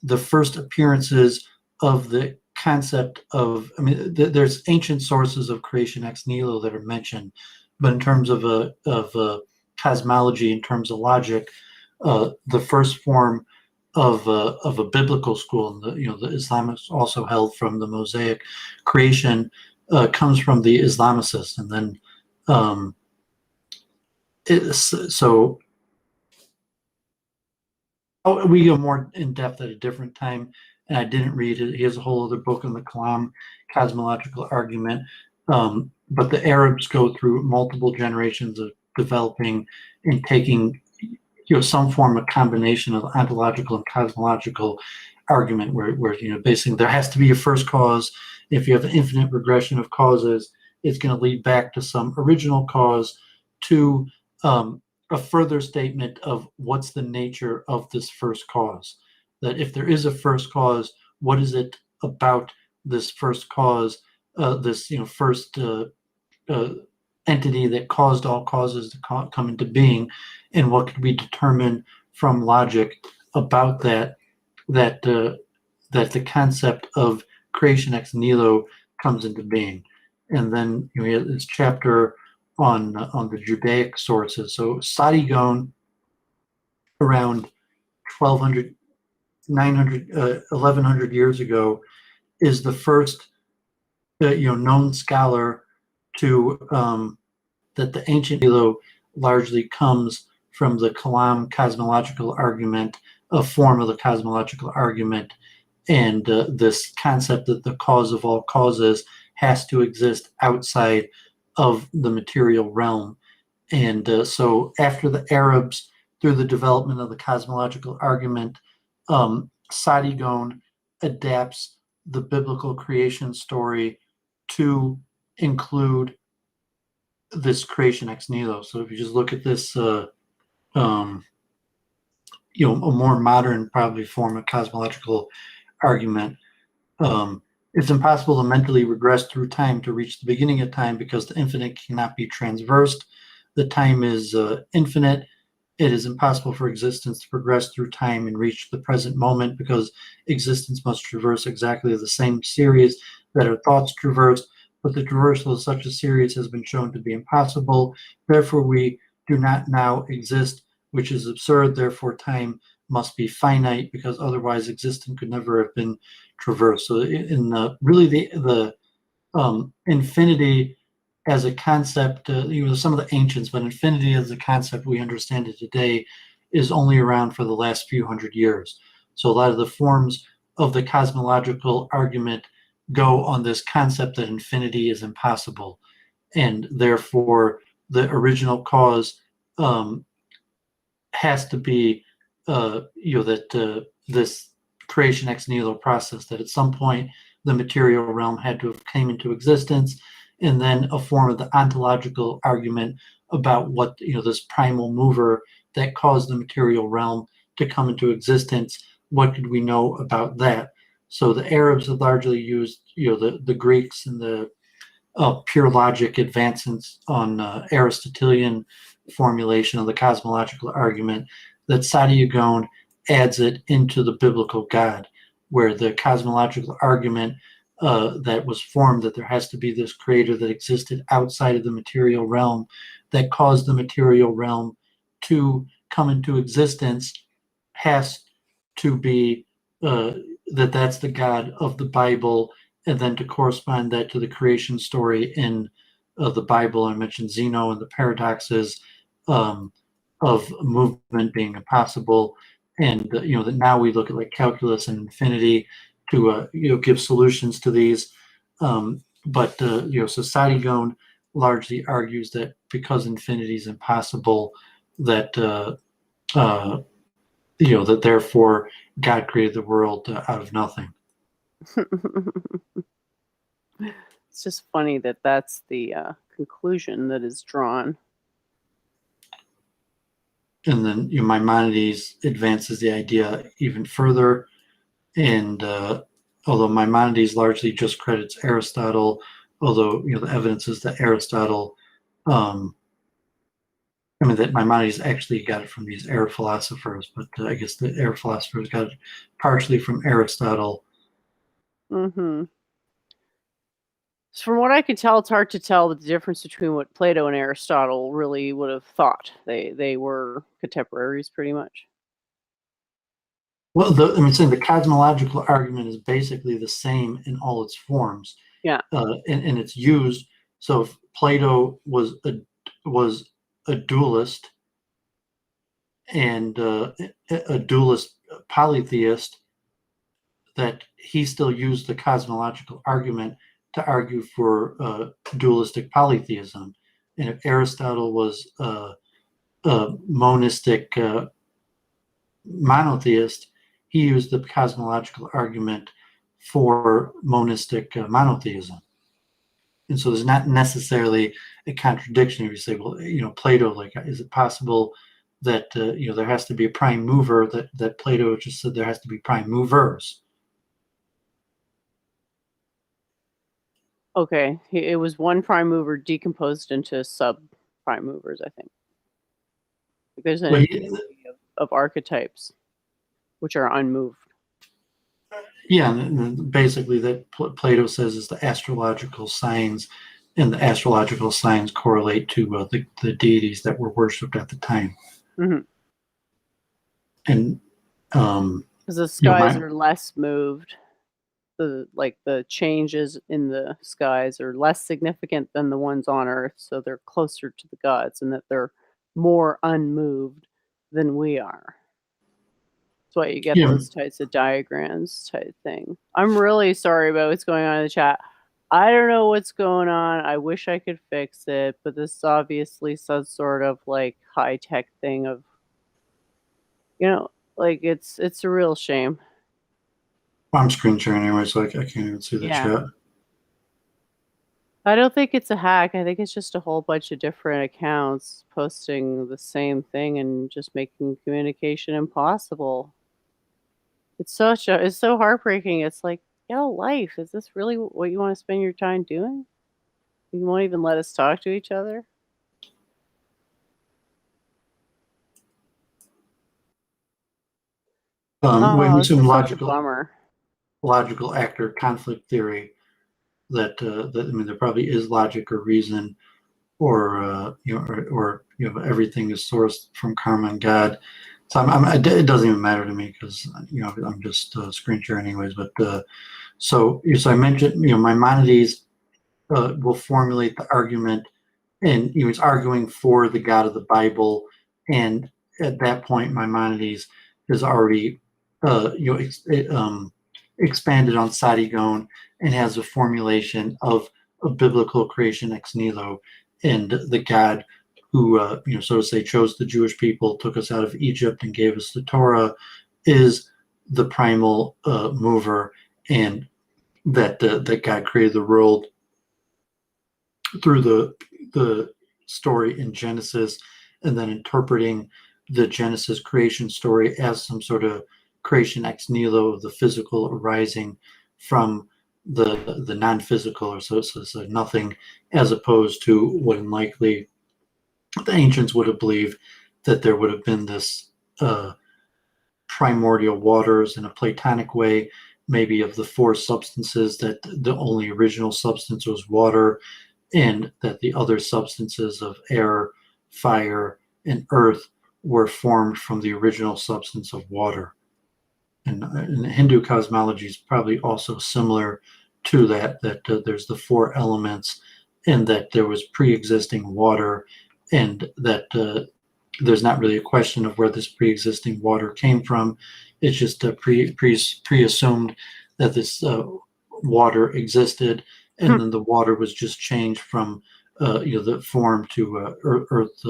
the first appearances of the concept of, there's ancient sources of creation ex nihilo that are mentioned, but in terms of cosmology, in terms of logic, the first form of a biblical school, and the Islamists also held from the Mosaic creation, comes from the Islamicists, and then we go more in depth at a different time, and I didn't read it. He has a whole other book on the Kalam cosmological argument, but the Arabs go through multiple generations of developing and taking some form of combination of ontological and cosmological argument, where basically there has to be a first cause. If you have an infinite regression of causes, it's going to lead back to some original cause, to a further statement of what's the nature of this first cause. That if there is a first cause, what is it about this first cause, this first entity that caused all causes to come into being, and what could we determine from logic about that the concept of creation ex nihilo comes into being. And then we have this chapter on the Judaic sources. So Sadi Gaon, around 1200, 900, 1100 years ago, is the first known scholar to that the ancient Nilo largely comes from the Kalam cosmological argument, a form of the cosmological argument, and this concept that the cause of all causes has to exist outside of the material realm. And so after the Arabs, through the development of the cosmological argument, Sadi Gaon adapts the biblical creation story to include this creation ex nihilo. So if you just look at this, a more modern, probably form of cosmological argument, it's impossible to mentally regress through time to reach the beginning of time because the infinite cannot be transversed. The time is infinite. It is impossible for existence to progress through time and reach the present moment because existence must traverse exactly the same series that our thoughts traverse, but the traversal of such a series has been shown to be impossible. Therefore, we do not now exist, which is absurd. Therefore, time must be finite because otherwise existence could never have been traversed. So in really the infinity as a concept, some of the ancients, but infinity as a concept we understand it today is only around for the last few hundred years. So a lot of the forms of the cosmological argument go on this concept that infinity is impossible, and therefore the original cause has to be, that this creation ex nihilo process, that at some point the material realm had to have came into existence, and then a form of the ontological argument about what, this primal mover that caused the material realm to come into existence. What did we know about that? So the Arabs had largely used, the Greeks and the pure logic advances on Aristotelian formulation of the cosmological argument, that Sadi Gaon adds it into the biblical God, where the cosmological argument that was formed, that there has to be this creator that existed outside of the material realm that caused the material realm to come into existence, has to be that's the God of the Bible, and then to correspond that to the creation story in the Bible. I mentioned Zeno and the paradoxes of movement being impossible, and that now we look at like calculus and infinity to give solutions to these. But Sadi Gaon largely argues that because infinity is impossible, that that therefore God created the world out of nothing. It's just funny that that's the conclusion that is drawn. And then Maimonides advances the idea even further. And although Maimonides largely just credits Aristotle, although the evidence is that Aristotle, that Maimonides actually got it from these Arab philosophers, but I guess the Arab philosophers got it partially from Aristotle. Mm-hmm. So from what I can tell, it's hard to tell the difference between what Plato and Aristotle really would have thought. They were contemporaries, pretty much. Well, saying the cosmological argument is basically the same in all its forms. Yeah. And it's used. So if Plato was a dualist and a dualist polytheist, that he still used the cosmological argument to argue for dualistic polytheism. And if Aristotle was a monistic monotheist, he used the cosmological argument for monistic monotheism. And so there's not necessarily a contradiction if you say, well, Plato, like, is it possible that there has to be a prime mover? That Plato just said there has to be prime movers. Okay, it was one prime mover decomposed into sub prime movers, I think. There's an infinity of archetypes which are unmoved. Yeah, and basically that Plato says is the astrological signs, and the astrological signs correlate to the deities that were worshipped at the time. Mm-hmm. And Because the you know, skies are less moved. The changes in the skies are less significant than the ones on Earth, so they're closer to the gods, and that they're more unmoved than we are. That's why you get yeah, those types of diagrams type thing. I'm really sorry about what's going on in the chat. I don't know what's going on. I wish I could fix it, but this is obviously some sort of like high tech thing of, like it's a real shame. I'm screen sharing anyway, so I can't even see the Yeah. chat. I don't think it's a hack. I think it's just a whole bunch of different accounts posting the same thing and just making communication impossible. It's so heartbreaking. It's like, life. Is this really what you want to spend your time doing? You won't even let us talk to each other? We Oh, this assume is such a bummer. logical actor conflict theory that I mean there probably is logic or reason, or everything is sourced from karma and God. So it doesn't even matter to me because I'm just screen sharing anyways. But so I mentioned Maimonides will formulate the argument, and it's arguing for the God of the Bible, and at that point Maimonides has already expanded on Sadigon and has a formulation of a biblical creation ex nihilo, and the God who so to say chose the Jewish people, took us out of Egypt, and gave us the Torah is the primal mover, and that God created the world through the story in Genesis, and then interpreting the Genesis creation story as some sort of creation ex nihilo of the physical arising from the non-physical, or so nothing, as opposed to what unlikely the ancients would have believed, that there would have been this primordial waters in a Platonic way, maybe of the four substances, that the only original substance was water, and that the other substances of air, fire, and earth were formed from the original substance of water. And Hindu cosmology is probably also similar to that there's the four elements, and that there was pre-existing water, and that there's not really a question of where this pre-existing water came from. It's just pre-assumed that this water existed, and then the water was just changed from the form to earth,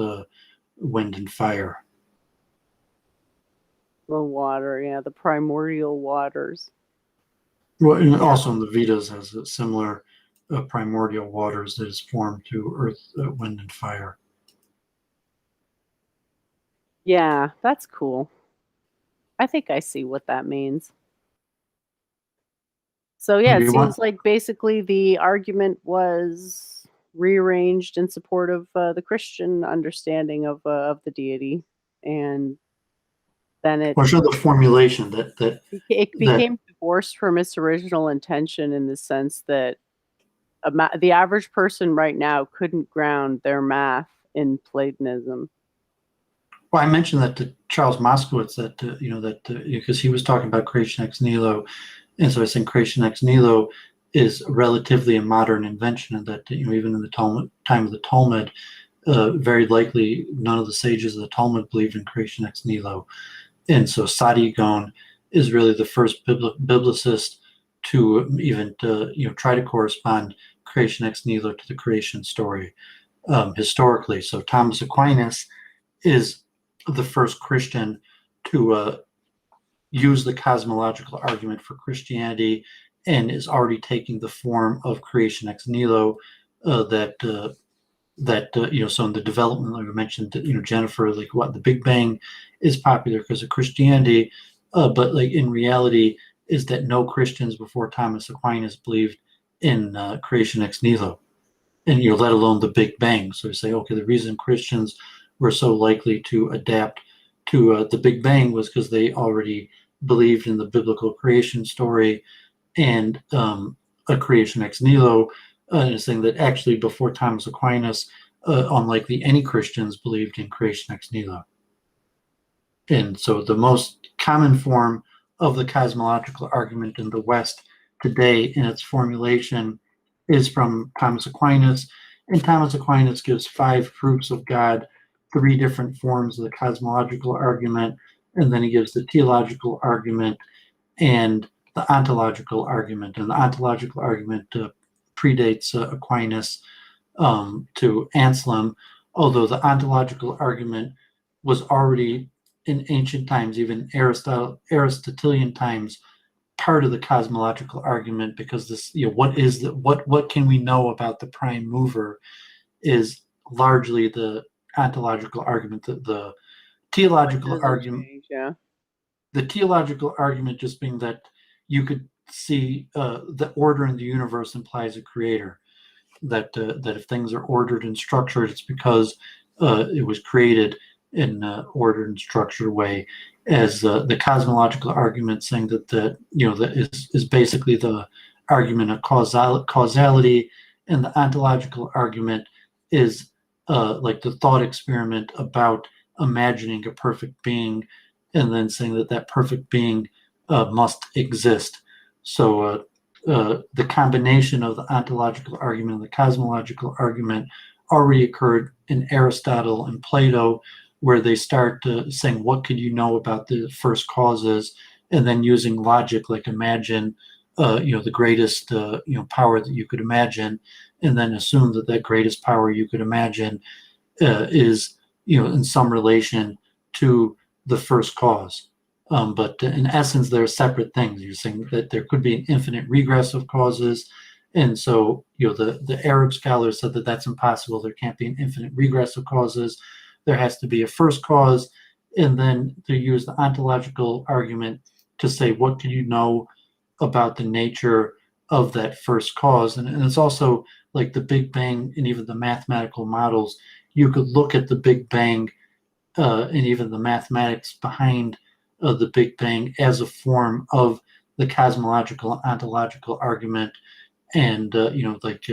wind, and fire. The water, the primordial waters. Well, and also in the Vedas has a similar primordial waters that is formed to earth, wind, and fire. Yeah, that's cool. I think I see what that means. So yeah, it seems like basically the argument was rearranged in support of the Christian understanding of the deity, and then it the formulation that it became divorced from its original intention, in the sense that the average person right now couldn't ground their math in Platonism. Well, I mentioned that to Charles Moskowitz, that because he was talking about creation ex nihilo, and so I think creation ex nihilo is relatively a modern invention, and that even in the time of the Talmud, very likely none of the sages of the Talmud believed in creation ex nihilo, and so Sadigon is really the first biblicist to even try to correspond creation ex nihilo to the creation story historically. So Thomas Aquinas is the first Christian to use the cosmological argument for Christianity, and is already taking the form of creation ex nihilo. So in the development, like we mentioned, Jennifer, like the Big Bang is popular because of Christianity, but like in reality is that no Christians before Thomas Aquinas believed in creation ex nihilo, and let alone the Big Bang. So you say, okay, the reason Christians were so likely to adapt to the Big Bang was because they already believed in the biblical creation story and a creation ex nihilo, saying that actually before Thomas Aquinas, unlikely any Christians believed in creation ex nihilo. And so the most common form of the cosmological argument in the West today in its formulation is from Thomas Aquinas. And Thomas Aquinas gives 5 proofs of God, 3 different forms of the cosmological argument, and then he gives the teleological argument and the ontological argument. And the ontological argument predates Aquinas to Anselm, although the ontological argument was already in ancient times, even Aristotelian times, part of the cosmological argument, because this, what can we know about the prime mover is largely the ontological argument. The teleological argument, the teleological argument just being that you could see the order in the universe implies a creator. That if things are ordered and structured, it's because it was created in an ordered and structured way. As the cosmological argument saying that is basically the argument of causality, and the ontological argument is like the thought experiment about imagining a perfect being, and then saying that perfect being must exist. So the combination of the ontological argument and the cosmological argument already occurred in Aristotle and Plato, where they start saying, what could you know about the first causes? And then using logic, like imagine, the greatest, power that you could imagine, and then assume that greatest power you could imagine is, in some relation to the first cause. But in essence, they're separate things. You're saying that there could be an infinite regress of causes. And so, the Arab scholars said that that's impossible. There can't be an infinite regress of causes. There has to be a first cause. And then they use the ontological argument to say, what can you know about the nature of that first cause? And it's also like the Big Bang and even the mathematical models. You could look at the Big Bang and even the mathematics behind the Big Bang as a form of the cosmological ontological argument, and like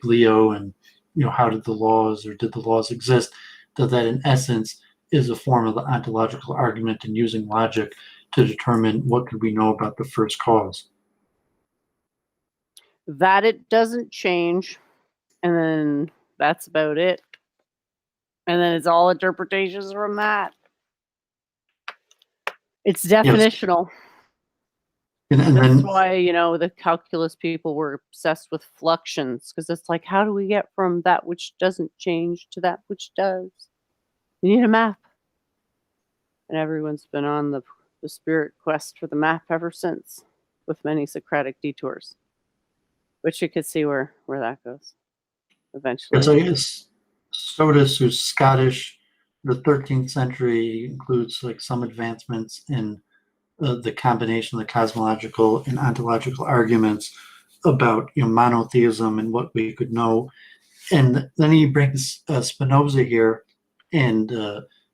Leo, and how did the laws exist? That in essence is a form of the ontological argument, and using logic to determine what could we know about the first cause. That it doesn't change, and then that's about it. And then it's all interpretations from that. It's definitional. Yes. And That's then, why, the calculus people were obsessed with fluxions, because it's like, how do we get from that which doesn't change to that which does? You need a map. And everyone's been on the spirit quest for the map ever since, with many Socratic detours, which you could see where that goes eventually. so I guess Scotus, who's Scottish, the 13th century, includes like some advancements in the combination of the cosmological and ontological arguments about monotheism and what we could know. And then he brings Spinoza here, and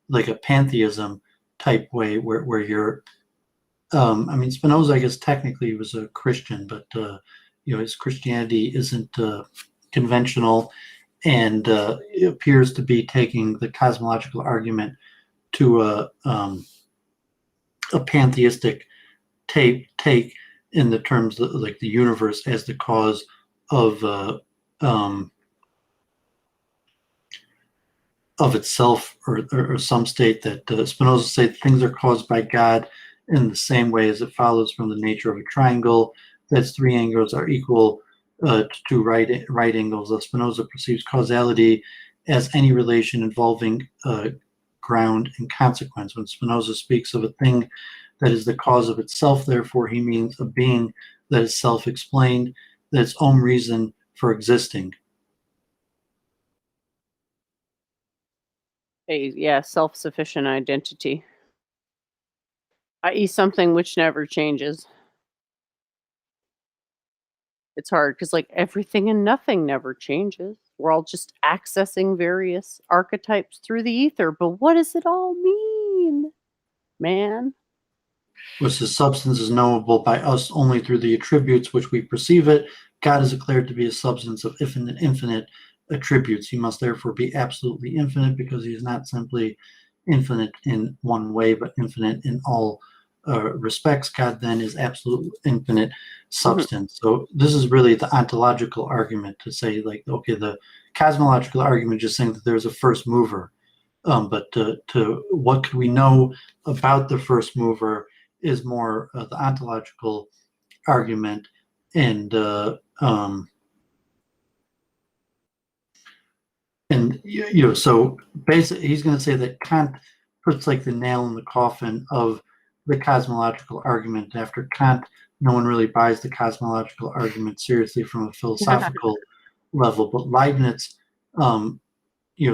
like a pantheism type way, where you're Spinoza, I guess technically was a Christian, but his Christianity isn't conventional, and it appears to be taking the cosmological argument to a pantheistic take in the terms of, like, the universe as the cause of itself, or some state that Spinoza said things are caused by God in the same way as it follows from the nature of a triangle that 3 angles are equal to right angles. Spinoza perceives causality as any relation involving ground and consequence. When Spinoza speaks of a thing that is the cause of itself, therefore he means a being that is self-explained, that its own reason for existing. Self-sufficient identity, i.e. something which never changes. It's hard because, like, everything and nothing never changes. We're all just accessing various archetypes through the ether. But what does it all mean, man? which the substance is knowable by us only through the attributes which we perceive it. God is declared to be a substance of infinite attributes. He must therefore be absolutely infinite, because he is not simply infinite in one way, but infinite in all respects. God then is absolute infinite substance. So this is really the ontological argument, to say, like, okay, the cosmological argument just saying that there's a first mover. But to what could we know about the first mover is more the ontological argument. And so basically he's going to say that Kant puts like the nail in the coffin of the cosmological argument. After Kant, no one really buys the cosmological argument seriously from a philosophical level, but Leibniz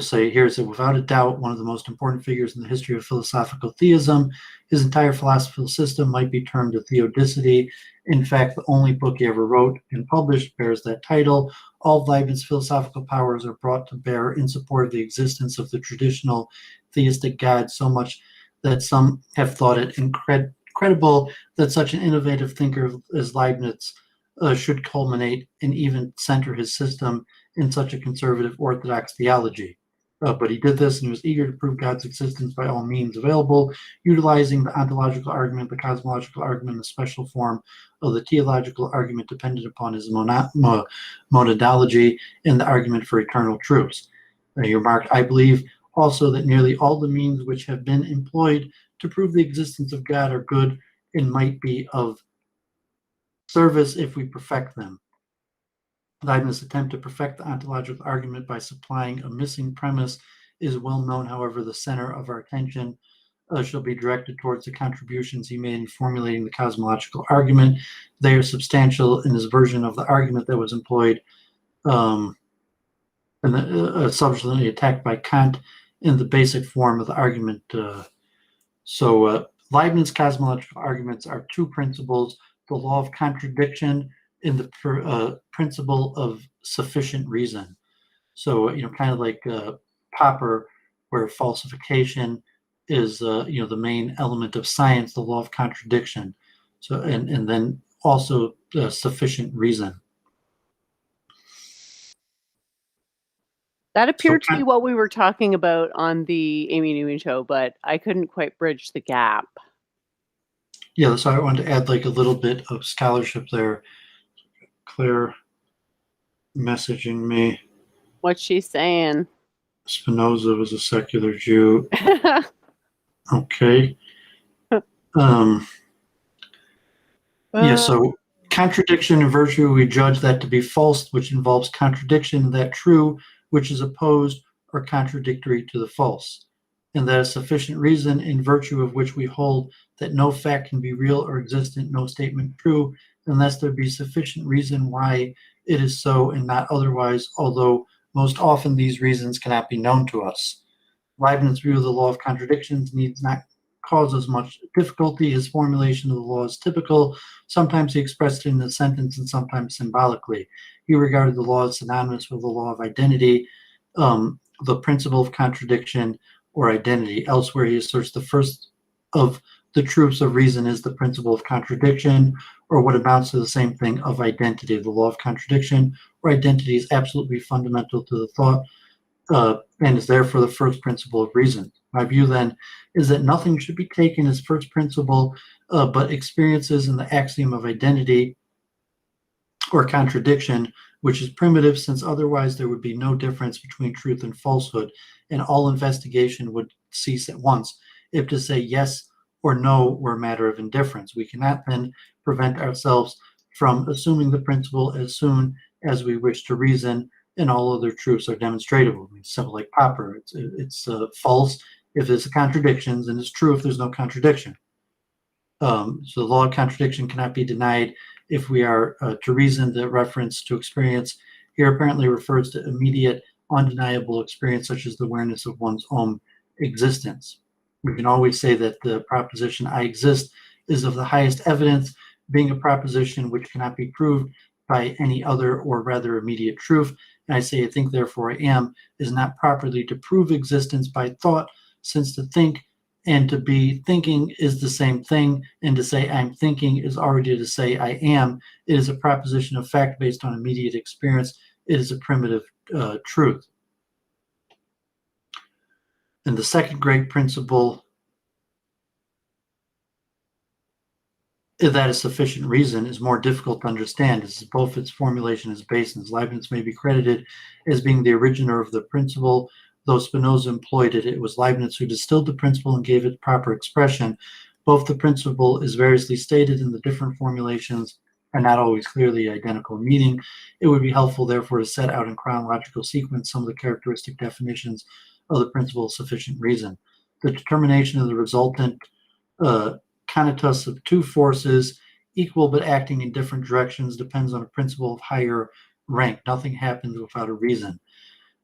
say here is that without a doubt one of the most important figures in the history of philosophical theism. His entire philosophical system might be termed a theodicity. In fact, the only book he ever wrote and published bears that title. All of Leibniz's philosophical powers are brought to bear in support of the existence of the traditional theistic God, so much that some have thought it incredible that such an innovative thinker as Leibniz should culminate and even center his system in such a conservative orthodox theology. But he did this and was eager to prove God's existence by all means available, utilizing the ontological argument, the cosmological argument, the special form of the teleological argument dependent upon his monadology and the argument for eternal truths. He remarked, I believe also that nearly all the means which have been employed to prove the existence of God are good and might be of service if we perfect them. Leibniz's attempt to perfect the ontological argument by supplying a missing premise is well known. However, the center of our attention shall be directed towards the contributions he made in formulating the cosmological argument. They are substantial in his version of the argument that was employed and subsequently attacked by Kant in the basic form of the argument. Leibniz's cosmological arguments are two principles: the law of contradiction and the principle of sufficient reason. So, kind of like Popper, where falsification is, the main element of science, the law of contradiction. So, and then also sufficient reason. That appeared to be what we were talking about on the Amy Newman show, but I couldn't quite bridge the gap. Yeah, so I wanted to add like a little bit of scholarship there. Claire messaging me. What's she saying? Spinoza was a secular Jew. Okay. So contradiction and virtue, we judge that to be false, which involves contradiction, and that true, which is opposed or contradictory to the false. And that is sufficient reason, in virtue of which we hold that no fact can be real or existent, no statement true, unless there be sufficient reason why it is so and not otherwise, although most often these reasons cannot be known to us. Leibniz's view of the law of contradictions needs not cause as much difficulty. His formulation of the law is typical. Sometimes he expressed it in a sentence and sometimes symbolically. He regarded the law as synonymous with the law of identity, the principle of contradiction or identity. Elsewhere, he asserts the first of the truths of reason is the principle of contradiction, or what amounts to the same thing, of identity. The law of contradiction or identity is absolutely fundamental to the thought and is therefore the first principle of reason. My view then is that nothing should be taken as first principle but experiences in the axiom of identity or contradiction, which is primitive, since otherwise there would be no difference between truth and falsehood, and all investigation would cease at once. If to say yes or no were a matter of indifference, we cannot then prevent ourselves from assuming the principle as soon as we wish to reason, and all other truths are demonstratable. I mean, simple like Popper. It's false if there's contradictions, and it's true if there's no contradiction. So the law of contradiction cannot be denied if we are to reason. The reference to experience here apparently refers to immediate, undeniable experience, such as the awareness of one's own existence. We can always say that the proposition I exist is of the highest evidence, being a proposition which cannot be proved by any other or rather immediate truth. And I say I think, therefore I am is not properly to prove existence by thought, since to think And to be thinking is the same thing, and to say I'm thinking is already to say I am. It is a proposition of fact based on immediate experience. It is a primitive truth. And the second great principle that is sufficient reason is more difficult to understand, as both its formulation is based, and Leibniz may be credited as being the originator of the principle. Though Spinoza employed it, it was Leibniz who distilled the principle and gave it proper expression. Both the principle is variously stated in the different formulations are not always clearly identical in meaning. It would be helpful, therefore, to set out in chronological sequence some of the characteristic definitions of the principle of sufficient reason. The determination of the resultant conatus of two forces equal but acting in different directions depends on a principle of higher rank. Nothing happens without a reason.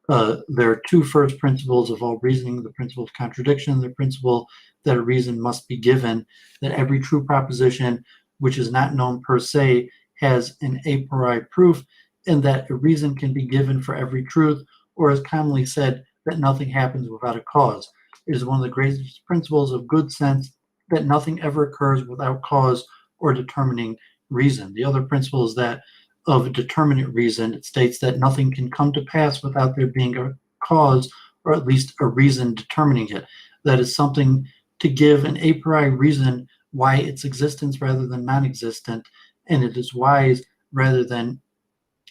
There are two first principles of all reasoning: the principle of contradiction, the principle that a reason must be given, that every true proposition which is not known per se has an a priori proof, and that a reason can be given for every truth, or as commonly said, that nothing happens without a cause. It is one of the greatest principles of good sense that nothing ever occurs without cause or determining reason. The other principle is that of determinate reason. It states that nothing can come to pass without there being a cause, or at least a reason determining it. That is something to give an a priori reason why its existence rather than non-existent, and it is wise rather than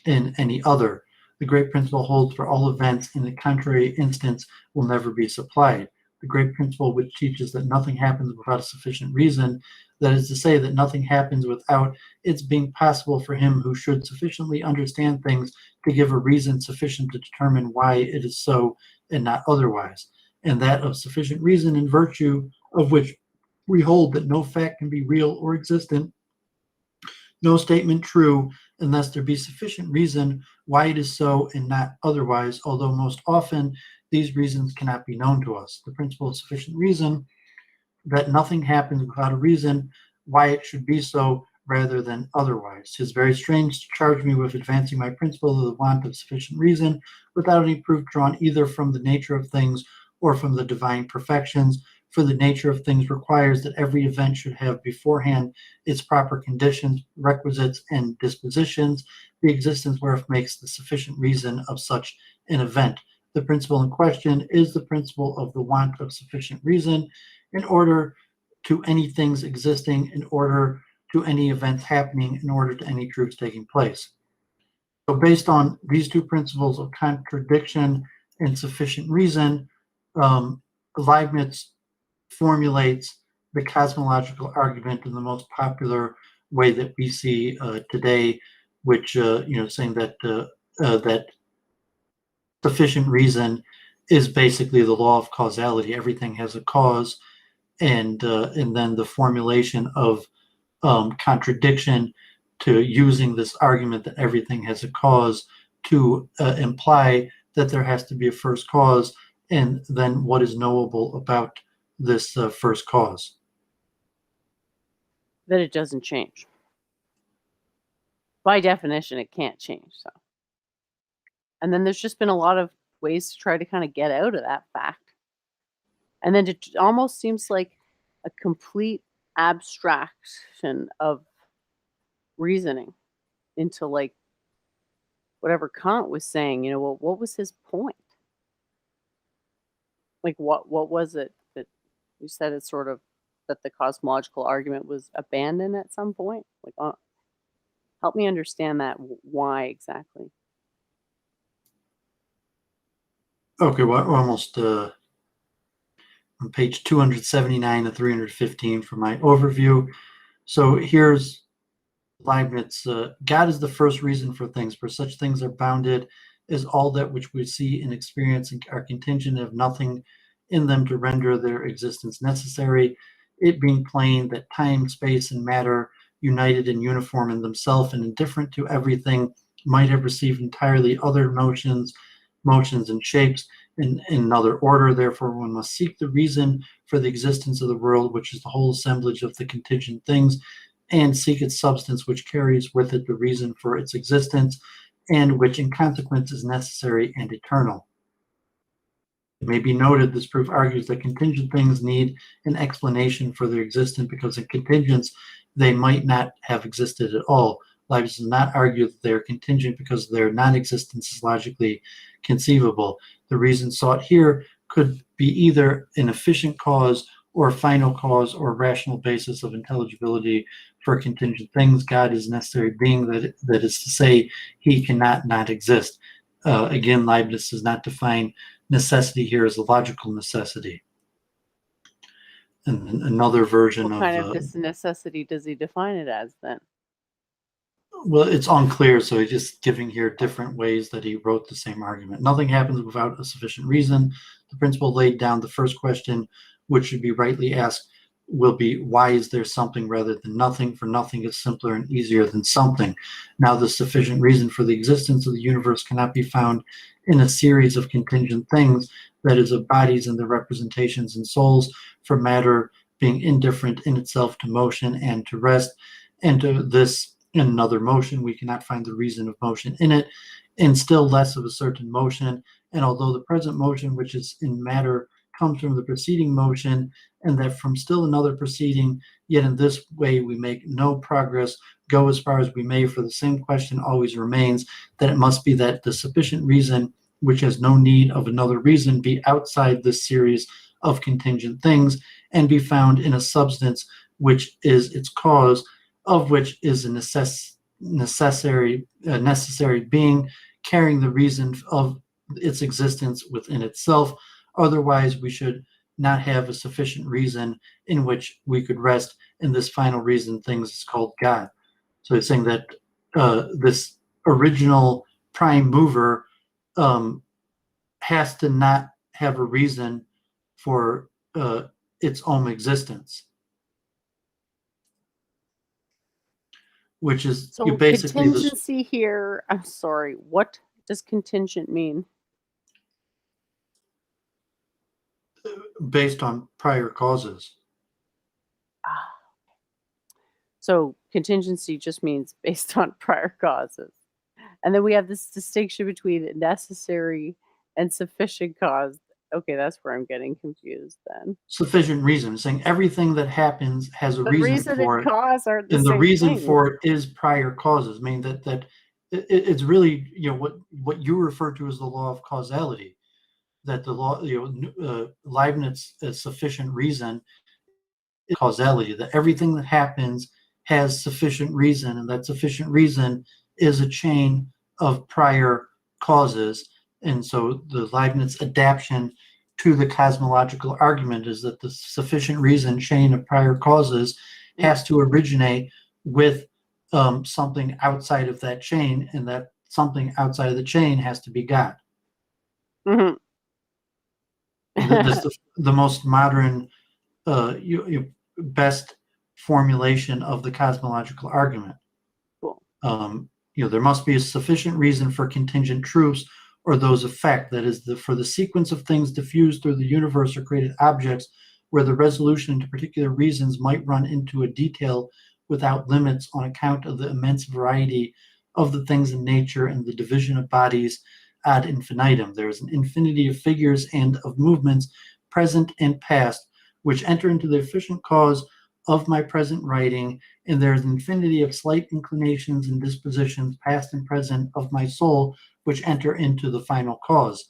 in any other. The great principle holds for all events, in the contrary instance will never be supplied. The great principle which teaches that nothing happens without a sufficient reason, that is to say, that nothing happens without its being possible for him who should sufficiently understand things to give a reason sufficient to determine why it is so and not otherwise, and that of sufficient reason in virtue of which we hold that no fact can be real or existent, no statement true, unless there be sufficient reason why it is so and not otherwise, although most often these reasons cannot be known to us. The principle of sufficient reason, that nothing happens without a reason why it should be so rather than otherwise. 'Tis very strange to charge me with advancing my principle of the want of sufficient reason without any proof drawn either from the nature of things or from the divine perfections, for the nature of things requires that every event should have beforehand its proper conditions, requisites, and dispositions, the existence whereof makes the sufficient reason of such an event. The principle in question is the principle of the want of sufficient reason in order to any things existing, in order to any events happening, in order to any truths taking place. So based on these two principles of contradiction and sufficient reason, Leibniz formulates the cosmological argument in the most popular way that we see today, which saying that that sufficient reason is basically the law of causality. Everything has a cause, and then the formulation of contradiction to using this argument that everything has a cause to imply that there has to be a first cause, and then what is knowable about this first cause. That it doesn't change. By definition, it can't change. So, and then there's just been a lot of ways to try to kind of get out of that fact. And then it almost seems like a complete abstraction of reasoning into like whatever Kant was saying. Well, what was his point? Like what was it that you said? It's sort of that the cosmological argument was abandoned at some point. Like, help me understand that. Why exactly? Okay, well, we're almost on page 279 to 315 for my overview. So here's Leibniz. God is the first reason for things, for such things are bounded as all that which we see and experience and are contingent of nothing in them to render their existence necessary, it being plain that time, space, and matter, united and uniform in themselves and indifferent to everything, might have received entirely other motions, and shapes in another order. Therefore, one must seek the reason for the existence of the world, which is the whole assemblage of the contingent things, and seek its substance, which carries with it the reason for its existence, and which in consequence is necessary and eternal. It may be noted, this proof argues that contingent things need an explanation for their existence because in contingents they might not have existed at all. Leibniz does not argue that they are contingent because their non-existence is logically conceivable. The reason sought here could be either an efficient cause or a final cause or rational basis of intelligibility for contingent things. God is a necessary being, that is to say, he cannot not exist. Again, Leibniz does not define necessity here as a logical necessity. And another version What kind of this necessity does he define it as then? well, it's unclear, so he's just giving here different ways that he wrote the same argument. Nothing happens without a sufficient reason. The principle laid down, the first question, which should be rightly asked, will be, why is there something rather than nothing? For nothing is simpler and easier than something. Now, the sufficient reason for the existence of the universe cannot be found in a series of contingent things, that is, of bodies and their representations and souls, for matter being indifferent in itself to motion and to rest, and to this in another motion. We cannot find the reason of motion in it, and still less of a certain motion. And although the present motion, which is in matter, comes from the preceding motion, and that from still another proceeding, yet in this way we make no progress, go as far as we may, for the same question always remains, that it must be that the sufficient reason, which has no need of another reason, be outside this series of contingent things, and be found in a substance which is its cause, of which is a necessary being, carrying the reason of its existence within itself. Otherwise, we should not have a sufficient reason in which we could rest, and this final reason things is called God. So it's saying that this original prime mover has to not have a reason for its own existence, which is So basically contingency here, I'm sorry, what does contingent mean? based on prior causes. Ah. So contingency just means based on prior causes. And then we have this distinction between necessary and sufficient cause. Okay, that's where I'm getting confused then. Sufficient reason, saying everything that happens has a But reason for and it, cause are the and the same reason thing. for it is prior causes. I mean that it's really, what you refer to as the law of causality, that the law, Leibniz sufficient reason is causality, that everything that happens has sufficient reason, and that sufficient reason is a chain of prior causes. And so the Leibniz adaptation to the cosmological argument is that the sufficient reason chain of prior causes has to originate with something outside of that chain, and that something outside of the chain has to be God. Mm-hmm. That's the most modern, best formulation of the cosmological argument. Cool. There must be a sufficient reason for contingent truths or those effect, that is, for the sequence of things diffused through the universe or created objects, where the resolution to particular reasons might run into a detail without limits on account of the immense variety of the things in nature and the division of bodies ad infinitum. There is an infinity of figures and of movements, present and past, which enter into the efficient cause of my present writing, and there is an infinity of slight inclinations and dispositions, past and present, of my soul, which enter into the final cause.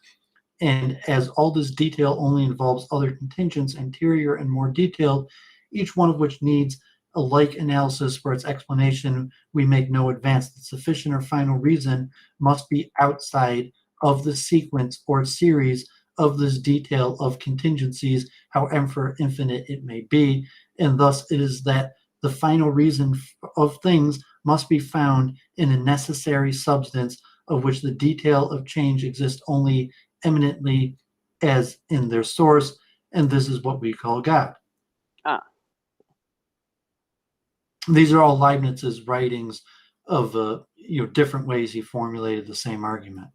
And as all this detail only involves other contingents, anterior and more detailed, each one of which needs a like analysis for its explanation, we make no advance. The sufficient or final reason must be outside of the sequence or series of this detail of contingencies, however infinite it may be. And thus it is that the final reason of things must be found in a necessary substance, of which the detail of change exists only eminently as in their source, and this is what we call God. These are all Leibniz's writings of different ways he formulated the same argument.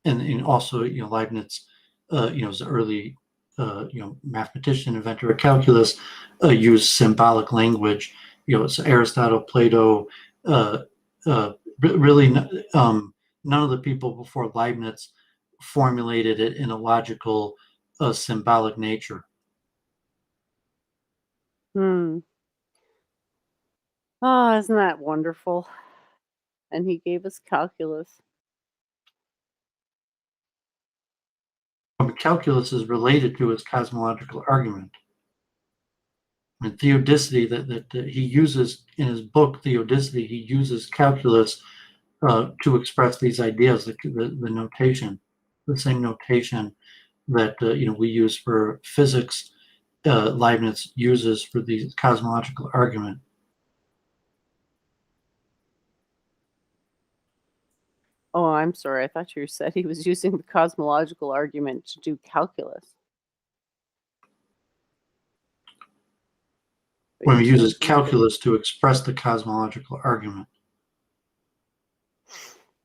And also, Leibniz, is an early mathematician, inventor of calculus, used symbolic language. So Aristotle, Plato, really none of the people before Leibniz formulated it in a logical, symbolic nature. Hmm. Oh, isn't that wonderful? And he gave us calculus. But calculus is related to his cosmological argument. And theodicity that he uses in his book, Theodicity, he uses calculus to express these ideas, the notation, the same notation that we use for physics. Leibniz uses for the cosmological argument. Oh, I'm sorry. I thought you said he was using the cosmological argument to do calculus. But When he you're uses saying he did- calculus to express the cosmological argument.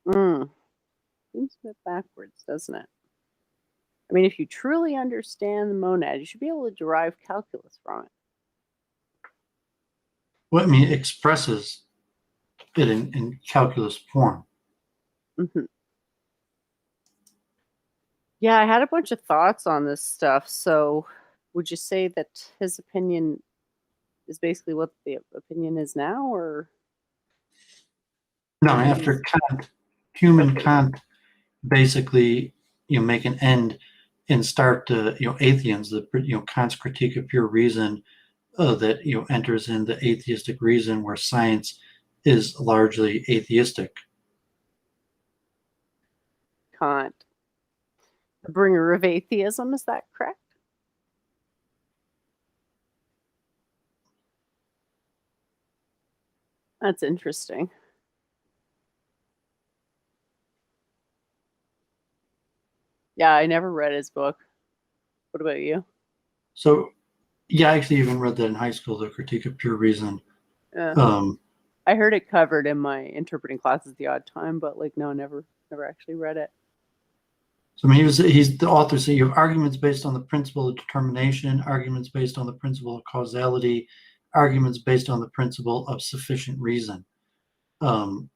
Seems a bit backwards, doesn't it? I mean, if you truly understand the monad, you should be able to derive calculus from it. Well, I mean, it expresses it in calculus form. Mm-hmm. Yeah, I had a bunch of thoughts on this stuff. So, would you say that his opinion is basically what the opinion is now, or No, after Kant, Hume and Kant basically make an end and start atheisms. Kant's critique of pure reason that enters in the atheistic reason, where science is largely atheistic. Kant, the bringer of atheism? Is that correct? That's interesting. Yeah, I never read his book. What about you? So, yeah, I actually even read that in high school, the Critique of Pure Reason. I heard it covered in my interpreting classes at the odd time, but no, never actually read it. So, I mean, he's the author. So you have arguments based on the principle of determination, arguments based on the principle of causality, arguments based on the principle of sufficient reason. And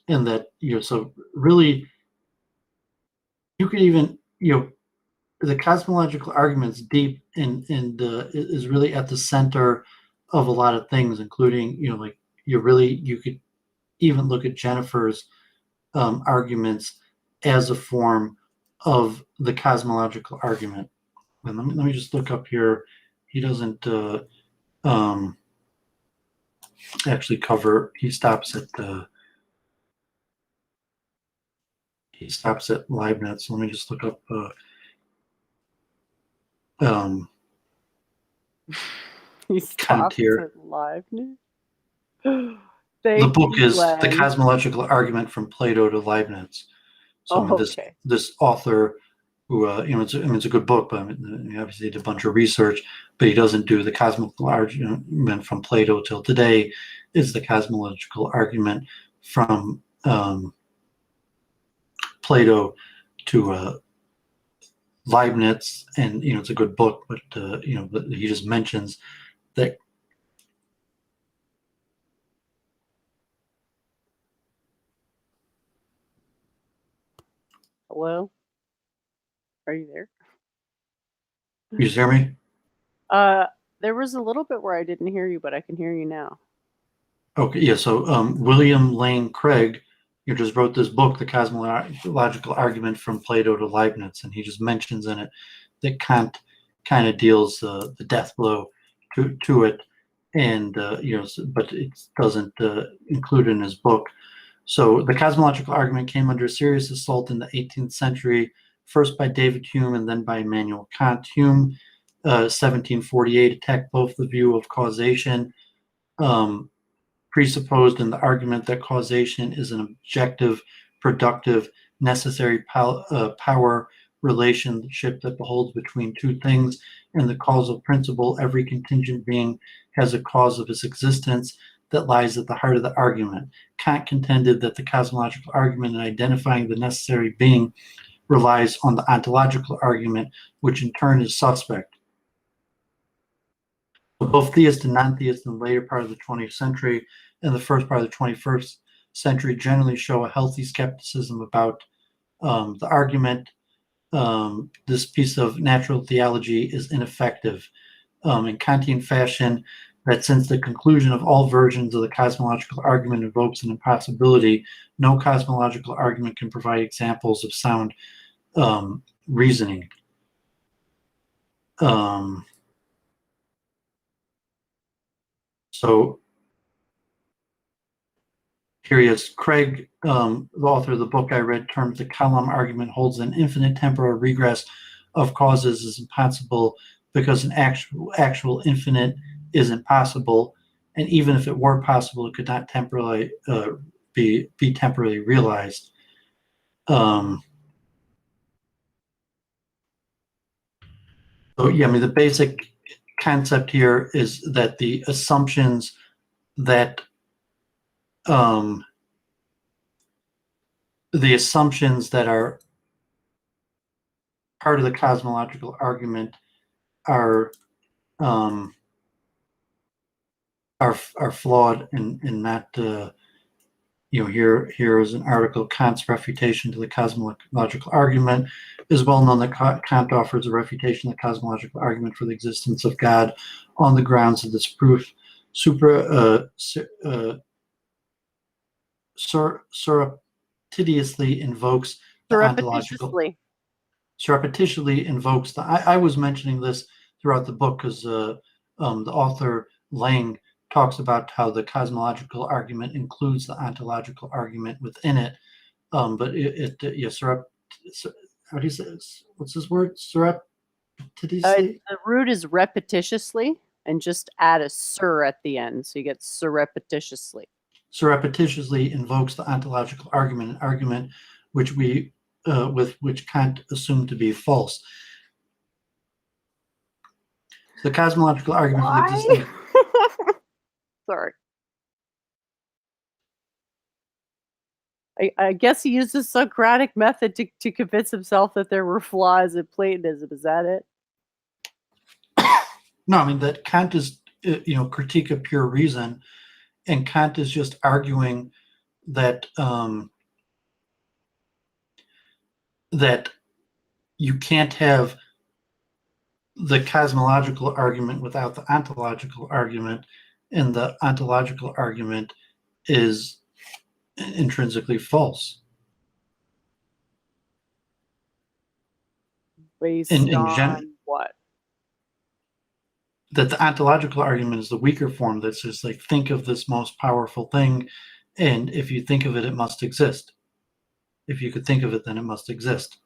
that, so really, you could even, the cosmological argument's deep and is really at the center of a lot of things, including, you could even look at Jennifer's arguments as a form of the cosmological argument. And let me just look up here. He doesn't actually cover. He stops at Leibniz. So let me just look up. He stops here. at Leibniz. The book is Glenn. The Cosmological Argument from Plato to Leibniz. So this author, who it's a good book, but he obviously did a bunch of research, but he doesn't do the cosmological argument from Plato till today. Is the cosmological argument from Plato to Leibniz, and it's a good book, but but he just mentions that. Hello? Are you there? You hear me? There was a little bit where I didn't hear you, but I can hear you now. Okay, yeah. So William Lane Craig, just wrote this book, The Cosmological Argument from Plato to Leibniz, and he just mentions in it that Kant kind of deals the death blow to it, and but it doesn't include in his book. So the cosmological argument came under serious assault in the 18th century, first by David Hume and then by Immanuel Kant. Hume, 1748, attacked both the view of causation, presupposed in the argument that causation is an objective, productive, necessary power relationship that beholds between two things. In the causal principle, every contingent being has a cause of its existence that lies at the heart of the argument. Kant contended that the cosmological argument in identifying the necessary being relies on the ontological argument, which in turn is suspect. Both theists and non-theists in the later part of the 20th century and the first part of the 21st century generally show a healthy skepticism about the argument. this piece of natural theology is ineffective in Kantian fashion, that since the conclusion of all versions of the cosmological argument invokes an impossibility, no cosmological argument can provide examples of sound reasoning. So here he is. Craig, the author of the book I read, terms the column argument holds an infinite temporal regress of causes is impossible because an actual infinite is impossible, and even if it were possible, it could not temporarily be temporarily realized. So yeah, I mean the basic concept here is that the assumptions that are part of the cosmological argument are flawed and not here is an article. Kant's refutation to the cosmological argument is well known that Kant offers a refutation of the cosmological argument for the existence of God on the grounds of this proof surreptitiously invokes the ontological. Surreptitiously invokes the. I was mentioning this throughout the book because the author Lang talks about how the cosmological argument includes the ontological argument within it. But how do you say this? What's this word? Surreptitiously? The root is repetitiously, and just add a sur at the end, so you get surreptitiously. Surreptitiously invokes the ontological argument, an argument which which Kant assumed to be false. The cosmological argument for the existence. Sorry. I guess he used the Socratic method to convince himself that there were flaws in Platonism. Is that it? No, I mean that Kant is, critique of pure reason, and Kant is just arguing that that you can't have the cosmological argument without the ontological argument, and the ontological argument is intrinsically false. Based on what? That the ontological argument is the weaker form that's just like, think of this most powerful thing, and if you think of it, it must exist. If you could think of it, then it must exist.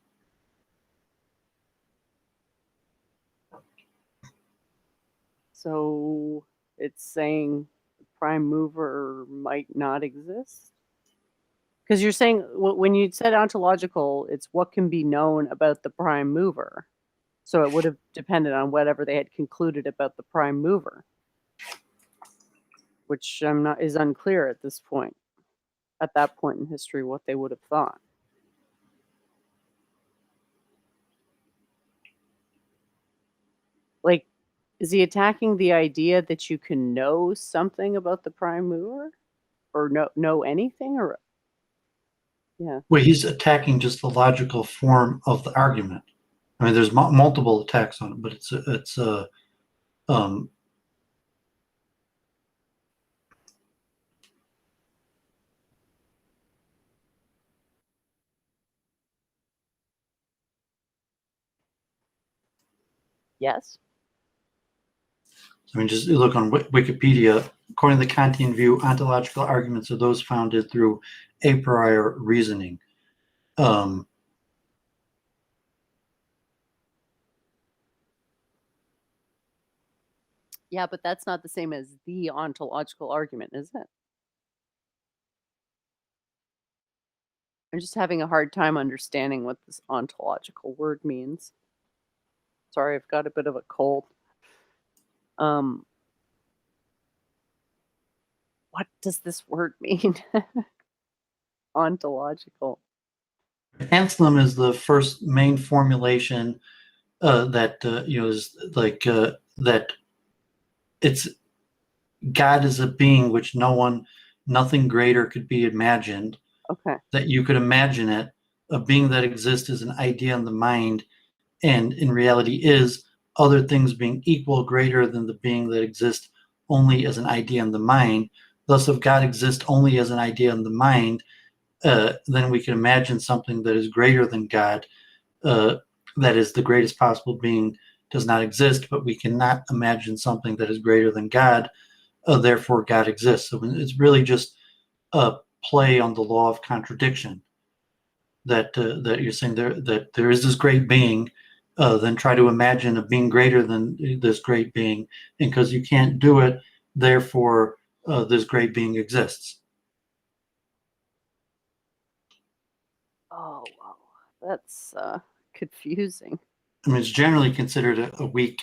So it's saying the prime mover might not exist? Because you're saying, when you said ontological, it's what can be known about the prime mover. So it would have depended on whatever they had concluded about the prime mover, which is unclear at this point. At that point in history, what they would have thought. Like, is he attacking the idea that you can know something about the prime mover, or know anything, or yeah? Well, he's attacking just the logical form of the argument. I mean, there's multiple attacks on it, but it's Yes. I mean, just look on Wikipedia. According to the Kantian view, ontological arguments are those founded through a priori reasoning. Yeah, but that's not the same as the ontological argument, is it? I'm just having a hard time understanding what this ontological word means. Sorry, I've got a bit of a cold. What does this word mean? Ontological. Anselm is the first main formulation that is like that. It's God is a being which nothing greater could be imagined. Okay. That you could imagine it, a being that exists is an idea in the mind, and in reality is, other things being equal, greater than the being that exists only as an idea in the mind. Thus, if God exists only as an idea in the mind, then we can imagine something that is greater than God, that is the greatest possible being does not exist, but we cannot imagine something that is greater than God, therefore God exists. So it's really just a play on the law of contradiction, that you're saying that there is this great being, then try to imagine a being greater than this great being, and because you can't do it, therefore this great being exists. Oh, wow. That's confusing. I mean, it's generally considered a weak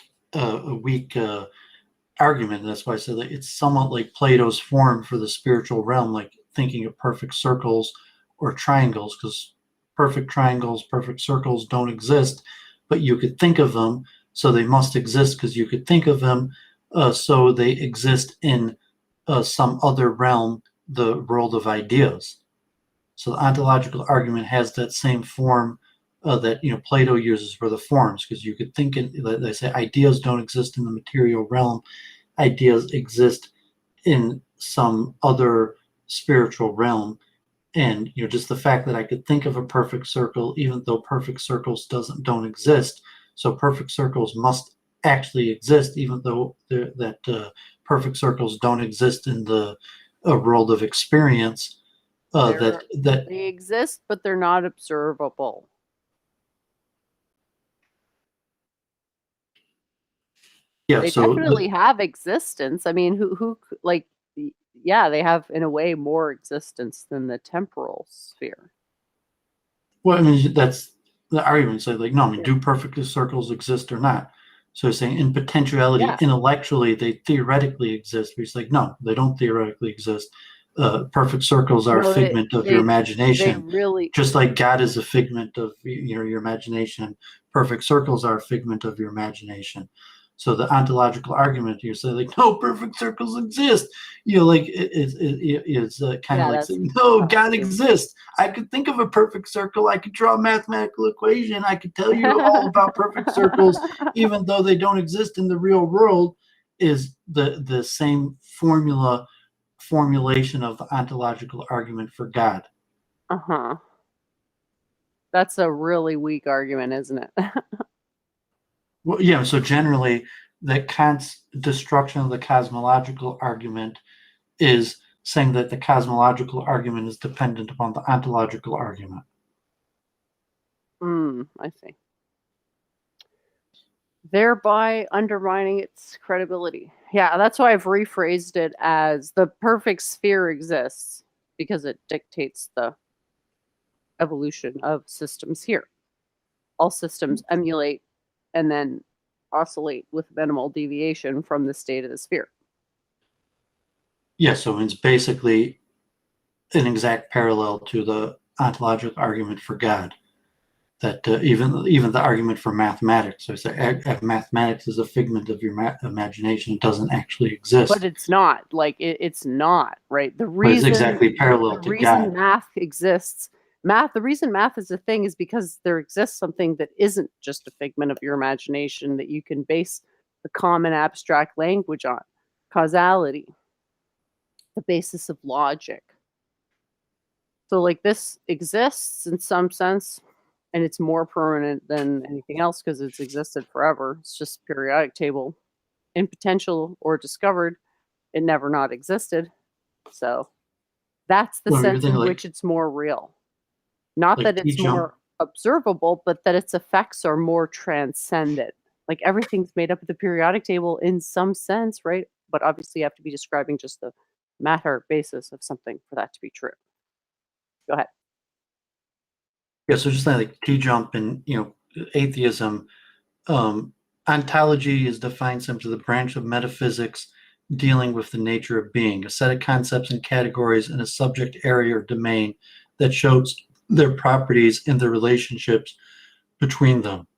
argument. And that's why I said that it's somewhat like Plato's form for the spiritual realm, like thinking of perfect circles or triangles, because perfect triangles, perfect circles don't exist, but you could think of them, so they must exist because you could think of them, so they exist in some other realm, the world of ideas. So the ontological argument has that same form that Plato uses for the forms, because you could think they say ideas don't exist in the material realm, ideas exist in some other spiritual realm. And just the fact that I could think of a perfect circle, even though perfect circles don't exist, so perfect circles must actually exist, even though perfect circles don't exist in the world of experience. They exist, but they're not observable. Yeah, They definitely have existence. I mean, who like, yeah, they have in a way more existence than the temporal sphere. Well, I mean, that's the argument. So, like, no, I mean, do perfect circles exist or not? So, saying in potentiality, Yeah. intellectually, they theoretically exist. But it's like, no, they don't theoretically exist. Perfect circles are a figment of your imagination. Really, just like God is a figment of your imagination. Perfect circles are a figment of your imagination. So the ontological argument, you say like, no, perfect circles exist. Like it's kind of like saying, no, God exists. I could think of a perfect circle. I could draw a mathematical equation. I could tell you all about perfect circles, even though they don't exist in the real world. Is the same formulation of the ontological argument for God. Uh-huh. That's a really weak argument, isn't it? Well, yeah, so generally, the Kant's destruction of the cosmological argument is saying that the cosmological argument is dependent upon the ontological argument. I see. Thereby undermining its credibility. Yeah, that's why I've rephrased it as the perfect sphere exists because it dictates the evolution of systems here. All systems emulate and then oscillate with minimal deviation from the state of the sphere. Yeah, so it's basically an exact parallel to the ontological argument for God. That even the argument for mathematics, so mathematics is a figment of your imagination. It doesn't actually exist. But it's not. Like it's not, right? The reason, it's exactly parallel to God. Math exists. The reason math is a thing is because there exists something that isn't just a figment of your imagination that you can base the common abstract language on. Causality, the basis of logic. So like this exists in some sense, and it's more permanent than anything else because it's existed forever. It's just a periodic table. In potential or discovered, it never not existed. So that's the sense in which it's more real. Not that it's more observable, but that its effects are more transcendent. Like everything's made up of the periodic table in some sense, right? But obviously you have to be describing just the matter basis of something for that to be true. Go ahead. Yeah, so just like T-jump in atheism, ontology is defined simply the branch of metaphysics dealing with the nature of being, a set of concepts and categories in a subject area or domain that shows their properties and the relationships between them.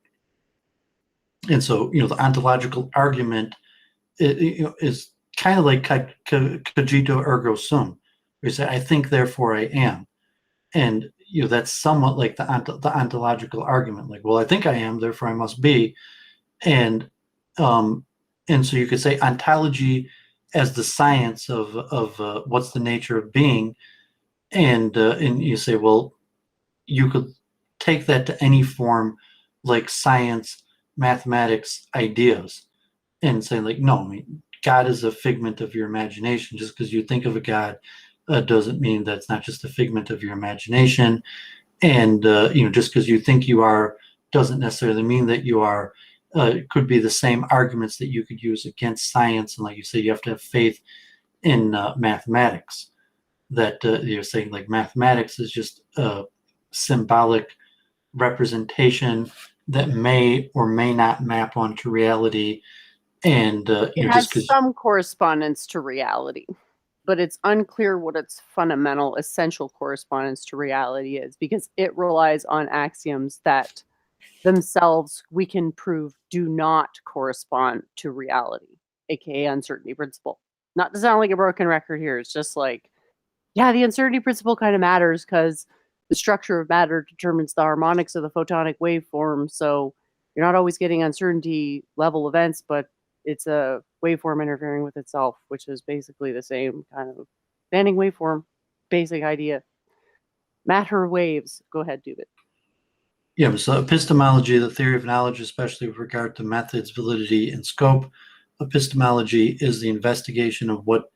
And so, the ontological argument is kind of like cogito ergo sum. We say, I think, therefore I am. And that's somewhat like the ontological argument. Like, well, I think I am, therefore I must be, and so you could say ontology as the science of what's the nature of being, and you say, well, you could take that to any form, like science, mathematics, ideas, and say, like, no, I mean, God is a figment of your imagination. Just because you think of a God doesn't mean that's not just a figment of your imagination. And just because you think you are doesn't necessarily mean that you are. It could be the same arguments that you could use against science, and like you say, you have to have faith in mathematics. That you're saying, like, mathematics is just a symbolic representation that may or may not map onto reality, and It has just because some correspondence to reality, but it's unclear what its fundamental, essential correspondence to reality is, because it relies on axioms that themselves we can prove do not correspond to reality, aka uncertainty principle. Not to sound like a broken record here, it's just like, yeah, the uncertainty principle kind of matters because the structure of matter determines the harmonics of the photonic waveform. So you're not always getting uncertainty level events, but it's a waveform interfering with itself, which is basically the same kind of standing waveform, basic idea. Matter waves. Go ahead, Doovid. yeah, so epistemology, the theory of knowledge, especially with regard to methods, validity, and scope. Epistemology is the investigation of what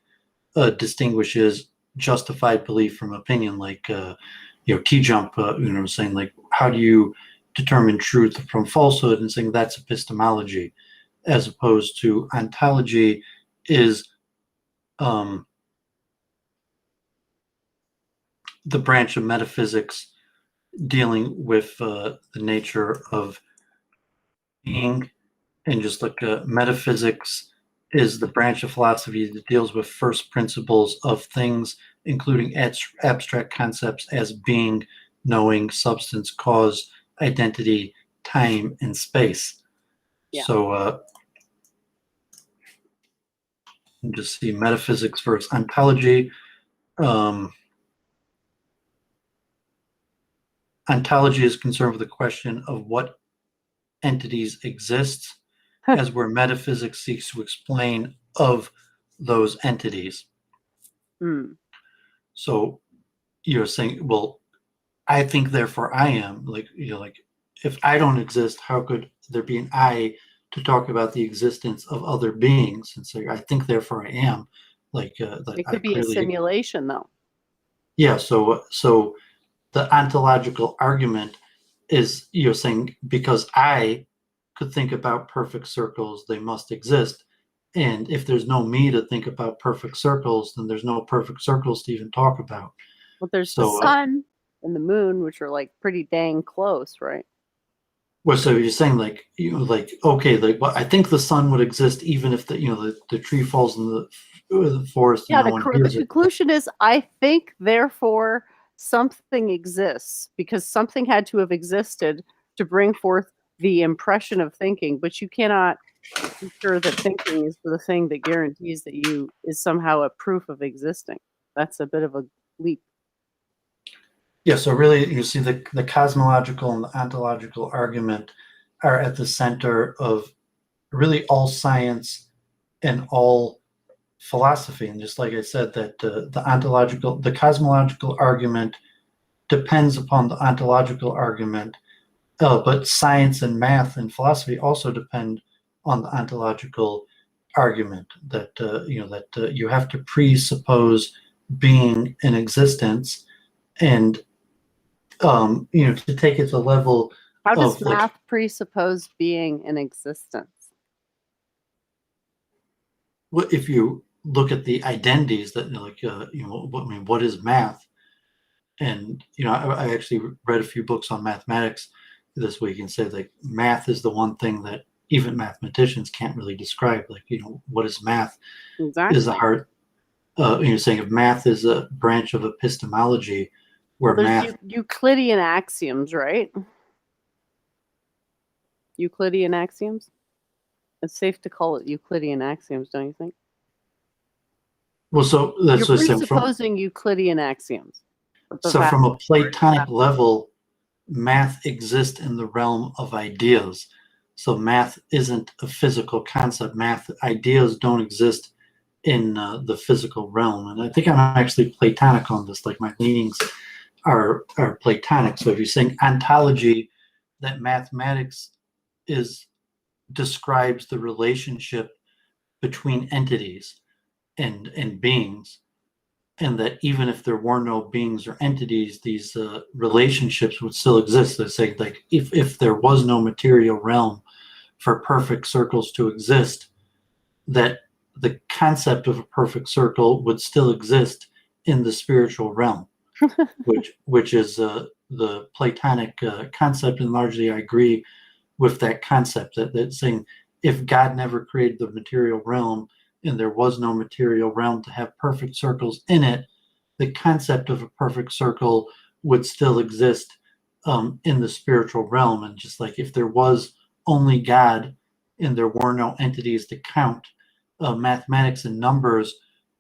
distinguishes justified belief from opinion, like T-jump. I'm saying, like, how do you determine truth from falsehood, and saying that's epistemology, as opposed to ontology is the branch of metaphysics dealing with the nature of being, and just like metaphysics is the branch of philosophy that deals with first principles of things, including abstract concepts as being, knowing, substance, cause, identity, time, and space. Yeah. So just see metaphysics versus ontology. Ontology is concerned with the question of what entities exist, as where metaphysics seeks to explain of those entities. So you're saying, well, I think, therefore I am. Like, like, if I don't exist, how could there be an I to talk about the existence of other beings? And so I think, therefore I am. Like, It could be a simulation, though. Yeah. So the ontological argument is, you're saying, because I could think about perfect circles, they must exist. And if there's no me to think about perfect circles, then there's no perfect circles to even talk about. Well, there's the sun and the moon, which are like pretty dang close, right? Well, so you're saying, like, okay, like, well, I think the sun would exist even if the tree falls in the forest. Yeah, and no one hears the conclusion is, I think, therefore something exists, because something had to have existed to bring forth the impression of thinking. But you cannot be sure that thinking is the thing that guarantees that you is somehow a proof of existing. That's a bit of a leap. Yeah, so really, you see the cosmological and the ontological argument are at the center of really all science and all philosophy. And just like I said, that the cosmological argument depends upon the ontological argument, but science and math and philosophy also depend on the ontological argument. That you have to presuppose being in existence, and to take it to the level. How does math presuppose being in existence? Well, if you look at the identities that, what is math? And I actually read a few books on mathematics this week, and said, like, math is the one thing that even mathematicians can't really describe. Like, what is math? Exactly. Is the heart. You're saying if math is a branch of epistemology, where math. Euclidean axioms, right? Euclidean axioms. It's safe to call it Euclidean axioms, don't you think? Well, so that's You're presupposing Euclidean axioms, So from a Platonic level, math exists in the realm of ideas. So math isn't a physical concept. Math ideas don't exist in the physical realm. And I think I'm actually Platonic on this. Like my leanings are Platonic. So if you're saying ontology, that mathematics describes the relationship between entities and beings, and that even if there were no beings or entities, these relationships would still exist. They say, like, if there was no material realm for perfect circles to exist, that the concept of a perfect circle would still exist in the spiritual realm, which is the Platonic concept, and largely I agree with that concept. That saying, if God never created the material realm, and there was no material realm to have perfect circles in it, the concept of a perfect circle would still exist in the spiritual realm. And just like if there was only God and there were no entities to count, mathematics and numbers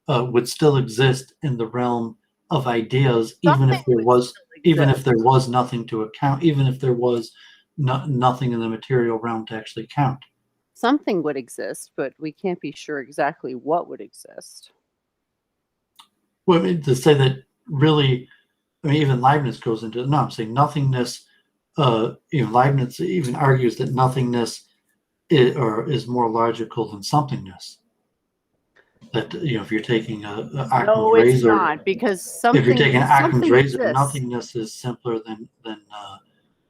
would still exist in the realm of ideas, even if there was nothing to account, even if there was nothing in the material realm to actually count. Something would exist, but we can't be sure exactly what would exist. Well, I mean, to say that really, I mean, even Leibniz goes into, no, I'm saying nothingness, Leibniz even argues that nothingness is more logical than somethingness. That, if you're taking Occam's No, it's razor, not, because if you're taking Occam's razor, exists. nothingness is simpler than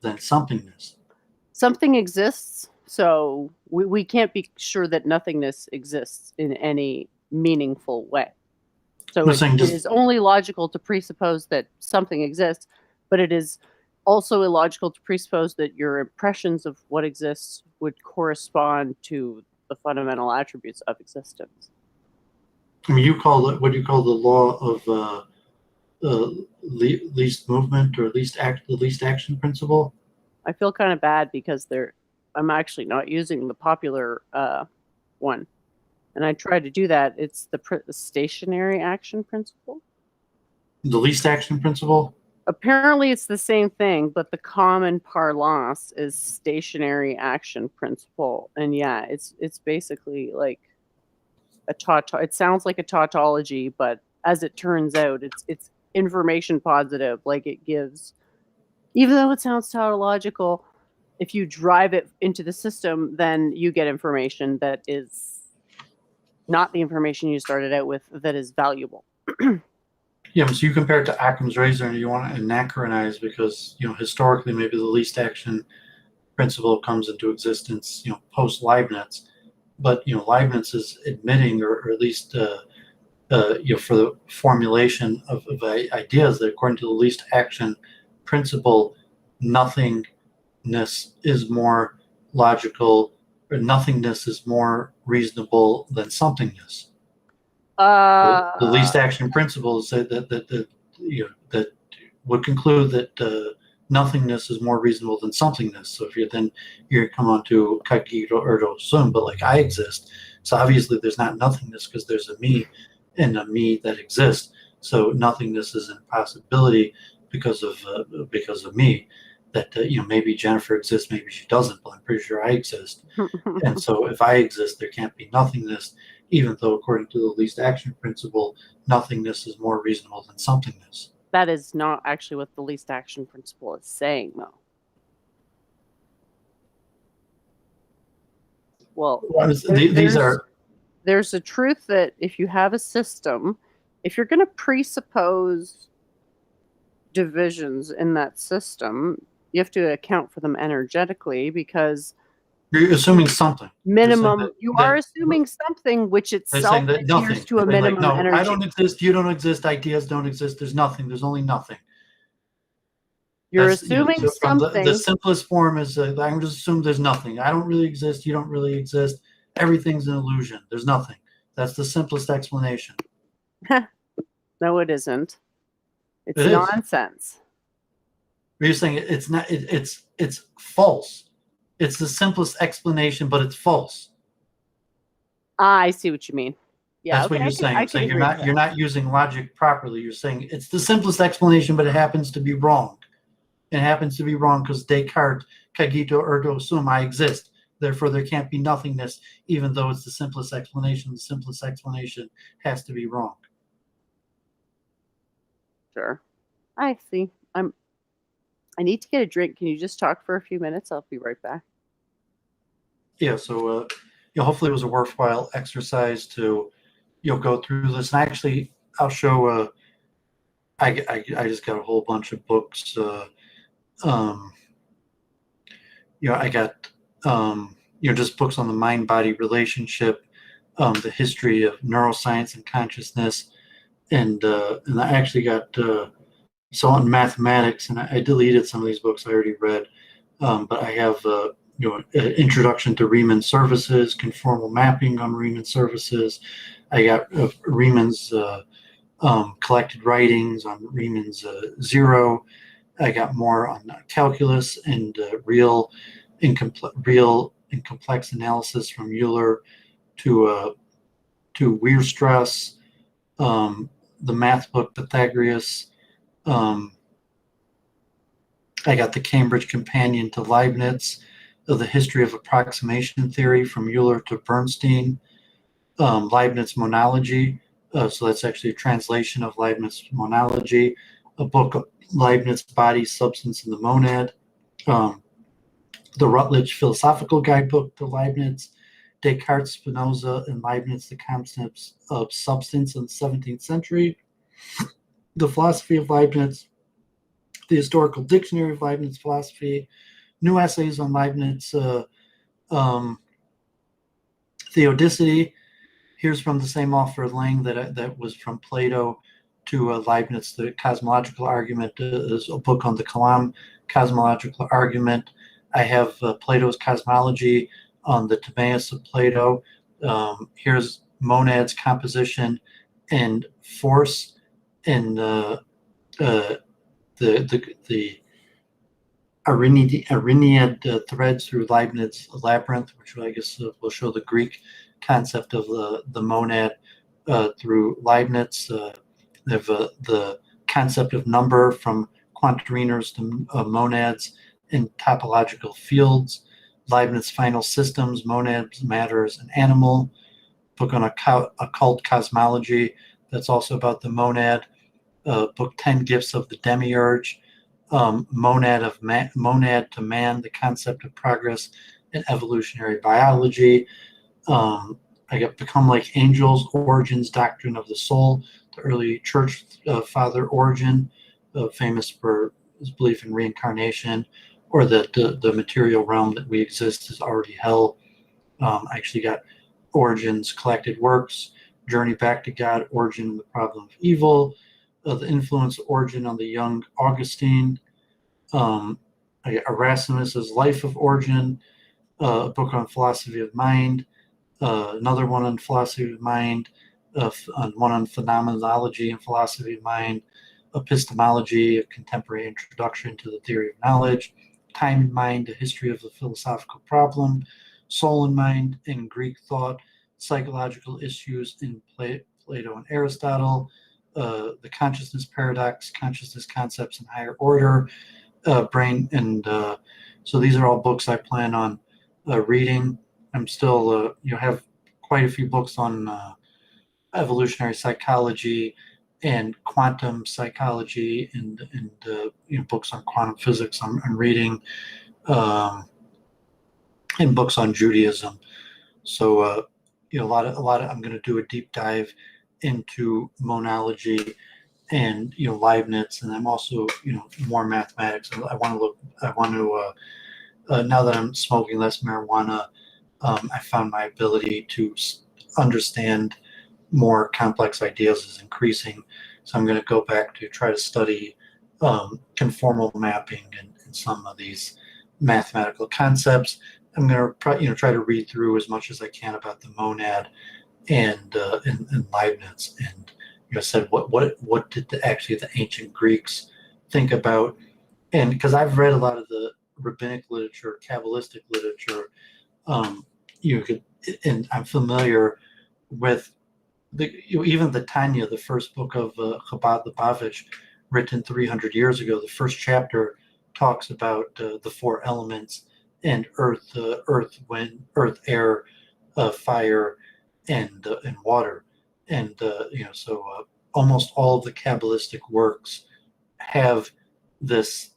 somethingness. Something exists, so we can't be sure that nothingness exists in any meaningful way. So it is only logical to presuppose that something exists, but it is also illogical to presuppose that your impressions of what exists would correspond to the fundamental attributes of existence. I mean, what do you call the law of least movement, or the least action principle? I feel kind of bad because I'm actually not using the popular one. And I try to do that. It's the stationary action principle. The least action principle? Apparently it's the same thing, but the common parlance is stationary action principle. And yeah, it's basically like it sounds like a tautology, but as it turns out, it's information positive. Like it gives, even though it sounds tautological, if you drive it into the system, then you get information that is not the information you started out with that is valuable. Yeah, so you compare it to Occam's razor, and you want to anachronize because, historically maybe the least action principle comes into existence, post Leibniz. But, Leibniz is admitting, or at least, for the formulation of ideas, that according to the least action principle, nothingness is more logical, or nothingness is more reasonable than somethingness. The least action principle say that would conclude that nothingness is more reasonable than somethingness. So if you come on to cogito ergo sum, but like I exist, so obviously there's not nothingness because there's a me and a me that exists. So nothingness is an impossibility because of me. That maybe Jennifer exists, maybe she doesn't, but I'm pretty sure I exist. And so if I exist, there can't be nothingness, even though according to the least action principle, nothingness is more reasonable than somethingness. That is not actually what the least action principle is saying, though. Well, there's a truth that if you have a system, if you're going to presuppose divisions in that system, you have to account for them energetically, because you're assuming something. You are assuming something which itself adheres to a minimum energy. I don't exist, you don't exist, ideas don't exist, there's nothing, there's only nothing. You're assuming something. The simplest form is I'm just assume there's nothing. I don't really exist, you don't really exist, everything's an illusion, there's nothing. That's the simplest explanation. No, it isn't. It's nonsense. You're saying it's not. It's false. It's the simplest explanation, but it's false. I see what you mean. Yeah, That's okay, what you're saying. I You're can saying agree with that. you're not using logic properly. You're saying it's the simplest explanation, but it happens to be wrong. It happens to be wrong because Descartes, cogito ergo sum, I exist. Therefore, there can't be nothingness, even though it's the simplest explanation. The simplest explanation has to be wrong. Sure. I see. I need to get a drink. Can you just talk for a few minutes? I'll be right back. Yeah. So, hopefully, it was a worthwhile exercise to, go through this. And actually, I'll show. I just got a whole bunch of books. Um, I got just books on the mind-body relationship, the history of neuroscience and consciousness, and I actually got some on mathematics, and I deleted some of these books I already read, but I have introduction to Riemann surfaces, conformal mapping on Riemann surfaces. I got Riemann's collected writings on Riemann's zero. I got more on calculus and real and complex analysis from Euler to Weierstrass, the math book Pythagoras. I got the Cambridge Companion to Leibniz, the history of approximation theory from Euler to Bernstein, Leibniz monology. So that's actually a translation of Leibniz monology, a book of Leibniz body, substance, and the monad, the Routledge philosophical guidebook to Leibniz, Descartes, Spinoza, and Leibniz, the concepts of substance in the 17th century, the philosophy of Leibniz, the historical dictionary of Leibniz philosophy, new essays on Leibniz, Theodicity. Here's from the same author Lang that was from Plato to Leibniz, the cosmological argument. Is a book on the Kalam cosmological argument. I have Plato's cosmology on the Timaeus of Plato. Here's monads, composition, and force, and the Arrheniad threads through Leibniz labyrinth, which I guess will show the Greek concept of the monad through Leibniz. They have the concept of number from quaternary to monads in topological fields. Leibniz final systems, monads, matters, and animal. Book on occult cosmology that's also about the monad. Book 10 Gifts of the Demiurge. Monad to Man, the concept of progress in evolutionary biology. I got Become Like Angels, Origins, Doctrine of the Soul, the early church father Origen, famous for his belief in reincarnation, or that the material realm that we exist is already hell. I actually got Origen's collected works, Journey Back to God, Origin and the Problem of Evil, the influence of Origen on the young Augustine. I got Erasmus's Life of Origen, a book on philosophy of mind, another one on philosophy of mind, one on phenomenology and philosophy of mind, epistemology, a contemporary introduction to the theory of knowledge, time and mind, a history of the philosophical problem, soul and mind in Greek thought, psychological issues in Plato and Aristotle, the consciousness paradox, consciousness concepts in higher order, brain, and so these are all books I plan on reading. I'm still have quite a few books on evolutionary psychology and quantum psychology, and books on quantum physics. I'm reading, and books on Judaism. So a lot of I'm going to do a deep dive into monology and Leibniz, and I'm also more mathematics. I want to now that I'm smoking less marijuana, I found my ability to understand more complex ideas is increasing. So I'm going to go back to try to study conformal mapping and some of these mathematical concepts. I'm going to try to read through as much as I can about the monad and Leibniz, and I said what did the ancient Greeks think about, and because I've read a lot of the rabbinic literature, Kabbalistic literature, and I'm familiar with even the Tanya, the first book of Chabad Lubavitch, written 300 years ago, the first chapter talks about the four elements and earth, wind, earth, air, fire, and water. And so almost all of the Kabbalistic works have this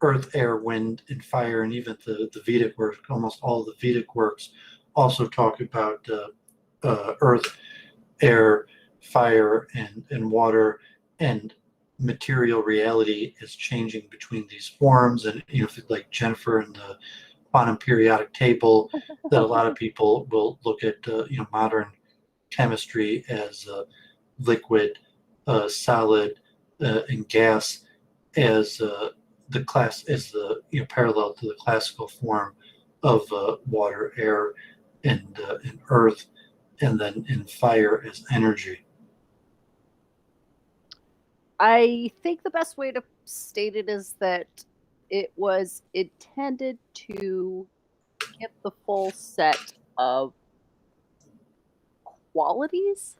earth, air, wind, and fire, and even the Vedic works, almost all of the Vedic works also talk about earth, air, fire, and water, and material reality is changing between these forms. And like Jennifer and the quantum periodic table, that a lot of people will look at modern chemistry as liquid, solid, and gas as parallel to the classical form of water, air, and earth, and then in fire as energy. I think the best way to state it is that it was intended to get the full set of qualities.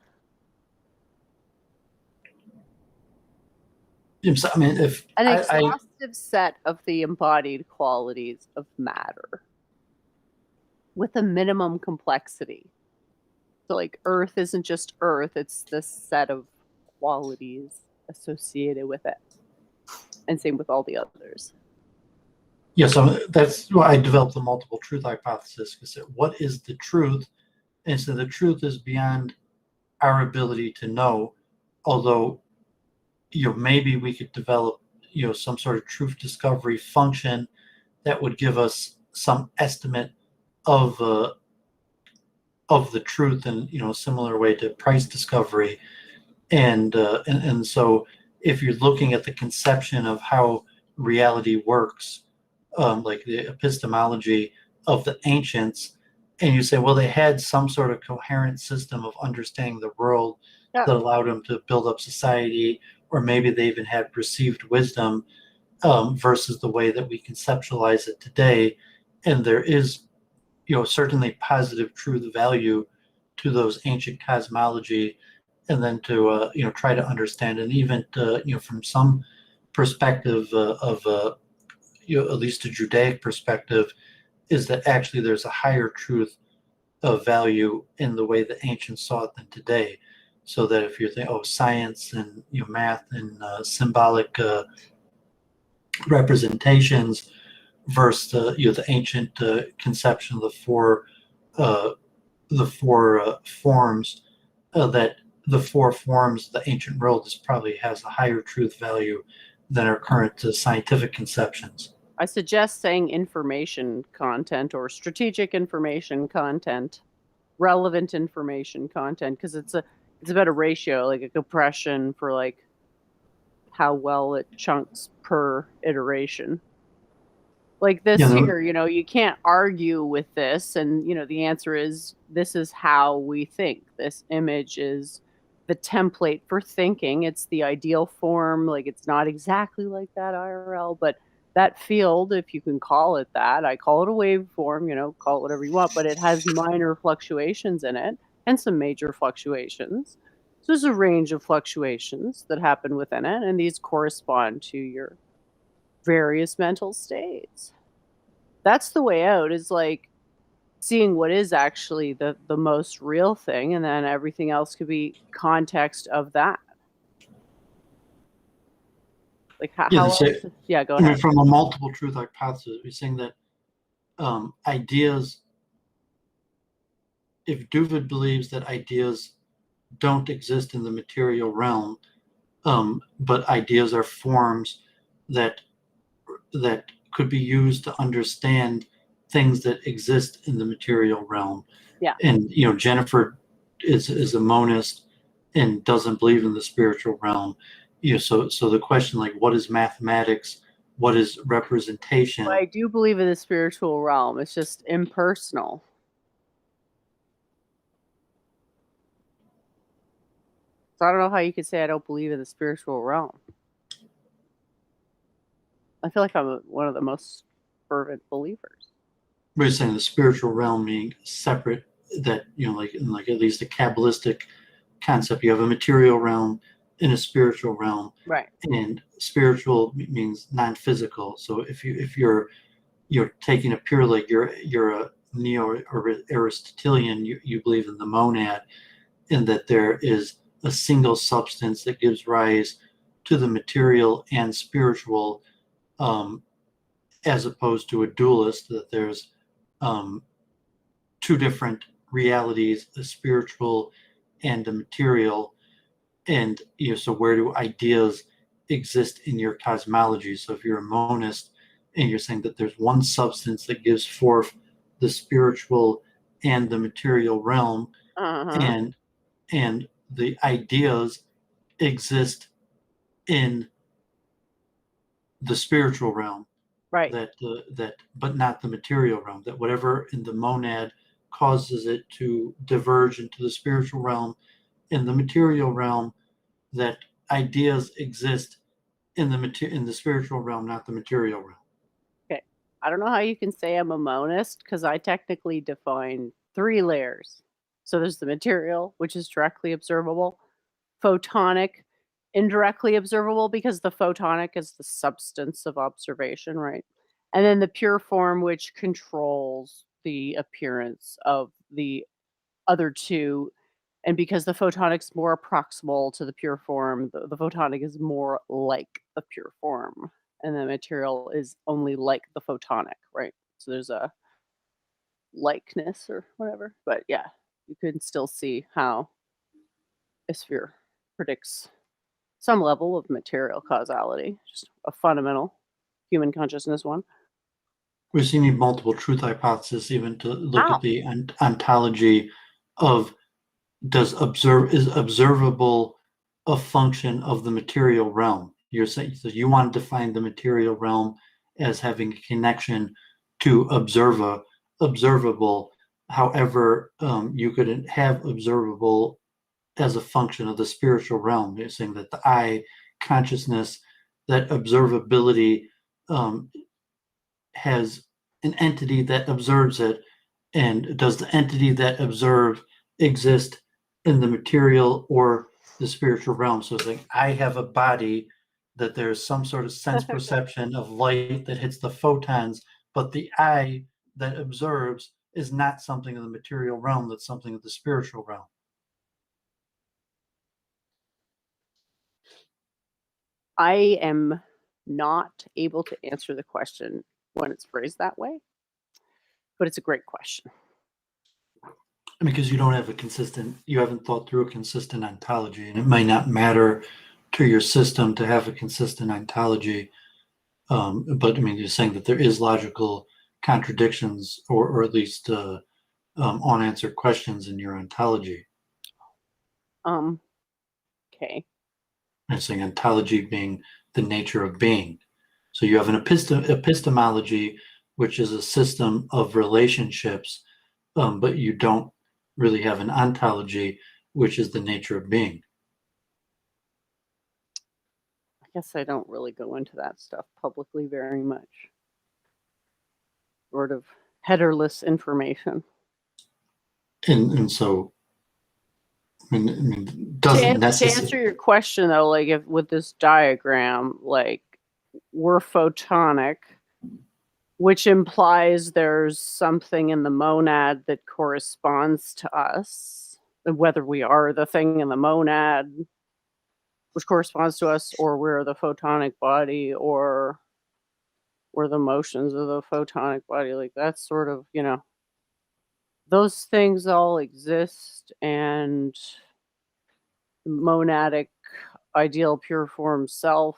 I mean, if an exhaustive set of the embodied qualities of matter with a minimum complexity. So, like, Earth isn't just Earth, it's this set of qualities associated with it. And same with all the others. Yeah, so that's why I developed the multiple truth hypothesis, because what is the truth? And so the truth is beyond our ability to know, although maybe we could develop some sort of truth discovery function that would give us some estimate of the truth in a similar way to price discovery. And so if you're looking at the conception of how reality works, like the epistemology of the ancients, and you say, well, they had some sort of coherent system of understanding the world that allowed them to build up society, or maybe they even had received wisdom, versus the way that we conceptualize it today. And there is, certainly positive truth value to those ancient cosmology, and then to try to understand, and even from some perspective of at least a Judaic perspective, is that actually there's a higher truth of value in the way the ancients saw it than today. So that if you think, science and math and symbolic representations versus the ancient conception of the four forms, that the four forms, the ancient world probably has a higher truth value than our current scientific conceptions. I suggest saying information content or strategic information content, relevant information content, because it's about a ratio, like a compression for like how well it chunks per iteration. Like this here, you can't argue with this, and the answer is this is how we think. This image is the template for thinking. It's the ideal form. Like, it's not exactly like that IRL, but that field, if you can call it that, I call it a waveform, call it whatever you want, but it has minor fluctuations in it and some major fluctuations. So there's a range of fluctuations that happen within it, and these correspond to your various mental states. That's the way out, is like seeing what is actually the most real thing, and then everything else could be context of that. Like how go ahead. I mean, from a multiple truth hypothesis, we're saying that ideas, if Doooovid believes that ideas don't exist in the material realm, but ideas are forms that could be used to understand things that exist in the material realm. Yeah. And Jennifer is a monist and doesn't believe in the spiritual realm. So the question, like, what is mathematics? What is representation? Well, I do believe in the spiritual realm. It's just impersonal. So I don't know how you could say I don't believe in the spiritual realm. I feel like I'm one of the most fervent believers. We're saying the spiritual realm being separate, that like at least the Kabbalistic concept. You have a material realm and a spiritual realm, Right. and spiritual means non-physical. So if you're taking a pure, like you're a neo-Aristotelian, you believe in the monad, in that there is a single substance that gives rise to the material and spiritual, as opposed to a dualist, that there's two different realities, the spiritual and the material. And so where do ideas exist in your cosmology? So if you're a monist and you're saying that there's one substance that gives forth the spiritual and the material realm, Uh-huh. and the ideas exist in the spiritual realm, Right. that but not the material realm, that whatever in the monad causes it to diverge into the spiritual realm, in the material realm, that ideas exist in the spiritual realm, not the material realm. Okay. I don't know how you can say I'm a monist because I technically define 3 layers. So there's the material, which is directly observable, photonic, indirectly observable because the photonic is the substance of observation, right? And then the pure form, which controls the appearance of the other 2. And because the photonic's more proximal to the pure form, the photonic is more like the pure form, and the material is only like the photonic, right? So there's a likeness or whatever. But yeah, you can still see how a sphere predicts some level of material causality, just a fundamental human consciousness one. We see need multiple truth hypothesis even to look How? at the ontology of is observable a function of the material realm. You're saying, so you want to define the material realm as having a connection to observable. However, you could have observable as a function of the spiritual realm. You're saying that the I consciousness, that observability, has an entity that observes it, and does the entity that observes exist in the material or the spiritual realm? So it's like, I have a body, that there's some sort of sense perception of light that hits the photons, but the I that observes is not something in the material realm, that's something of the spiritual realm. I am not able to answer the question when it's phrased that way, but it's a great question. Because you haven't thought through a consistent ontology, and it might not matter to your system to have a consistent ontology. But I mean, you're saying that there is logical contradictions, or at least unanswered questions in your ontology. Okay. I'm saying ontology being the nature of being. So you have an epistemology, which is a system of relationships, but you don't really have an ontology, which is the nature of being. I guess I don't really go into that stuff publicly very much. Sort of headerless information. And so, I mean, To doesn't answer necessarily. your question though, like if with this diagram, like we're photonic, which implies there's something in the monad that corresponds to us, whether we are the thing in the monad which corresponds to us, or we're the photonic body, or we're the motions of the photonic body. Like that's sort of, those things all exist, and monadic ideal pure form self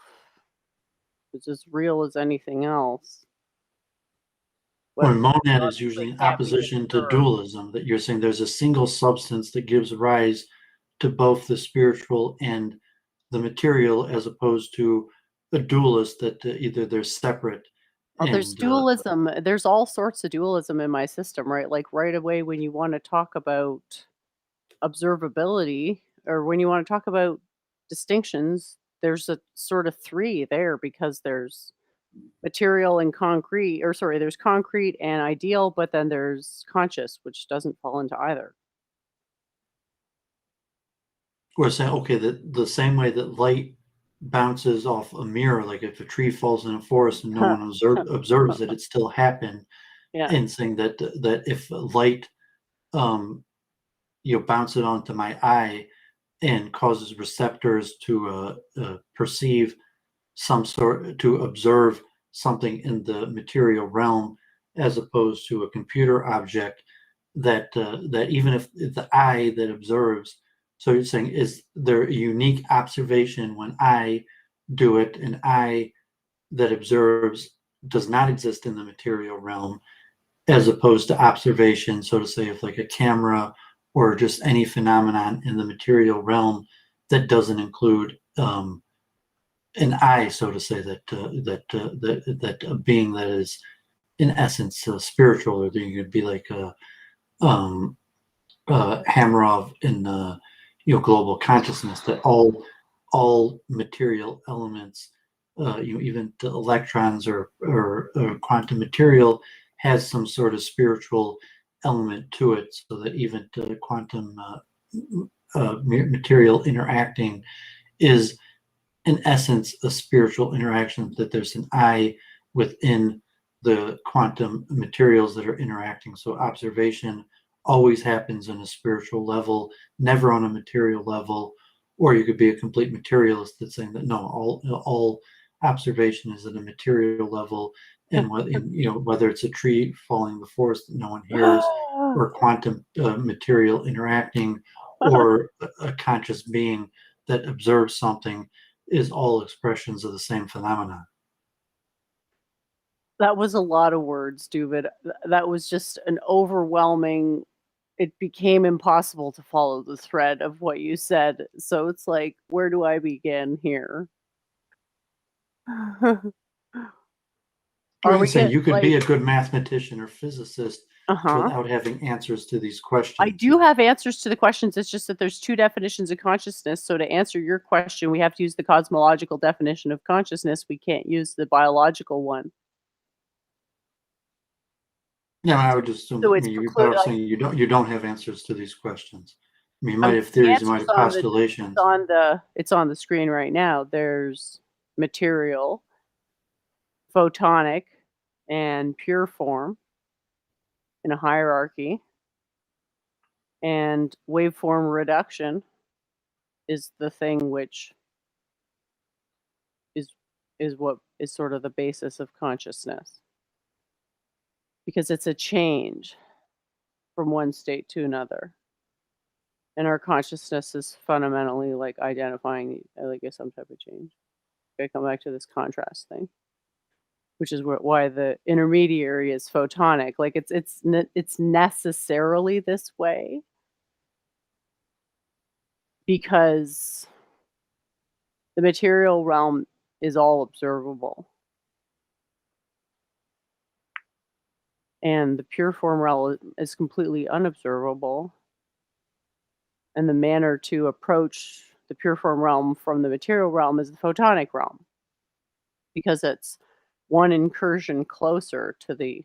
is as real as anything else. Or But monad is obviously usually in can't be opposition to observed. dualism, that you're saying there's a single substance that gives rise to both the spiritual and the material, as opposed to a dualist that either they're separate. Well, there's And dualism. There's all sorts of dualism in my system, right? Like right away when you want to talk about observability, or when you want to talk about distinctions, there's a sort of 3 there, because there's material and concrete, or sorry, there's concrete and ideal, but then there's conscious, which doesn't fall into either. Or saying, okay, the same way that light bounces off a mirror, like if a tree falls in a forest and no one observes it, it still happened. Yeah. And saying that if light, bounces onto my eye and causes receptors to perceive to observe something in the material realm, as opposed to a computer object, that even if the eye that observes, so you're saying, is there a unique observation when I do it, an eye that observes does not exist in the material realm, as opposed to observation, so to say, of like a camera or just any phenomenon in the material realm that doesn't include an eye, so to say, that a being that is in essence spiritual, or you could be like Hamarov in global consciousness, that all material elements, even the electrons or quantum material, has some sort of spiritual element to it, so that even the quantum material interacting is in essence a spiritual interaction, that there's an I within the quantum materials that are interacting. So observation always happens on a spiritual level, never on a material level. Or you could be a complete materialist that's saying that no, all observation is at a material level, and whether it's a tree falling in the forest that no one hears, or quantum material interacting, or a conscious being that observes something, is all expressions of the same phenomena. That was a lot of words, Doovid. That was just an overwhelming. It became impossible to follow the thread of what you said. So it's like, where do I begin here? Are we saying you could be a good mathematician or physicist Uh-huh. without having answers to these questions? I do have answers to the questions. It's just that there's two definitions of consciousness. So to answer your question, we have to use the cosmological definition of consciousness. We can't use the biological one. Yeah, I would just assume. So I it's mean, you're better off saying you don't have answers to these questions. I mean, you might have theories, you might have postulations. It's on the screen right now. There's material, photonic, and pure form in a hierarchy. And waveform reduction is the thing which is what is sort of the basis of consciousness. Because it's a change from one state to another. And our consciousness is fundamentally like identifying like some type of change. I come back to this contrast thing, which is why the intermediary is photonic. Like it's necessarily this way because the material realm is all observable. And the pure form realm is completely unobservable. And the manner to approach the pure form realm from the material realm is the photonic realm, because it's one incursion closer to the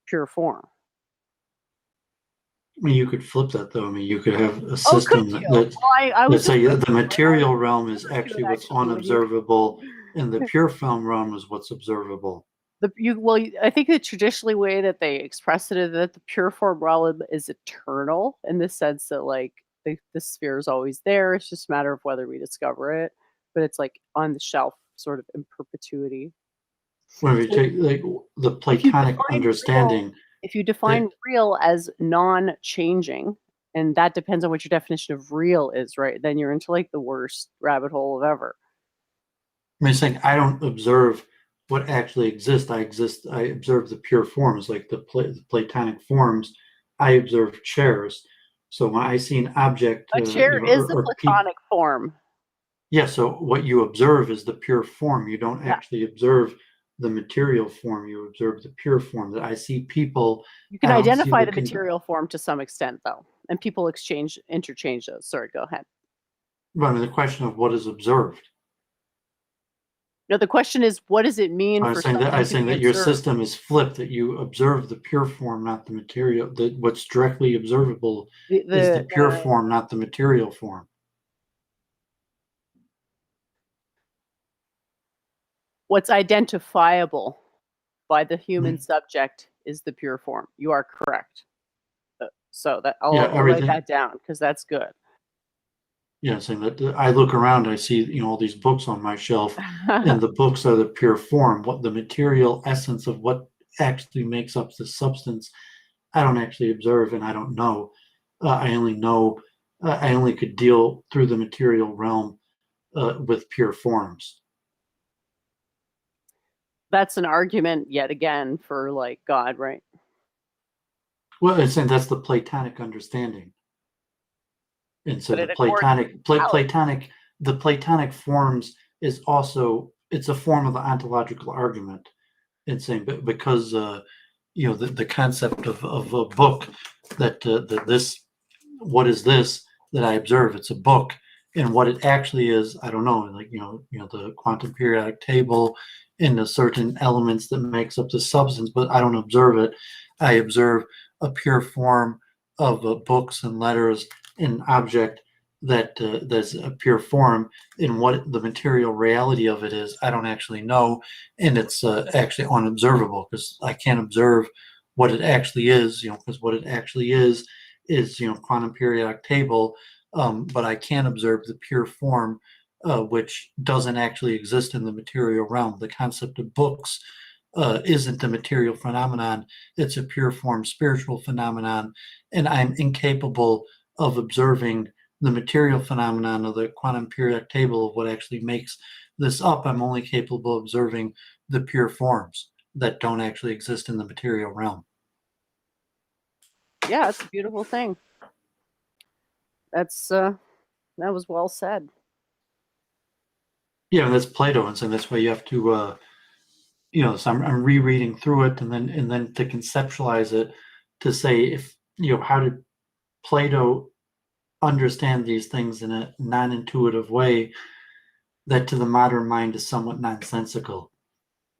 pure form. I mean, you could flip that though. I mean, you could have a system let's say the material realm is actually what's unobservable, and the pure form realm is what's observable. I think the traditionally way that they express it is that the pure form realm is eternal, in the sense that like the sphere is always there. It's just a matter of whether we discover it, but it's like on the shelf, sort of in perpetuity. When we take like the Platonic understanding, if you define real as non-changing, and that depends on what your definition of real is, right? Then you're into like the worst rabbit hole of ever. I mean, saying I don't observe what actually exists. I observe the pure forms, like the Platonic forms. I observe chairs. So when I see an object, a chair is a Platonic form. Yeah. So what you observe is the pure form. You don't actually observe the material form. You observe the pure form. That I see people. You can identify the material form to some extent, though, and people interchange those. Sorry, go ahead. But I mean, the question of what is observed. No, the question is, what does it mean? I'm saying that your system is flipped. That you observe the pure form, not the material. That what's directly observable is the pure form, not the material form. what's identifiable by the human subject is the pure form. You are correct. So that I'll write everything. that down because that's good. Yeah, saying that I look around, I see all these books on my shelf, and the books are the pure form. What the material essence of what actually makes up the substance, I don't actually observe, and I don't know. I only know. I only could deal through the material realm with pure forms. That's an argument yet again for like God, right? Well, it's saying that's the Platonic understanding. And so But the it accords the Platonic forms is also, it's a form of the ontological argument. It's saying because the concept of a book that this, what is this that I observe? It's a book, and what it actually is, I don't know. Like the quantum periodic table and the certain elements that makes up the substance, but I don't observe it. I observe a pure form of books and letters, an object that's a pure form. And what the material reality of it is, I don't actually know, and it's actually unobservable because I can't observe what it actually is. Because what it actually is quantum periodic table, but I can observe the pure form, which doesn't actually exist in the material realm. The concept of books isn't a material phenomenon, it's a pure form spiritual phenomenon, and I'm incapable of observing the material phenomenon of the quantum periodic table of what actually makes this up. I'm only capable of observing the pure forms that don't actually exist in the material realm. Yeah, it's a beautiful thing. That's that was well said. Yeah, and that's Plato, and so that's why you have to, so I'm rereading through it, and then to conceptualize it, to say if how did Plato understand these things in a non-intuitive way that to the modern mind is somewhat nonsensical.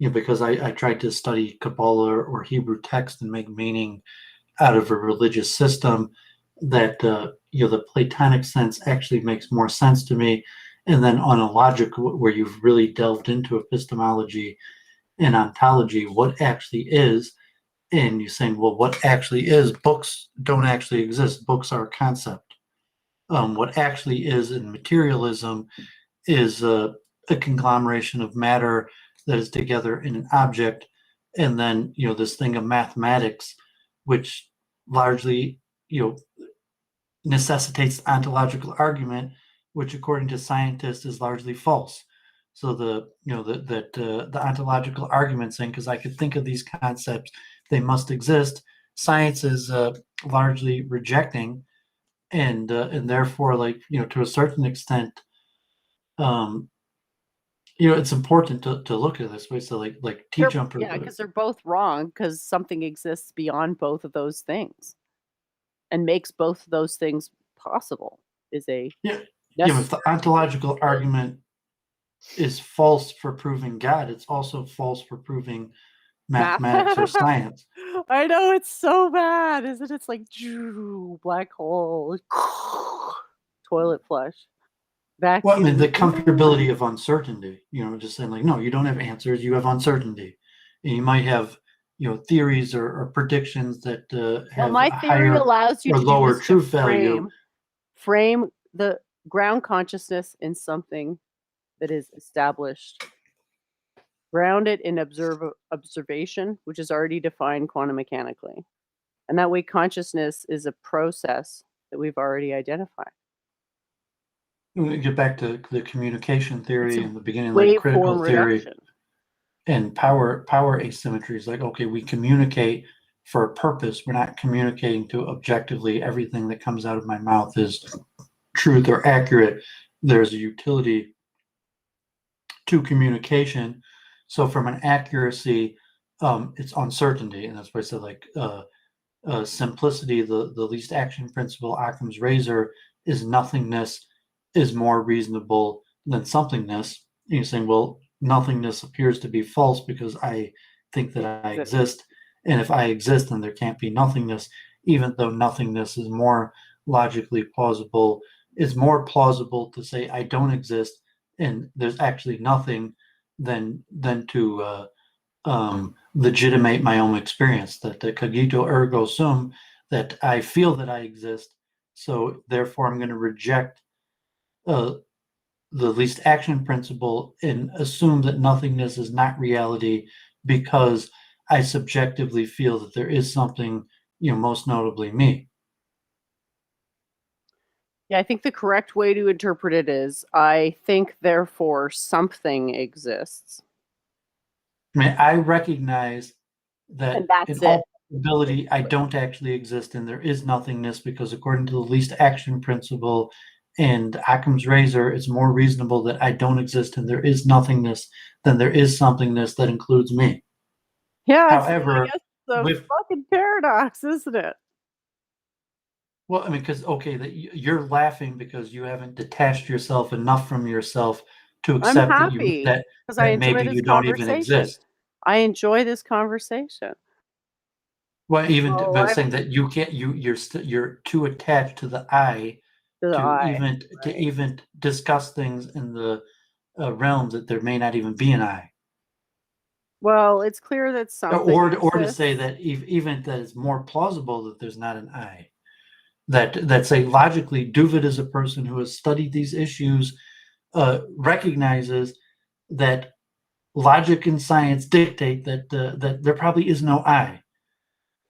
Because I tried to study Kabbalah or Hebrew text and make meaning out of a religious system that the Platonic sense actually makes more sense to me. And then on a logic where you've really delved into epistemology and ontology, what actually is, and you're saying, well, what actually is? Books don't actually exist. Books are a concept. What actually is in materialism is a conglomeration of matter that is together in an object, and then this thing of mathematics, which largely necessitates ontological argument, which according to scientists is largely false. So the ontological argument saying, because I could think of these concepts, they must exist, science is largely rejecting, and therefore, to a certain extent, it's important to look at this way. So like T-Jumper. Yeah, because they're both wrong, because something exists beyond both of those things and makes both of those things possible is a if the ontological argument is false for proving God, it's also false for proving mathematics or science. I know, it's so bad, isn't it? It's like black hole, toilet flush. Vacuum. Well, I mean, the comfortability of uncertainty, just saying no, you don't have answers, you have uncertainty. And you might have, theories or predictions that have my a theory higher allows you or to lower truth value. Frame the ground consciousness in something that is established. Ground it in observation, which is already defined quantum mechanically. And that way consciousness is a process that we've already identified. We get back to the communication theory in the beginning, like critical theory reduction. And power asymmetry is like, okay, we communicate for a purpose. We're not communicating to objectively everything that comes out of my mouth is truth or accurate. There's a utility to communication. So from an accuracy, it's uncertainty, and that's why I said simplicity, the least action principle, Occam's razor, is nothingness is more reasonable than somethingness. And you're saying, well, nothingness appears to be false because I think that I exist, and if I exist, then there can't be nothingness, even though nothingness is more logically plausible. It's more plausible to say I don't exist and there's actually nothing than to legitimate my own experience. That the cogito ergo sum, that I feel that I exist, so therefore I'm going to reject the least action principle and assume that nothingness is not reality because I subjectively feel that there is something, most notably me. Yeah, I think the correct way to interpret it is I think, therefore, something exists. I mean, I recognize that And that's in it. all probability, I don't actually exist and there is nothingness because according to the least action principle and Occam's razor, it's more reasonable that I don't exist and there is nothingness than there is somethingness that includes me. Yeah, I However, guess it's a with fucking paradox, isn't it? well, I mean, because okay, that you're laughing because you haven't detached yourself enough from yourself to I'm accept happy that because I enjoy maybe this you don't even conversation. exist. I enjoy this conversation. Well, even Oh, but I'm saying that you can't, you're too attached to the I to the to eye. even discuss things in the realms that there may not even be an I, Well, it's clear that something or to say exists. that even that it's more plausible that there's not an I. That say logically, Doovid is a person who has studied these issues, recognizes that logic and science dictate that there probably is no I.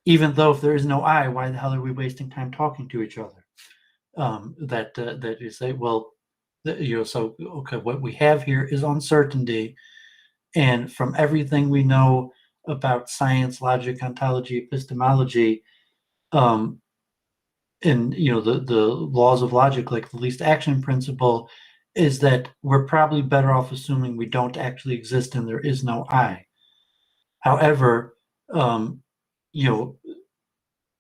Even though if there is no I, why the hell are we wasting time talking to each other? That you say, well, so okay, what we have here is uncertainty, and from everything we know about science, logic, ontology, epistemology, um, and the laws of logic, like the least action principle, is that we're probably better off assuming we don't actually exist and there is no I. However, you know, I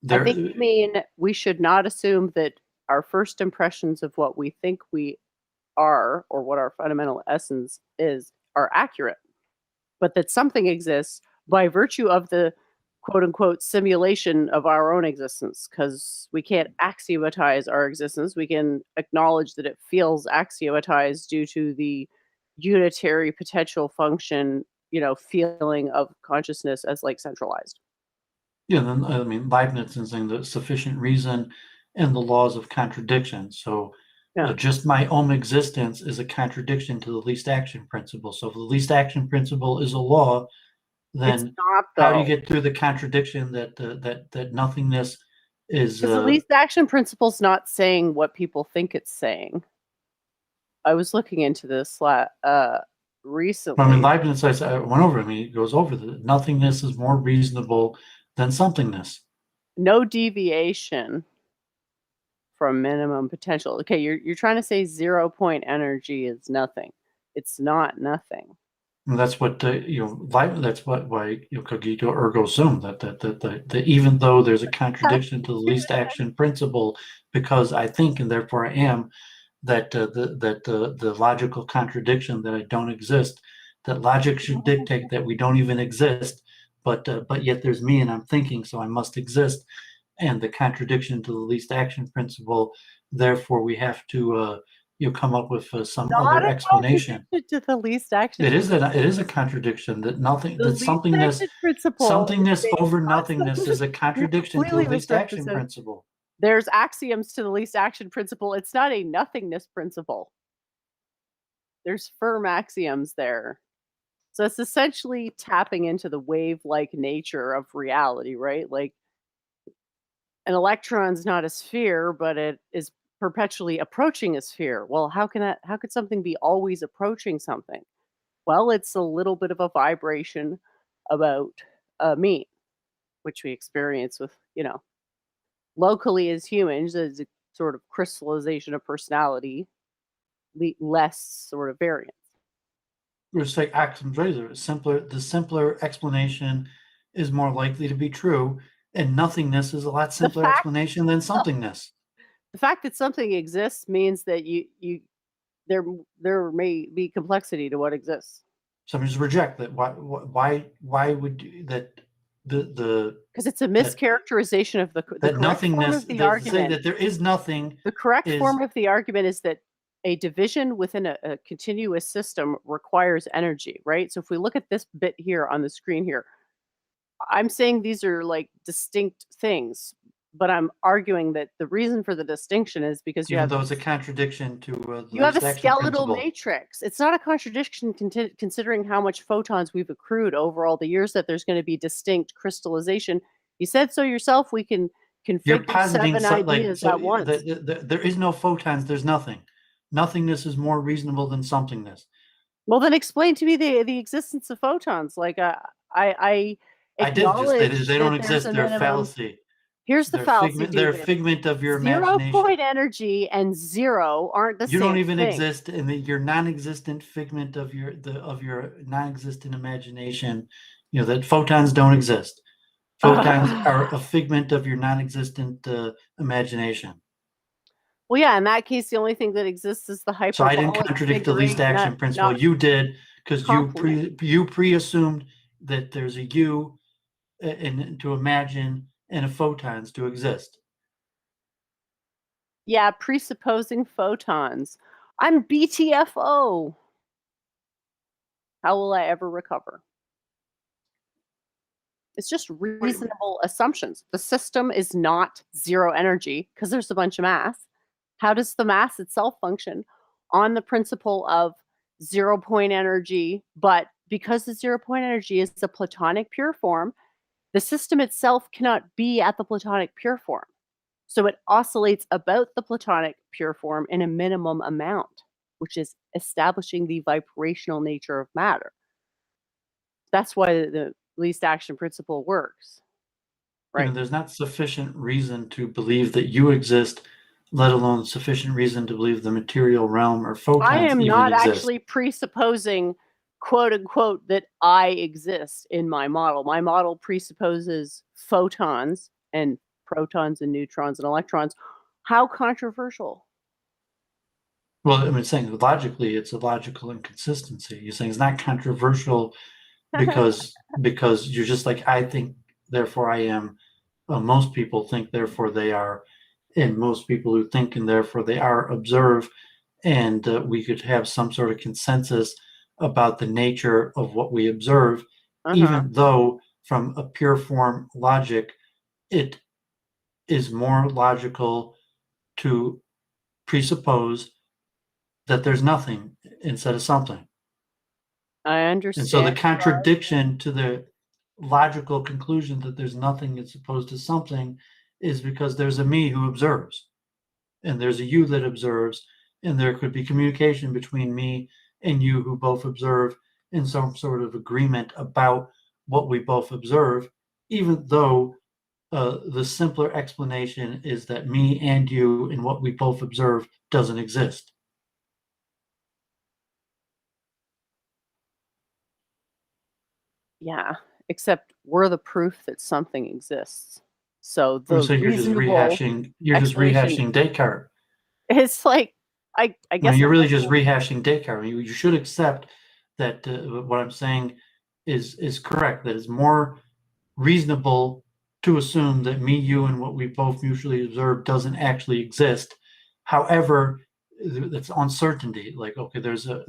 there think you mean we should not assume that our first impressions of what we think we are or what our fundamental essence is are accurate, but that something exists by virtue of the quote unquote simulation of our own existence, because we can't axiomatize our existence. We can acknowledge that it feels axiomatized due to the unitary potential function, feeling of consciousness as like centralized. then I mean Leibniz is saying that sufficient reason and the laws of contradiction. So Yeah. just my own existence is a contradiction to the least action principle. So if the least action principle is a law, It's then not how do you though. get through the contradiction that nothingness is? Because the least action principle's not saying what people think it's saying. I was looking into this I mean, recently. Leibniz says I went over. I mean, he goes over that nothingness is more reasonable than somethingness. No deviation from minimum potential. Okay, you're trying to say 0 point energy is nothing. It's not nothing. And that's what that's why cogito ergo sum, that even though there's a contradiction to the least action principle, because I think and therefore I am, that the logical contradiction that I don't exist, that logic should dictate that we don't even exist, but yet there's me and I'm thinking, so I must exist, and the contradiction to the least action principle, therefore we have to come up with some Not other a explanation. contradiction to the least action. It is a contradiction that nothing The that least somethingness action principle is somethingness based over on nothingness is a something you're contradiction to the completely least action misrepresenting. principle. There's axioms to the least action principle. It's not a nothingness principle. There's firm axioms there. So it's essentially tapping into the wave-like nature of reality, right? Like an electron's not a sphere, but it is perpetually approaching a sphere. Well, how could something be always approaching something? Well, it's a little bit of a vibration about me, which we experience with, locally as humans, as a sort of crystallization of personality, less sort of variance. It's like Occam's razor. The simpler explanation is more likely to be true, and nothingness is a lot The simpler fact, explanation than somethingness. the fact that something exists means that there may be complexity to what exists. Some just reject that. Why would that the Because it's a that mischaracterization of the that correct form nothingness, of the that say argument. that there is nothing The correct is form of the argument is that a division within a continuous system requires energy, right? So if we look at this bit here on the screen here, I'm saying these are like distinct things, but I'm arguing that the reason for the distinction is because Even though it's a contradiction to the you have a least action skeletal principle. matrix. It's not a contradiction considering how much photons we've accrued over all the years that there's going to be distinct crystallization. You said so yourself. We can You're configure positing 7 ideas at once. there is no photons. There's nothing. Nothingness is more reasonable than somethingness. Well, then explain to me the existence of photons. Like I I did just acknowledge they don't that there's exist. a They're a minimum. fallacy. Here's the fallacy, They're a Doovid. figment of your 0 imagination. point energy and 0 aren't the You same don't even thing. exist in your non-existent figment of your non-existent imagination. You know that photons don't exist. Photons are a figment of your non-existent imagination. Well, yeah, in that case, the only thing that exists is the So I hyperbolic didn't contradict the figure least eight, action principle. not You did, because complement. you pre-assumed that there's a you and to imagine and a photons to exist. Yeah, presupposing photons. I'm BTFO. How will I ever recover? It's just reasonable assumptions. The system is not 0 energy because there's a bunch of mass. How does the mass itself function? On the principle of 0 point energy, but because the 0 point energy is the Platonic pure form, the system itself cannot be at the Platonic pure form. So it oscillates about the Platonic pure form in a minimum amount, which is establishing the vibrational nature of matter. That's why the least action principle works. You know, Right. there's not sufficient reason to believe that you exist, let alone sufficient reason to believe the material realm or photons I am even not exist. actually presupposing, quote unquote, that I exist in my model. My model presupposes photons and protons and neutrons and electrons. How controversial? Well, I mean, saying logically, it's a logical inconsistency. You're saying it's not controversial because you're just like, I think, therefore I am. Most people think, therefore they are, and most people who think and therefore they are observe, and we could have some sort of consensus about the nature of what we observe, even though from a pure form logic, it is more logical to presuppose that there's nothing instead of something. I And so the understand. contradiction to the logical conclusion that there's nothing as opposed to something is because there's a me who observes, and there's a you that observes, and there could be communication between me and you who both observe in some sort of agreement about what we both observe, even though the simpler explanation is that me and you and what we both observe doesn't exist. Yeah, except we're the proof that something exists. So the So you're just reasonable explanation rehashing Descartes. is like, I No, guess you're I'm really just looking- rehashing Descartes. You should accept that what I'm saying is correct. That it's more reasonable to assume that me, you, and what we both mutually observe doesn't actually exist. However, it's uncertainty. Like, okay, there's a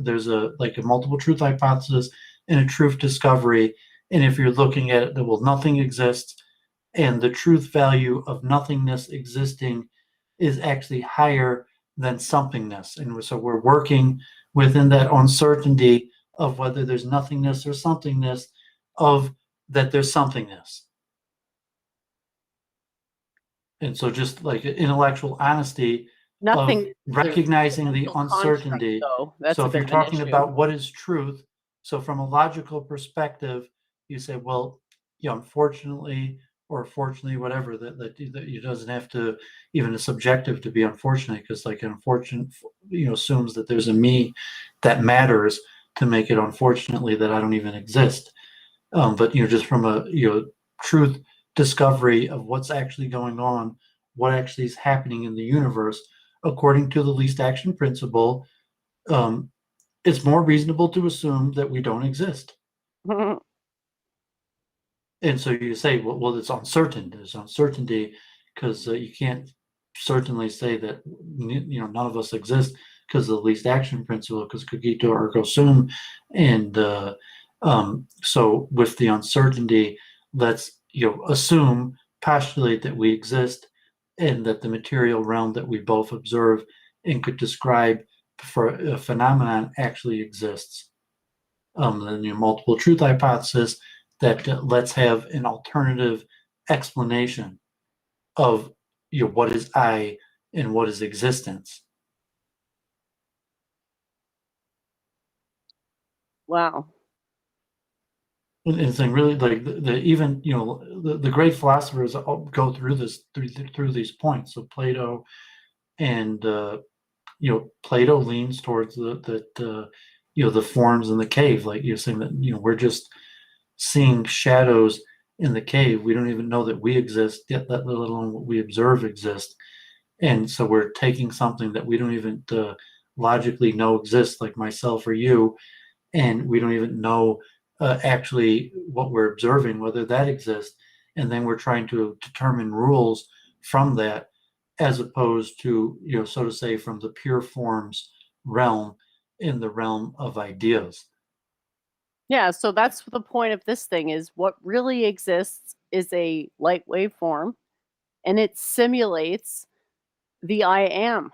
like a multiple truth hypothesis and a truth discovery. And if you're looking at it, well, nothing exists, and the truth value of nothingness existing is actually higher than somethingness. And so we're working within that uncertainty of whether there's nothingness or somethingness, of that there's somethingness. And so just like intellectual honesty nothing of is recognizing the physical construct, uncertainty. though. That's So a if bit you're of an talking issue. about what is truth, so from a logical perspective, you say, well, unfortunately, or fortunately, whatever, that it doesn't have to even a subjective to be unfortunate, because like unfortunate, assumes that there's a me that matters to make it unfortunately that I don't even exist. But just from a truth discovery of what's actually going on, what actually is happening in the universe, according to the least action principle, it's more reasonable to assume that we don't exist. And so you say, well, it's uncertain. There's uncertainty because you can't certainly say that none of us exist, because of the least action principle, because cogito ergo sum. And so with the uncertainty, let's assume, postulate that we exist, and that the material realm that we both observe and could describe for a phenomenon actually exists. Then multiple truth hypothesis, that let's have an alternative explanation of what is I and what is existence. Wow. And it's like really like the even the great philosophers go through this through these points. So Plato and Plato leans towards the forms in the cave, like you're saying that we're just seeing shadows in the cave. We don't even know that we exist yet, let alone what we observe exist. And so we're taking something that we don't even logically know exists, like myself or you, and we don't even know actually what we're observing, whether that exists. And then we're trying to determine rules from that, as opposed to, so to say, from the pure forms realm, in the realm of ideas. Yeah, so that's the point of this thing, is what really exists is a light wave form, and it simulates the I am.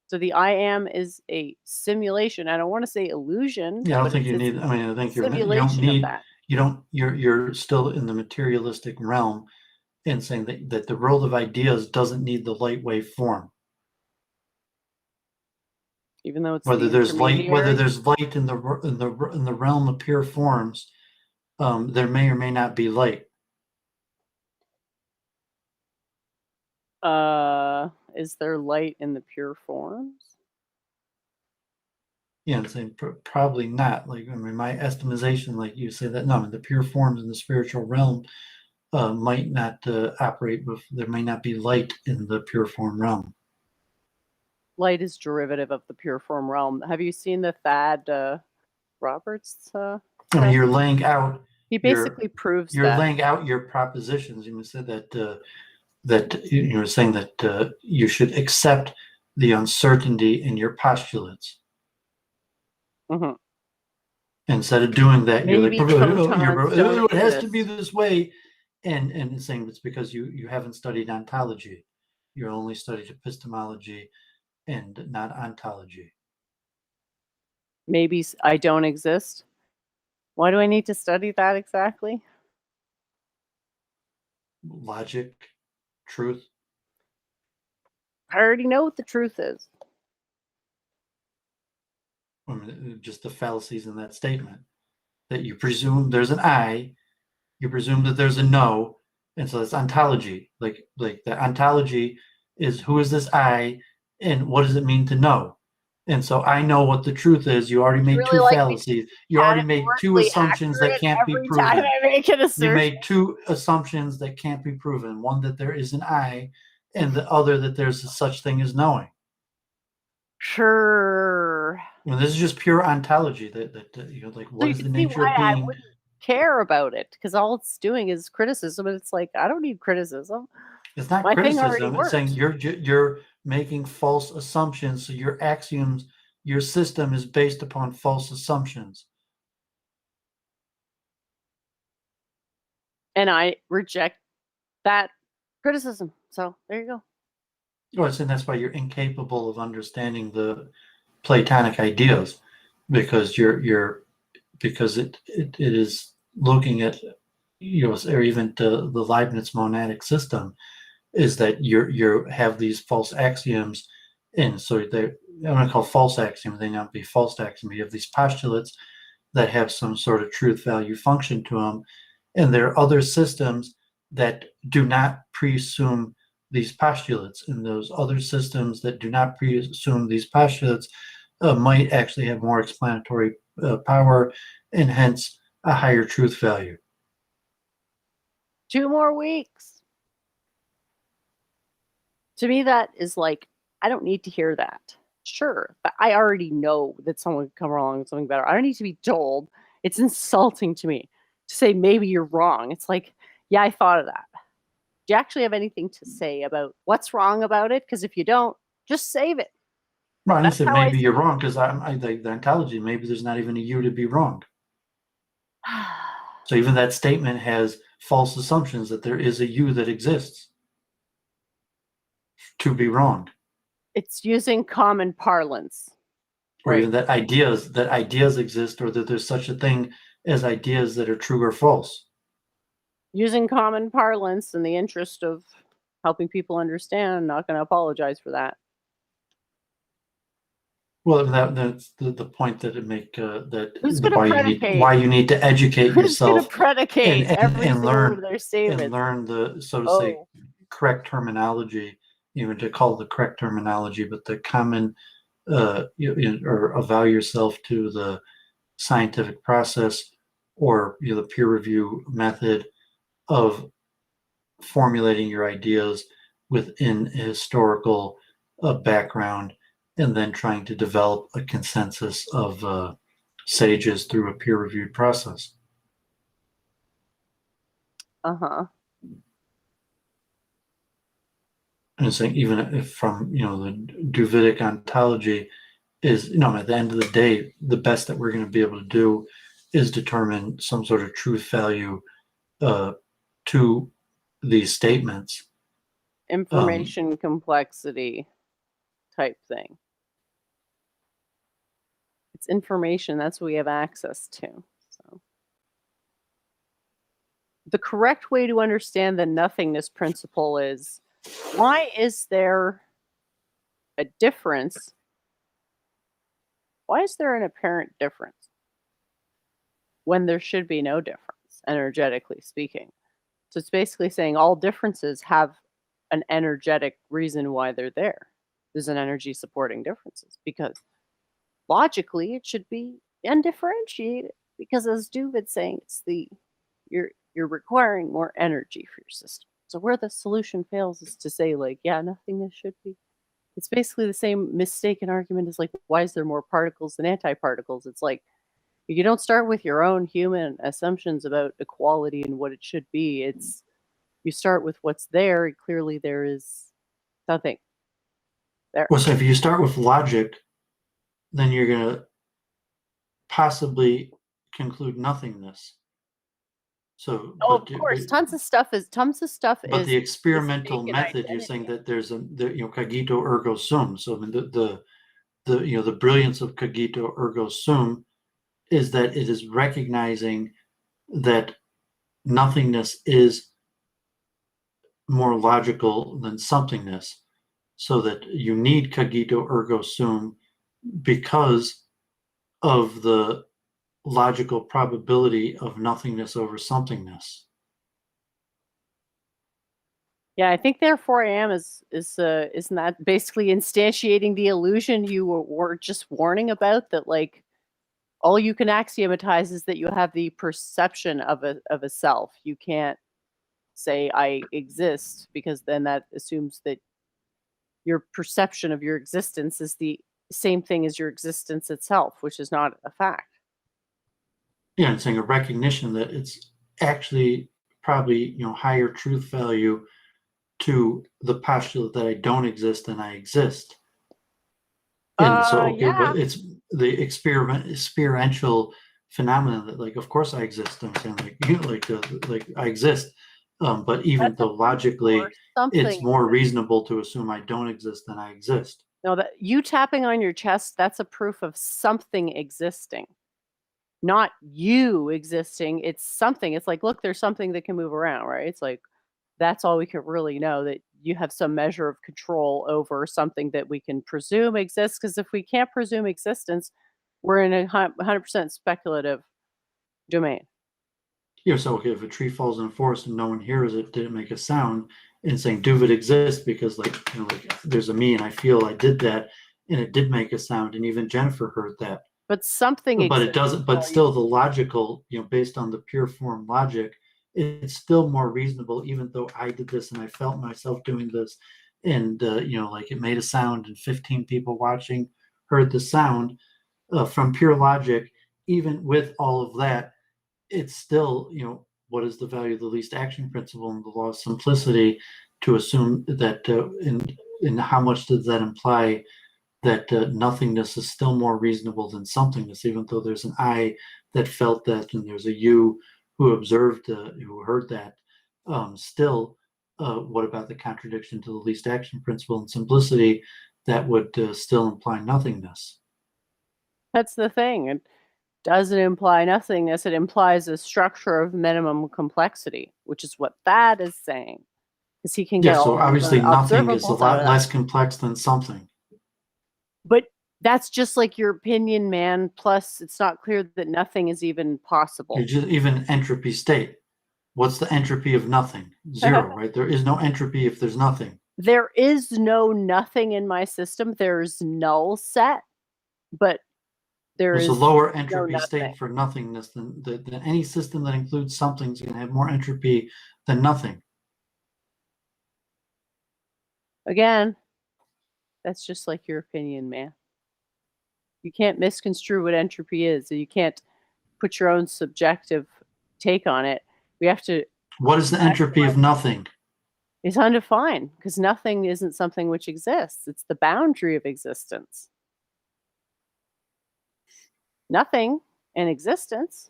So the I am is a simulation. I don't want to say illusion. Yeah, I don't but think you it's need. I mean, I think you don't simulation of need. that. You don't. You're still in the materialistic realm, and saying that the world of ideas doesn't need the light wave form. Even though it's Whether the there's light, intermediary. in the realm of pure forms, there may or may not be light. Is there light in the pure forms? Yeah, I'm saying probably not. Like, I mean, my estimation, like you say that, no, I mean, the pure forms in the spiritual realm might not operate with. There may not be light in the pure form realm. Light is derivative of the pure form realm. Have you seen the Thad Roberts? I mean, you're laying out. He basically proves you're that. laying out your propositions. You said that you were saying that you should accept the uncertainty in your postulates. Mm-hmm. Instead of doing that, Maybe you're photons don't it has to exist. be this way, and saying it's because you haven't studied ontology. You only studied epistemology and not ontology. Maybe I don't exist. Why do I need to study that exactly? Logic, truth. I already know what the truth is. I mean, just the fallacies in that statement. That you presume there's an I, you presume that there's a no, and so that's ontology. Like the ontology is, who is this I, and what does it mean to know? And so I know what the truth is. You already made two fallacies. You already made two assumptions that can't be proven. Every time I make an assertion. You made two assumptions that can't be proven. One, that there is an I, and the other, that there's such thing as knowing. Sure. This is just pure ontology. That like, what is the nature of being? I wouldn't care about it, because all it's doing is criticism, and it's like, I don't need criticism. It's not criticism. It's saying you're making false assumptions. So your axioms, your system is based upon false assumptions. And I reject that criticism. So there you go. Well, and that's why you're incapable of understanding the Platonic ideas, because because it is looking at, or even the Leibniz monadic system, is that you have these false axioms, and so I'm going to call false axioms. They not be false axioms. You have these postulates that have some sort of truth value function to them, and there are other systems that do not presume these postulates, and those other systems that do not presume these postulates might actually have more explanatory power, and hence a higher truth value. 2 more weeks. To me, that is like, I don't need to hear that. Sure, but I already know that someone could come along with something better. I don't need to be told. It's insulting to me to say, maybe you're wrong. It's like, yeah, I thought of that. Do you actually have anything to say about what's wrong about it? Because if you don't, just save it. Well, I That's said how I maybe you're wrong because I the ontology. Maybe there's not even a you to be wrong. So even that statement has false assumptions that there is a you that exists to be wrong, It's using common parlance. or even that ideas exist, or that there's such a thing as ideas that are true or false. Using common parlance in the interest of helping people understand. I'm not going to apologize for that. Well, that's the point that it make that Who's going to predicate? why you need to educate Who's going to yourself predicate every and single one learn of their and statements? learn the, so to say, Oh, correct terminology, even to call the correct terminology, but the common or avow yourself to the scientific process, or the peer review method of formulating your ideas within a historical background, and then trying to develop a consensus of sages through a peer reviewed process. uh-huh. And saying, even if from the Doovidic ontology is, at the end of the day, the best that we're going to be able to do is determine some sort of truth value to these statements. Information complexity type thing. It's information. That's what we have access to. So the correct way to understand the nothingness principle is, why is there a difference? Why is there an apparent difference when there should be no difference, energetically speaking? So it's basically saying all differences have an energetic reason why they're there. There's an energy supporting differences, because logically it should be undifferentiated, because as Doovid's saying, it's you're requiring more energy for your system. So where the solution fails is to say, like, yeah, nothingness should be. It's basically the same mistaken argument as, like, why is there more particles than antiparticles? It's like, you don't start with your own human assumptions about equality and what it should be. It's, you start with what's there, and clearly there is something there. Well, so if you start with logic, then you're going to possibly conclude nothingness. So, Oh, of course, tons of stuff is but the experimental mistaken method, you're identity. saying that there's cogito ergo sum. So I mean, the brilliance of cogito ergo sum is that it is recognizing that nothingness is more logical than somethingness, so that you need cogito ergo sum because of the logical probability of nothingness over somethingness. Yeah, I think therefore I am isn't that basically instantiating the illusion you were just warning about, that, like, all you can axiomatize is that you have the perception of a self. You can't say I exist, because then that assumes that your perception of your existence is the same thing as your existence itself, which is not a fact. Yeah, and saying a recognition that it's actually probably higher truth value to the postulate that I don't exist and I exist. And so, okay, Yeah. but it's the experiential phenomenon that, like, of course I exist. I'm saying, like I exist, but even That's a though logically or something. it's more reasonable to assume I don't exist than I exist. No, that you tapping on your chest, that's a proof of something existing. Not you existing, it's something. It's like, look, there's something that can move around, right? It's like, that's all we can really know, that you have some measure of control over something that we can presume exists. Because if we can't presume existence, we're in a 100% speculative domain. So okay, if a tree falls in a forest and no one hears it, didn't make a sound, and saying Doovid exists because, like, there's a me and I feel I did that, and it did make a sound, and even Jennifer heard that. But something But exists. it doesn't. But still, the logical, based on the pure form logic, it's still more reasonable, even though I did this and I felt myself doing this, and like, it made a sound and 15 people watching heard the sound. From pure logic, even with all of that, it's still, what is the value of the least action principle and the law of simplicity, to assume that, in how much does that imply that nothingness is still more reasonable than somethingness, even though there's an I that felt that, and there's a you who observed, who heard that. Still, what about the contradiction to the least action principle and simplicity? That would still imply nothingness. That's the thing. It doesn't imply nothingness. It implies a structure of minimum complexity, which is what that is saying. Because he can Yeah, get so all of obviously the nothing is a observables out of lot that. less complex than something. But that's just like your opinion, man. Plus, it's not clear that nothing is even possible. You just even entropy state. What's the entropy of nothing? Zero, right? There is no entropy if there's nothing. There is no nothing in my system. There's null set, but There's is a lower no entropy nothing. state for nothingness than any system that includes something is going to have more entropy than nothing. Again, that's just like your opinion, man. You can't misconstrue what entropy is. You can't put your own subjective take on it. We have to. What is the entropy of nothing? It's undefined because nothing isn't something which exists. It's the boundary of existence. Nothing and existence.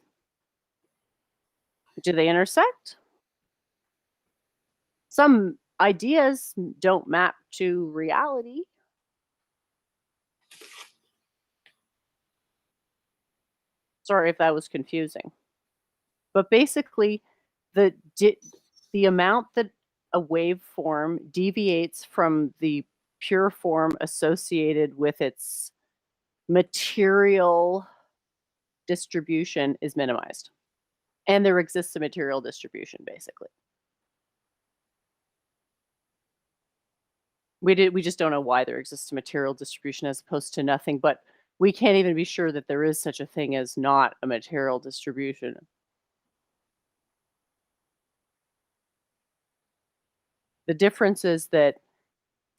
Do they intersect? Some ideas don't map to reality. Sorry if that was confusing. But basically, the amount that a waveform deviates from the pure form associated with its material distribution is minimized. And there exists a material distribution, basically. We just don't know why there exists a material distribution as opposed to nothing, but we can't even be sure that there is such a thing as not a material distribution. The difference is that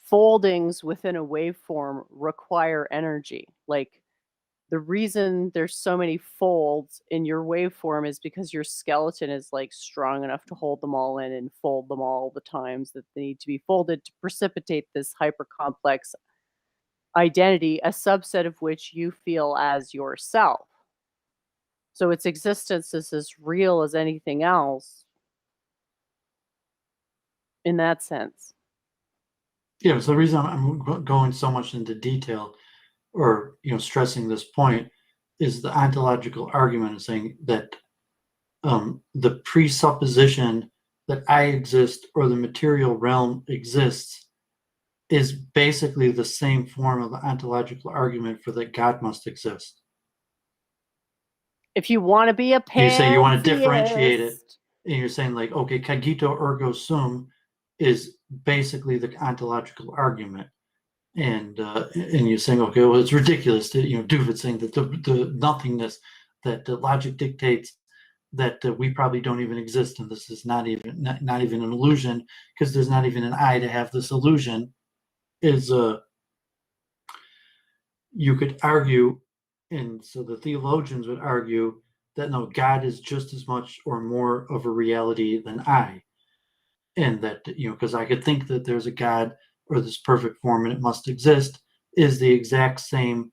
foldings within a waveform require energy. Like, the reason there's so many folds in your waveform is because your skeleton is like strong enough to hold them all in and fold them all the times that they need to be folded to precipitate this hyper complex identity, a subset of which you feel as yourself. So its existence is as real as anything else in that sense. Yeah, so the reason I'm going so much into detail, or stressing this point, is the ontological argument is saying that the presupposition that I exist or the material realm exists is basically the same form of the ontological argument for that God must exist. If you want to be a pantheist, You say you want to differentiate it, and you're saying like, okay, cogito ergo sum is basically the ontological argument. And you're saying, okay, well, it's ridiculous that Doovid saying that the nothingness that the logic dictates that we probably don't even exist, and this is not even an illusion because there's not even an I to have this illusion. Is you could argue, and so the theologians would argue that no, God is just as much or more of a reality than I, and that because I could think that there's a God or this perfect form and it must exist is the exact same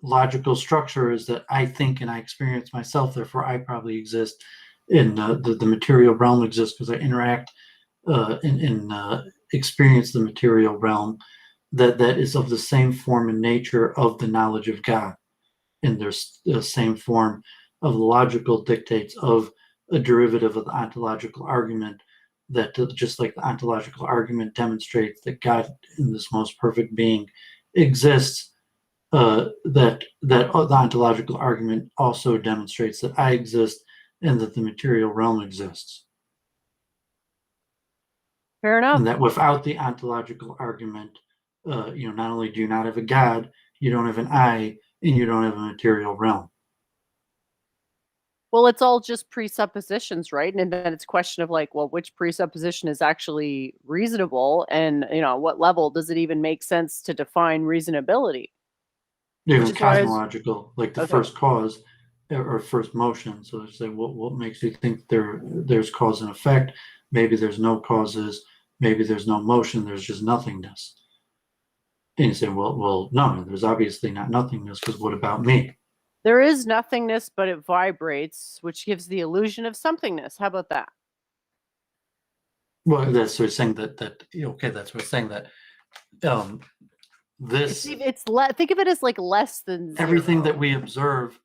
logical structure as that I think and I experience myself, therefore I probably exist in the material realm exists because I interact and experience the material realm that is of the same form and nature of the knowledge of God, and there's the same form of the logical dictates of a derivative of the ontological argument, that just like the ontological argument demonstrates that God in this most perfect being exists, that the ontological argument also demonstrates that I exist and that the material realm exists. Fair enough. And that without the ontological argument, not only do you not have a God, you don't have an I, and you don't have a material realm. Well, it's all just presuppositions, right? And then it's a question of like, well, which presupposition is actually reasonable, and what level does it even make sense to define reasonability? Even cosmological, like the Okay. first cause or first motion. So they say, what makes you think there's cause and effect? Maybe there's no causes. Maybe there's no motion. There's just nothingness. And you say, well, no, there's obviously not nothingness, because what about me? There is nothingness, but it vibrates, which gives the illusion of somethingness. How about that? Well, that's sort of saying that okay, that's what it's saying that this Think of it as like less than zero. everything that we observe,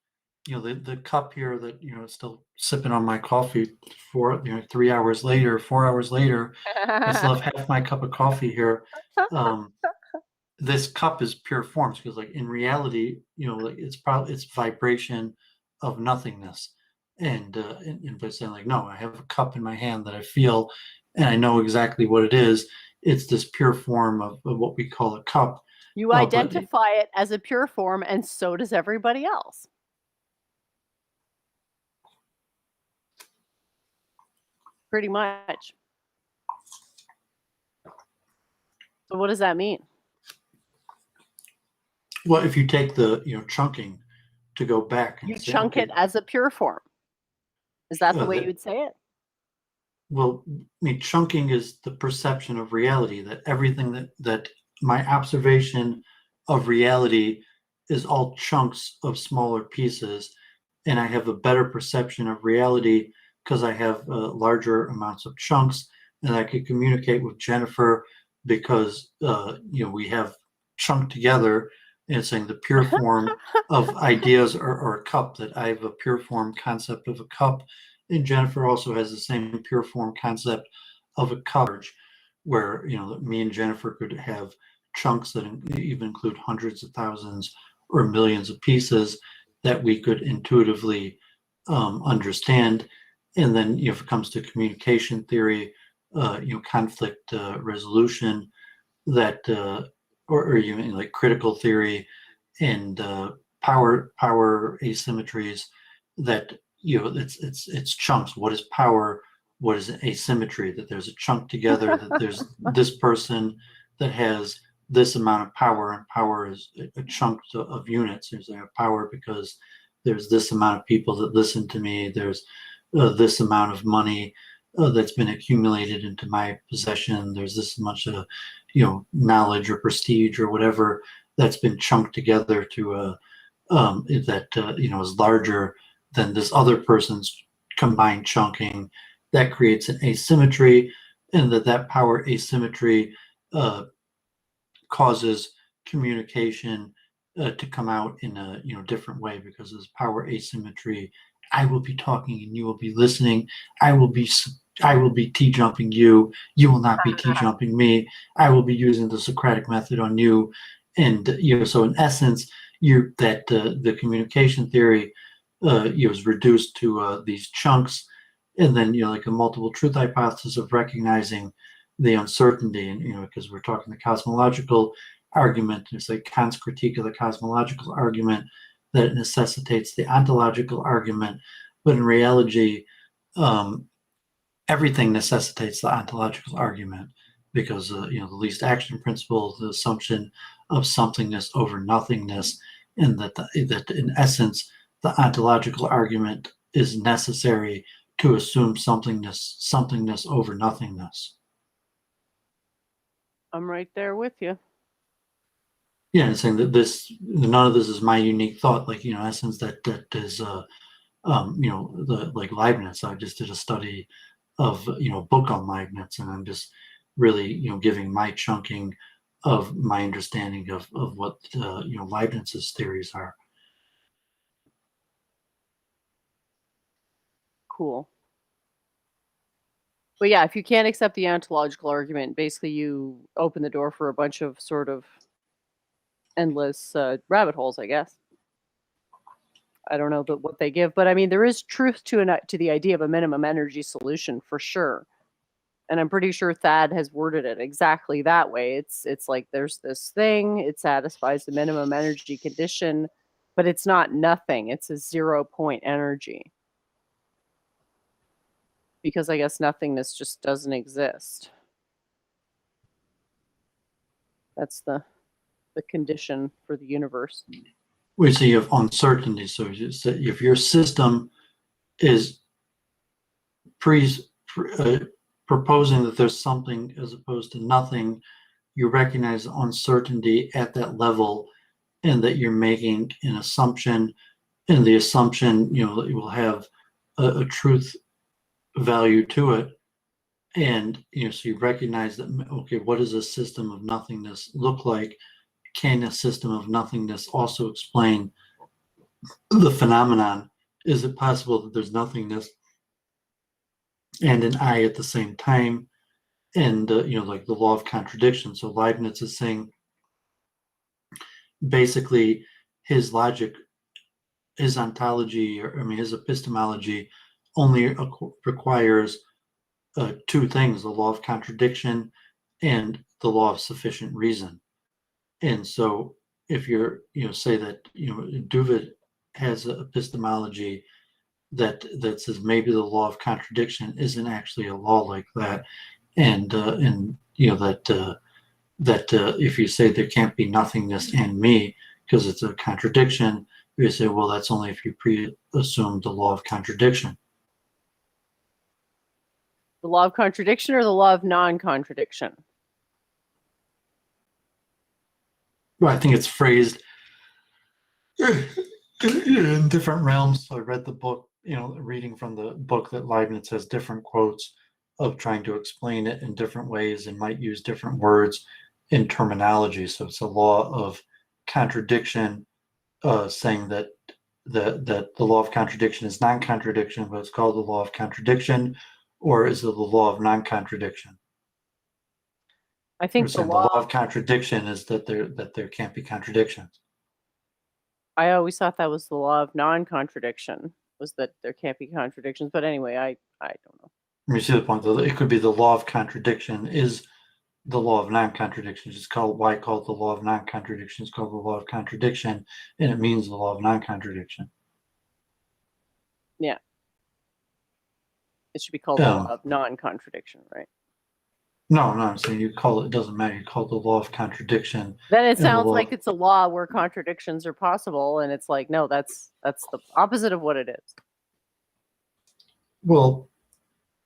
the cup here that it's still sipping on my coffee 3 hours later, 4 hours later, I still have half my cup of coffee here. This cup is pure forms, because like in reality, like it's vibration of nothingness. And by saying like, no, I have a cup in my hand that I feel and I know exactly what it is. It's this pure form of what we call a cup. You identify it as a pure form, and so does everybody else. Pretty much. So what does that mean? Well, if you take the chunking to go back, and you chunk it as a pure form. Is that the way you would say it? Well, I mean, chunking is the perception of reality, that everything that my observation of reality is all chunks of smaller pieces, and I have a better perception of reality because I have larger amounts of chunks, and I could communicate with Jennifer because we have chunked together, and saying the pure form of ideas or a cup, that I have a pure form concept of a cup. And Jennifer also has the same pure form concept of a cup, where me and Jennifer could have chunks that even include hundreds of thousands or millions of pieces that we could intuitively understand. And then if it comes to communication theory, conflict resolution, that or even like critical theory and power asymmetries, that it's chunks. What is power? What is asymmetry? That there's a chunk together, that there's this person that has this amount of power, and power is a chunk of units. There's power because there's this amount of people that listen to me. There's this amount of money that's been accumulated into my possession. There's this much knowledge or prestige or whatever that's been chunked together to is larger than this other person's combined chunking. That creates an asymmetry, and that power asymmetry causes communication to come out in a different way, because this power asymmetry, I will be talking and you will be listening. I will be T-jumping you. You will not be T-jumping me. I will be using the Socratic method on you. And so in essence, the communication theory is reduced to these chunks, and then like a multiple truth hypothesis of recognizing the uncertainty, and because we're talking the cosmological argument, it's like Kant's critique of the cosmological argument, that it necessitates the ontological argument, but in reality, everything necessitates the ontological argument, because the least action principle, the assumption of somethingness over nothingness, and that in essence the ontological argument is necessary to assume somethingness over nothingness. I'm right there with you. Yeah, and saying that none of this is my unique thought. Like in essence, that is like Leibniz. I just did a study of a book on Leibniz, and I'm just really giving my chunking of my understanding of what Leibniz's theories are. Cool. But yeah, if you can't accept the ontological argument, basically you open the door for a bunch of sort of endless rabbit holes, I guess. I don't know what they give, but I mean, there is truth to the idea of a minimum energy solution for sure. And I'm pretty sure Thad has worded it exactly that way. It's like there's this thing, it satisfies the minimum energy condition, but it's not nothing. It's a 0 point energy. Because I guess nothingness just doesn't exist. That's the condition for the universe. We see you have uncertainty. So if your system is proposing that there's something as opposed to nothing, you recognize uncertainty at that level, and that you're making an assumption, and the assumption, it will have a truth value to it. And so you recognize that, okay, what does a system of nothingness look like? Can a system of nothingness also explain the phenomenon? Is it possible that there's nothingness and an I at the same time? And like the law of contradiction. So Leibniz is saying basically his logic, his ontology, his epistemology only requires two things: the law of contradiction and the law of sufficient reason. And so if you're say that Doooovid has an epistemology that says maybe the law of contradiction isn't actually a law like that, and that if you say there can't be nothingness and me because it's a contradiction, you say, well, that's only if you pre-assume the law of contradiction. The law of contradiction or the law of non-contradiction? Well, I think it's phrased in different realms. So I read the book, reading from the book, that Leibniz has different quotes of trying to explain it in different ways and might use different words in terminology. So it's a law of contradiction, saying that the law of contradiction is non-contradiction, but it's called the law of contradiction, or is it the law of non-contradiction? I think the law of contradiction is that there can't be contradictions. I always thought that was the law of non-contradiction, was that there can't be contradictions. But anyway, I don't know. You see the point, though. It could be the law of contradiction is the law of non-contradiction. It's called the law of non-contradiction. It's called the law of contradiction, and it means the law of non-contradiction. Yeah. It should be called the law of non-contradiction, right? No, I'm saying you call it doesn't matter. You call it the law of contradiction. Then it sounds like it's a law where contradictions are possible, and it's like, no, that's the opposite of what it is. Well,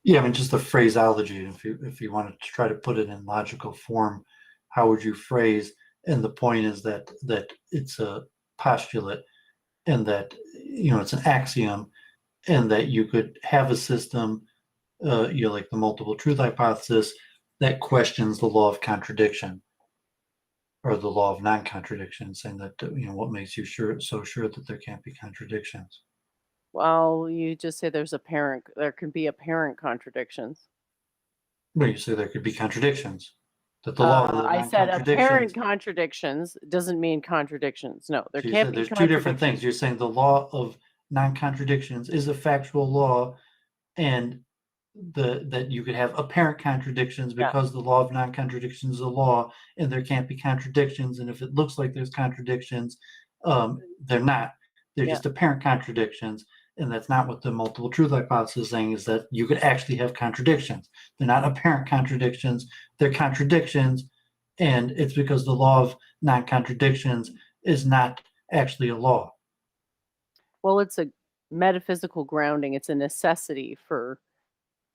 yeah, just the phraseology. If you wanted to try to put it in logical form, how would you phrase? And the point is that it's a postulate, and that it's an axiom, and that you could have a system, like the multiple truth hypothesis, that questions the law of contradiction or the law of non-contradiction, saying that what makes you so sure that there can't be contradictions? Well, you just say there can be apparent contradictions. No, you say there could be contradictions. That the law of I said apparent contradictions doesn't mean contradictions. No, there can't be. There's two different things. You're saying the law of non-contradictions is a factual law, and that you could have apparent contradictions because the law of non-contradiction is a law, and there can't be contradictions. And if it looks like there's contradictions, they're not. They're just apparent contradictions. And that's not what the multiple truth hypothesis is saying, is that you could actually have contradictions. They're not apparent contradictions, they're contradictions. And it's because the law of non-contradictions is not actually a law. Well, it's a metaphysical grounding. It's a necessity for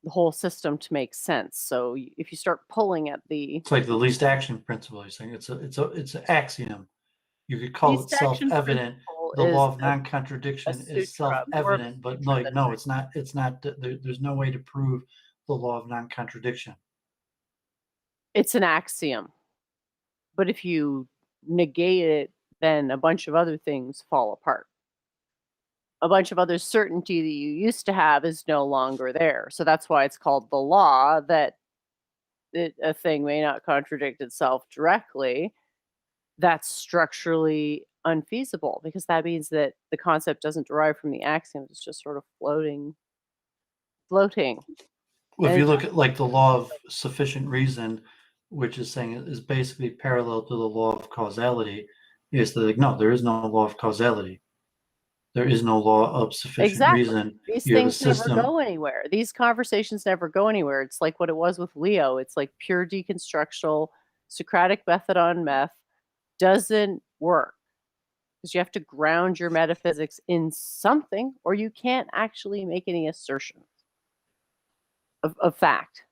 the whole system to make sense. So if you start pulling at it's like the least action principle. You're saying it's an axiom. You could call it self-evident. The law of non-contradiction is self-evident, but no, it's not. It's not. There's no way to prove the law of non-contradiction. It's an axiom, but if you negate it, then a bunch of other things fall apart. A bunch of other certainty that you used to have is no longer there. So that's why it's called the law, that a thing may not contradict itself directly. That's structurally unfeasible, because that means that the concept doesn't derive from the axioms. It's just sort of floating. Well, if you look at like the law of sufficient reason, which is saying is basically parallel to the law of causality, is that no, there is no law of causality. There is no law of sufficient reason. These things never go anywhere. These conversations never go anywhere. It's like what it was with Leo. It's like pure deconstructional Socratic method on meth doesn't work, because you have to ground your metaphysics in something, or you can't actually make any assertions of fact.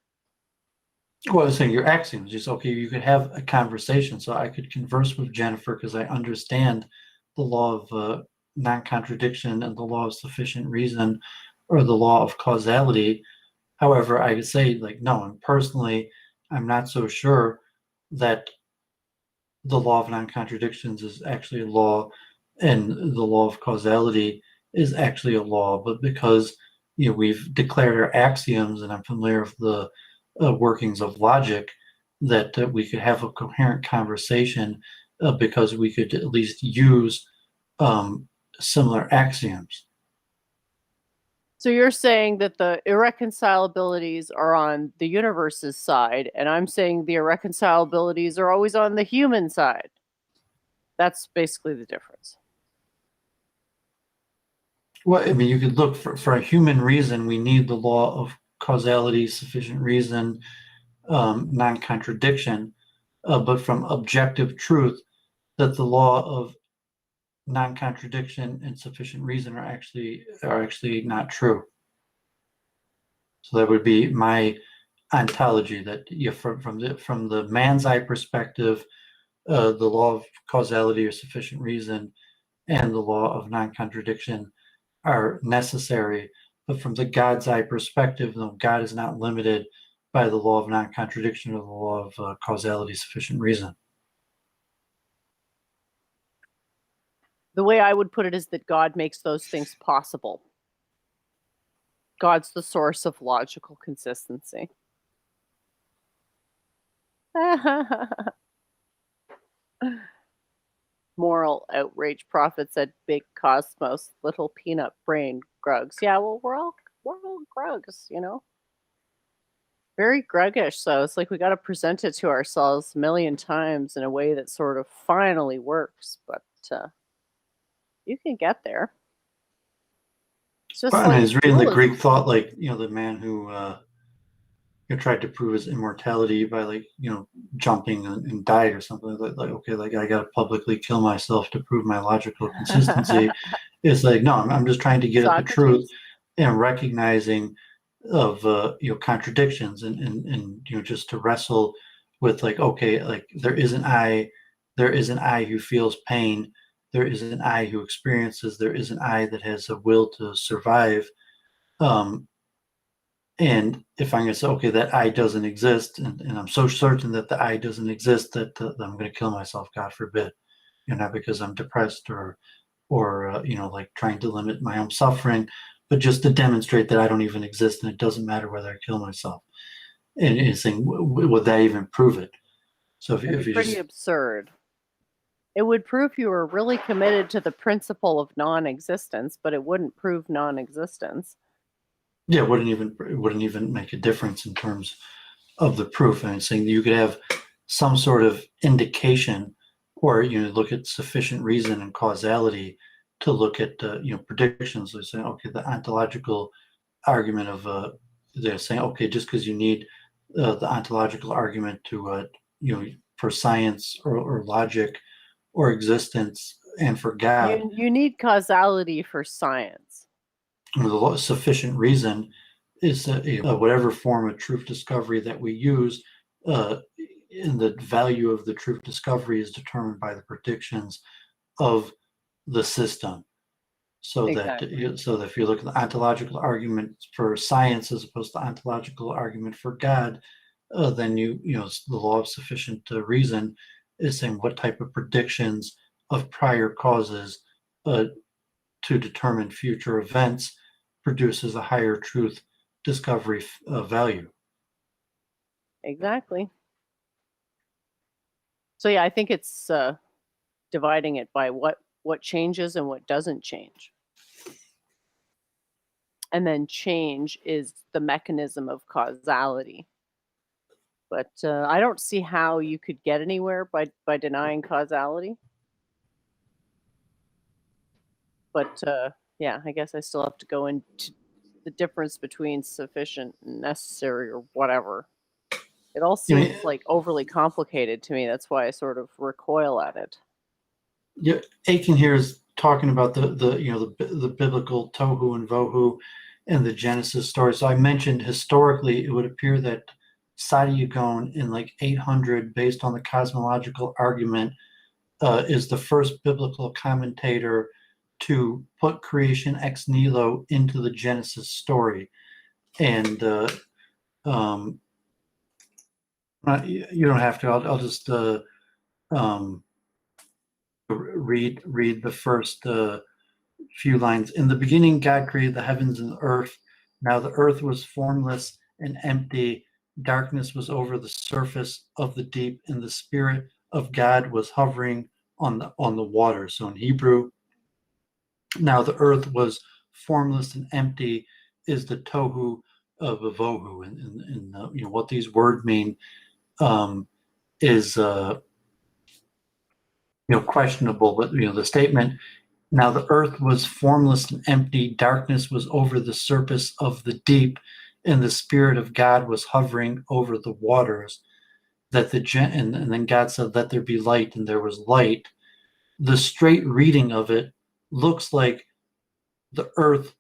Well, I was saying your axioms. Just okay, you could have a conversation. So I could converse with Jennifer because I understand the law of non-contradiction and the law of sufficient reason, or the law of causality. However, I would say like no, and personally, I'm not so sure that the law of non-contradictions is actually a law, and the law of causality is actually a law. But because we've declared our axioms, and I'm familiar with the workings of logic, that we could have a coherent conversation because we could at least use um, similar axioms. So you're saying that the irreconcilabilities are on the universe's side, and I'm saying the irreconcilabilities are always on the human side. That's basically the difference. Well, I mean, you could look for a human reason. We need the law of causality, sufficient reason, non-contradiction. But from objective truth, that the law of non-contradiction and sufficient reason are actually not true. So that would be my ontology. That from the man's eye perspective, the law of causality or sufficient reason and the law of non-contradiction are necessary. But from the God's eye perspective, no, God is not limited by the law of non-contradiction or the law of causality, sufficient reason. The way I would put it is that God makes those things possible. God's the source of logical consistency. Moral outrage prophet said big cosmos, little peanut brain grugs. Yeah, well, we're all grugs, very gruggish. So it's like we got to present it to ourselves a million times in a way that sort of finally works. But you can get there. It's just I was reading the dualism. Greek thought, like the man who tried to prove his immortality by jumping and died or something like okay, like I got to publicly kill myself to prove my logical consistency. It's like no, I'm just trying to get at the truth and recognizing of contradictions and just to wrestle with like okay, like there is an I who feels pain, there is an I who experiences, there is an I that has a will to survive. And if I'm going to say, okay, that I doesn't exist, and I'm so certain that the I doesn't exist that I'm going to kill myself, God forbid, not because I'm depressed or like trying to limit my own suffering, but just to demonstrate that I don't even exist and it doesn't matter whether I kill myself. And it's saying, would that even prove it? So if you pretty just absurd. It would prove you were really committed to the principle of non-existence, but it wouldn't prove non-existence. Yeah, it wouldn't even make a difference in terms of the proof. And it's saying you could have some sort of indication, or look at sufficient reason and causality to look at predictions. They're saying okay, the ontological argument of they're saying okay, just because you need the ontological argument to for science or logic or existence and for God, you need causality for science. The sufficient reason is whatever form of truth discovery that we use, and the value of the truth discovery is determined by the predictions of the system. So exactly. that if you look at the ontological argument for science as opposed to ontological argument for God, then the law of sufficient reason is saying what type of predictions of prior causes to determine future events produces a higher truth discovery value. Exactly. So yeah, I think it's dividing it by what changes and what doesn't change. And then change is the mechanism of causality. But I don't see how you could get anywhere by denying causality. But yeah, I guess I still have to go into the difference between sufficient and necessary or whatever. It all seems like overly complicated to me. That's why I sort of recoil at it. Yeah, Aiken here is talking about the biblical tohu and vohu and the Genesis story. So I mentioned historically, it would appear that Satyagone in like 800, based on the cosmological argument, is the first biblical commentator to put creation ex nihilo into the Genesis story. And you don't have to. I'll just read the first few lines. In the beginning, God created the heavens and the earth. Now the earth was formless and empty. Darkness was over the surface of the deep, and the Spirit of God was hovering on the water. So in Hebrew, now the earth was formless and empty is the tohu of avohu, and what these words mean is questionable. But the statement, now the earth was formless and empty, darkness was over the surface of the deep, and the Spirit of God was hovering over the waters. And then God said, "Let there be light," and there was light. The straight reading of it looks like the earth,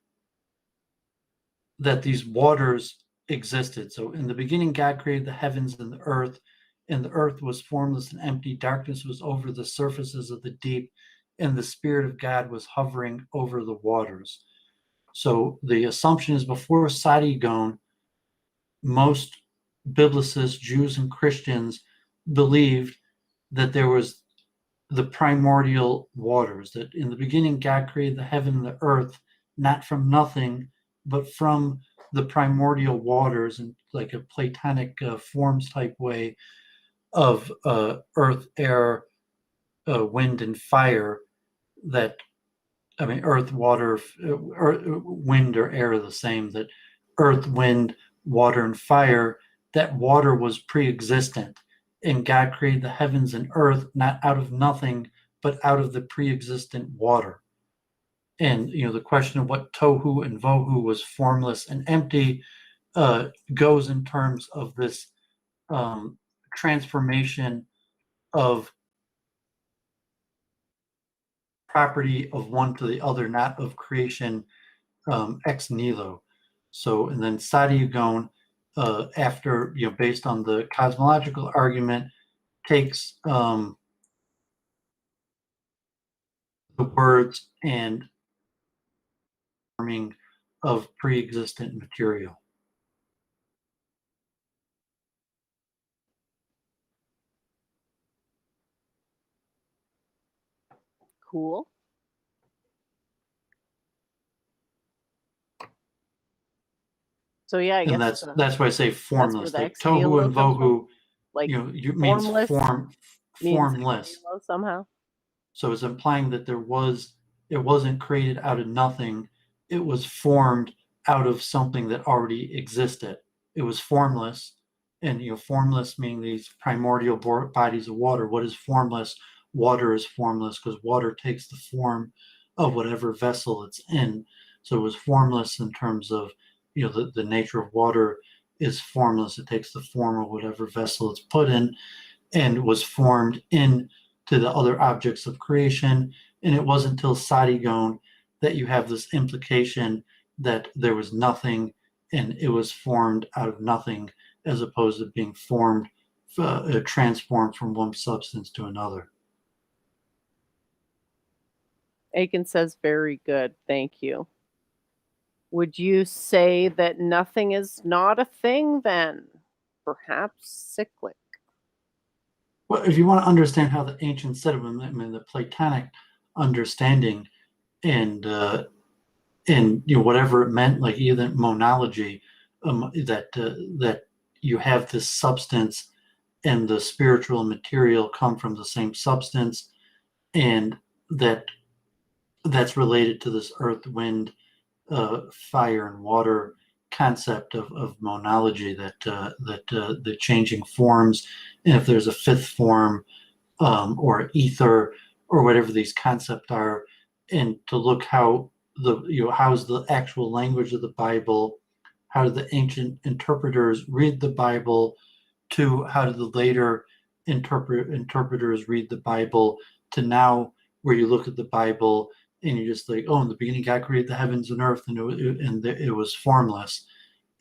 that these waters existed. So in the beginning, God created the heavens and the earth was formless and empty. Darkness was over the surfaces of the deep, and the Spirit of God was hovering over the waters. So the assumption is, before Satyagone, most biblicists, Jews and Christians, believed that there was the primordial waters, that in the beginning God created the heaven and the earth, not from nothing, but from the primordial waters, in like a Platonic forms type way of earth, air, wind, and fire. Earth, water, wind or air are the same. That earth, wind, water, and fire, that water was pre-existent. And God created the heavens and earth not out of nothing, but out of the pre-existent water. And the question of what tohu and vohu was, formless and empty, goes in terms of this transformation of property of one to the other, not of creation ex nihilo. So, and then Satyagone, after, based on the cosmological argument, takes the words and forming of pre-existent material. Cool. So yeah, I And guess that's why I say formless. the Like ex tohu nihilo and comes from. vohu, Like you means formless means formless. ex nihilo somehow. So it's implying that it wasn't created out of nothing. It was formed out of something that already existed. It was formless, and formless meaning these primordial bodies of water. What is formless? Water is formless because water takes the form of whatever vessel it's in. So it was formless in terms of the nature of water is formless. It takes the form of whatever vessel it's put in, and was formed into the other objects of creation. And it wasn't until Satyagone that you have this implication that there was nothing and it was formed out of nothing, as opposed to being formed, transformed from one substance to another. Aiken says, very good. Thank you. Would you say that nothing is not a thing then? Perhaps cyclic. Well, if you want to understand how the ancients said it, the Platonic understanding, and whatever it meant, like even monology, that you have this substance and the spiritual and material come from the same substance, and that's related to this earth, wind, fire, and water concept of monology, that the changing forms, and if there's a fifth form, or ether, or whatever these concepts are, and to look how how's the actual language of the Bible, how do the ancient interpreters read the Bible, to how do the later interpreters read the Bible, to now where you look at the Bible and you're just like, oh, in the beginning God created the heavens and earth, and it was formless,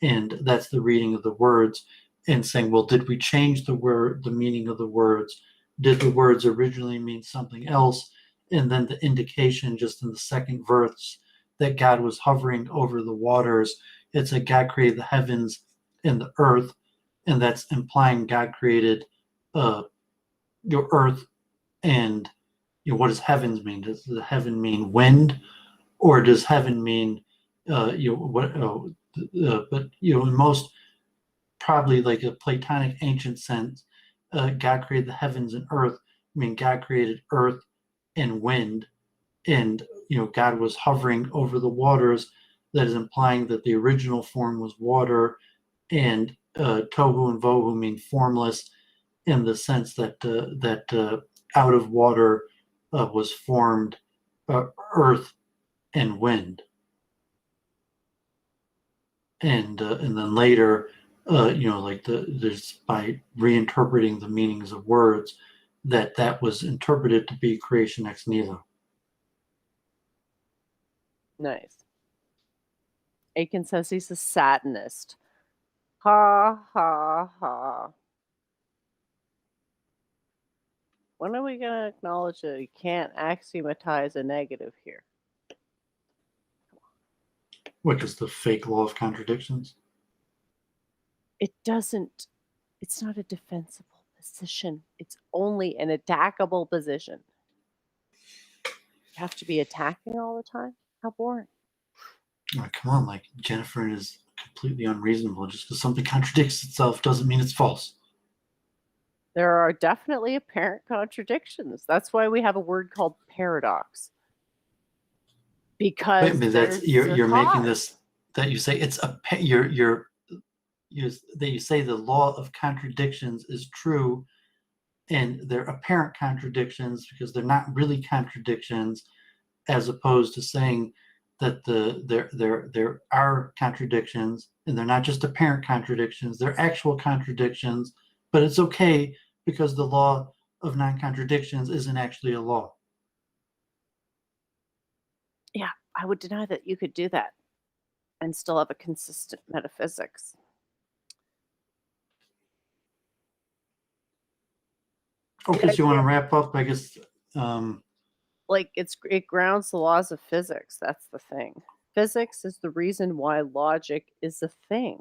and that's the reading of the words. and saying, well, did we change the meaning of the words? Did the words originally mean something else? And then the indication just in the second verse that God was hovering over the waters, it's that God created the heavens and the earth, and that's implying God created your earth. And what does heavens mean? Does the heaven mean wind, or does heaven mean but in most, probably like a Platonic ancient sense, God created the heavens and earth. I mean, God created earth and wind, and God was hovering over the waters. That is implying that the original form was water, and tohu and vohu mean formless, in the sense that out of water was formed earth and wind, and then later, there's, by reinterpreting the meanings of words, that was interpreted to be creation ex nihilo. Nice. Aiken says he's a Satanist. Ha ha ha. When are we going to acknowledge that you can't axiomatize a negative here? Which is the fake law of contradictions. It's not a defensible position. It's only an attackable position. You have to be attacking all the time? How boring. Oh, come on, like Jennifer is completely unreasonable. Just because something contradicts itself doesn't mean it's false. There are definitely apparent contradictions. That's why we have a word called paradox. Because you're making this, that you say it's a that you say the law of contradictions is true, and they're apparent contradictions because they're not really contradictions, as opposed to saying that there are contradictions, and they're not just apparent contradictions, they're actual contradictions, but it's okay because the law of non-contradictions isn't actually a law. Yeah, I would deny that you could do that and still have a consistent metaphysics. Okay, so you want to wrap up, I guess. Like it grounds the laws of physics. That's the thing. Physics is the reason why logic is a thing.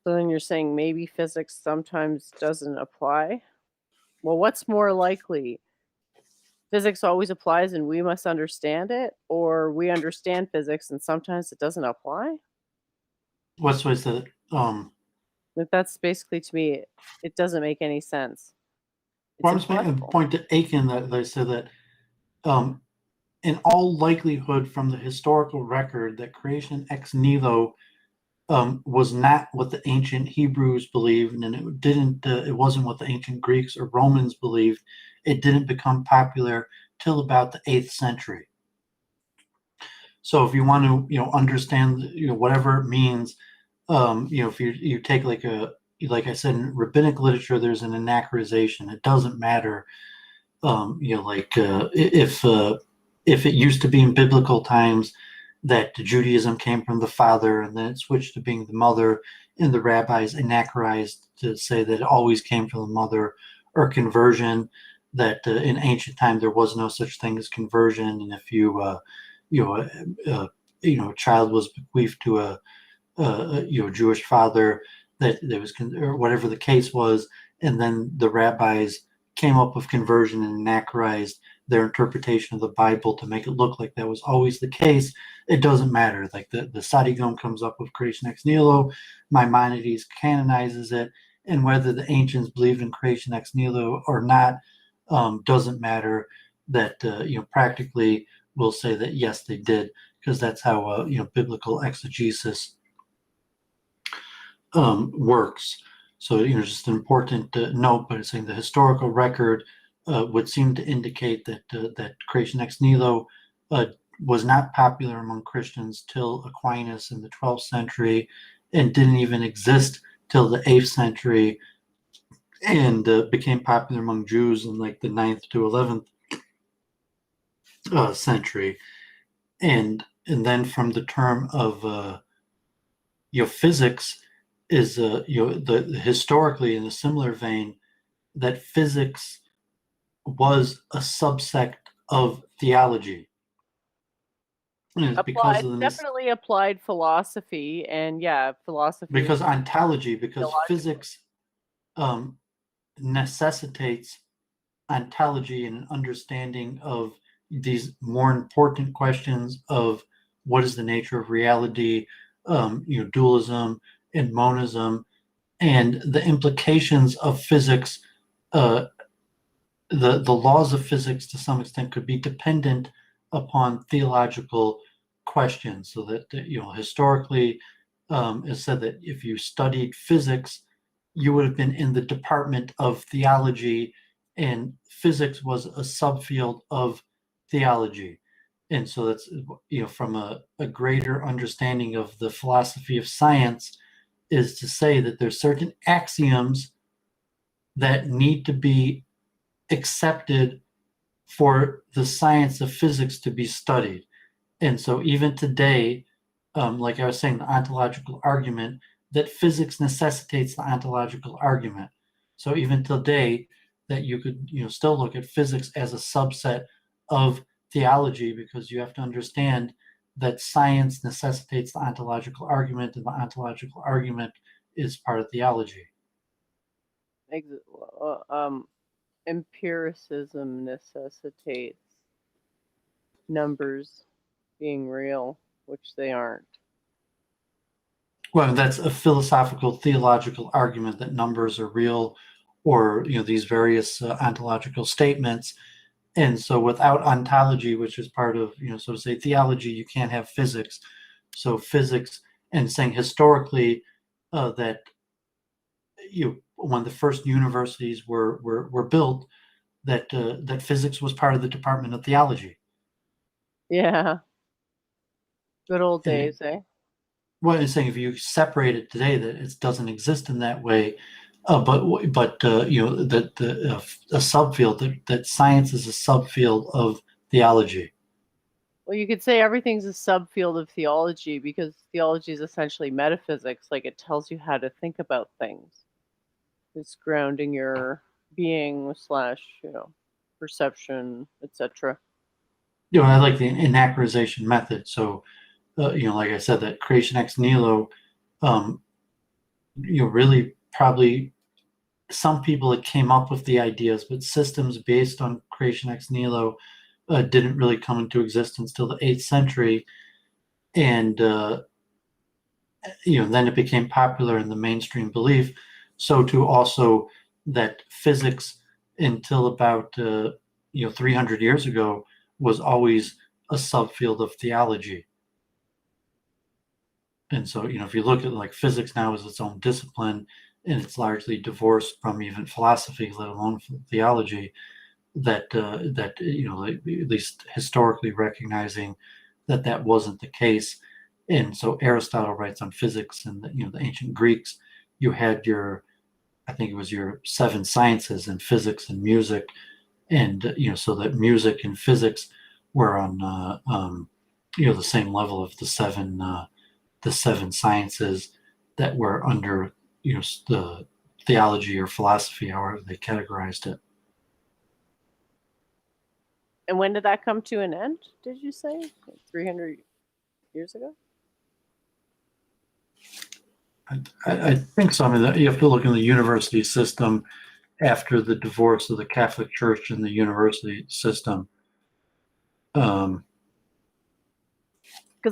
So then you're saying maybe physics sometimes doesn't apply? Well, what's more likely? Physics always applies and we must understand it, or we understand physics and sometimes it doesn't apply? What's that? That's basically, to me, it doesn't make any sense. Well, I'm just making a point to Aiken that they said that in all likelihood from the historical record that creation ex nihilo was not what the ancient Hebrews believed, and it wasn't what the ancient Greeks or Romans believed. It didn't become popular till about the 8th century. So if you want to understand whatever it means, if you take like I said, in rabbinic literature, there's an anachronization. It doesn't matter, if it used to be in biblical times that Judaism came from the father and then it switched to being the mother, and the rabbis anachronized to say that it always came from the mother, or conversion, that in ancient time there was no such thing as conversion, and if a child was bequeathed to a Jewish father, that there was, or whatever the case was, and then the rabbis came up with conversion and anachronized their interpretation of the Bible to make it look like that was always the case. It doesn't matter. Like the Sadigom comes up with creation ex nihilo, Maimonides canonizes it, and whether the ancients believed in creation ex nihilo or not doesn't matter. That practically we'll say that yes, they did, because that's how biblical exegesis works. So just an important note, but it's saying the historical record would seem to indicate that creation ex nihilo was not popular among Christians till Aquinas in the 12th century, and didn't even exist till the 8th century, and became popular among Jews in like the 9th to 11th century, and then from the term of physics, is the historically in a similar vein that physics was a subsect of theology. And it's because of Definitely applied philosophy, and philosophy. because ontology, because theological. physics necessitates ontology and an understanding of these more important questions of what is the nature of reality, dualism and monism, and the implications of physics. The laws of physics to some extent could be dependent upon theological questions, so that historically it's said that if you studied physics, you would have been in the department of theology, and physics was a subfield of theology. And so that's from a greater understanding of the philosophy of science, is to say that there's certain axioms that need to be accepted for the science of physics to be studied. And so even today, like I was saying, the ontological argument, that physics necessitates the ontological argument. So even today, that you could still look at physics as a subset of theology, because you have to understand that science necessitates the ontological argument, and the ontological argument is part of theology. Empiricism necessitates numbers being real, which they aren't. Well, that's a philosophical, theological argument that numbers are real, or these various ontological statements. And so, without ontology, which is part of so to say theology, you can't have physics. So physics, and saying historically that when the first universities were built, that that physics was part of the Department of Theology. Yeah. Good old days, eh? Well, it's saying if you separate it today, that it doesn't exist in that way, but that a subfield, that science is a subfield of theology. Well, you could say everything's a subfield of theology, because theology is essentially metaphysics. Like, it tells you how to think about things. It's grounding your being / perception, etc. I like the anachronisation method. So, like I said, that creation ex nihilo, really probably some people that came up with the ideas, but systems based on creation ex nihilo didn't really come into existence till the 8th century. And, then it became popular in the mainstream belief. So too also that physics until about, 300 years ago was always a subfield of theology. And so, if you look at like physics now as its own discipline, and it's largely divorced from even philosophy, let alone theology, that at least historically recognizing that that wasn't the case. And so Aristotle writes on physics, and the ancient Greeks, you had I think it was your 7 sciences, and physics and music, and so that music and physics were on the same level of the seven sciences that were under the theology or philosophy, however they categorized it. And when did that come to an end, did you say? 300 years ago? I think so. I mean, you have to look in the university system after the divorce of the Catholic Church and the university system. Because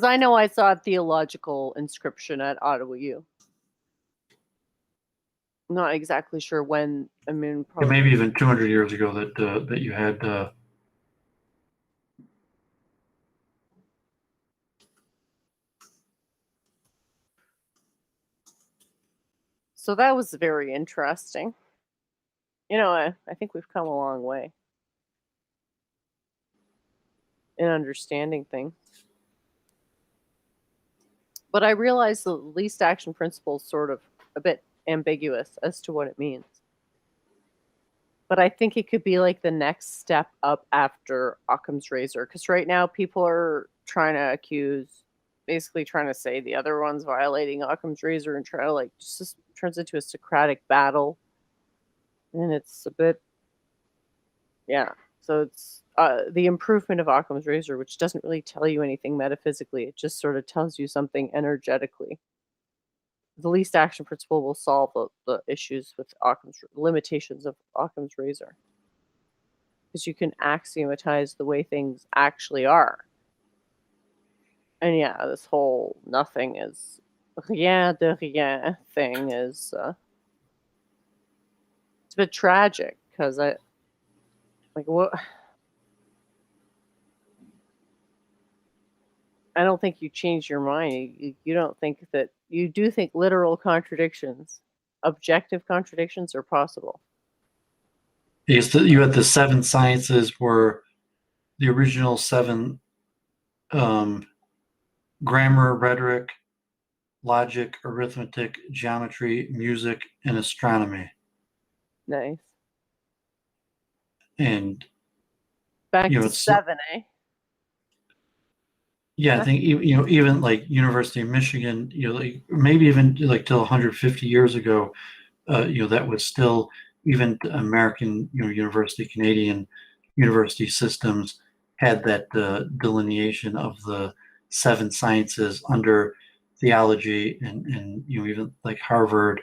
I know I saw a theological inscription at Ottawa U. I'm not exactly sure when. I mean, probably maybe even 200 years ago that you had. So that was very interesting. I think we've come a long way in understanding things. But I realize the least action principle is sort of a bit ambiguous as to what it means. But I think it could be like the next step up after Occam's razor. Because right now people are trying to accuse basically trying to say the other one's violating Occam's razor and try to like just turns into a Socratic battle, and it's a bit, yeah. So it's the improvement of Occam's razor, which doesn't really tell you anything metaphysically. It just sort of tells you something energetically. The least action principle will solve the issues with Occam's limitations of Occam's razor, because you can axiomatize the way things actually are. And yeah, this whole nothing is rien de rien thing is it's a bit tragic because I like what I don't think you change your mind. You don't think that you do think literal contradictions, objective contradictions are possible. Because you had the 7 sciences were the original 7 grammar, rhetoric, logic, arithmetic, geometry, music, and astronomy. Nice. And Back you know, to it's 7, eh? yeah, I think even like University of Michigan, like maybe even like till 150 years ago, that was still even American, university, Canadian university systems had that delineation of the 7 sciences under theology, and even like Harvard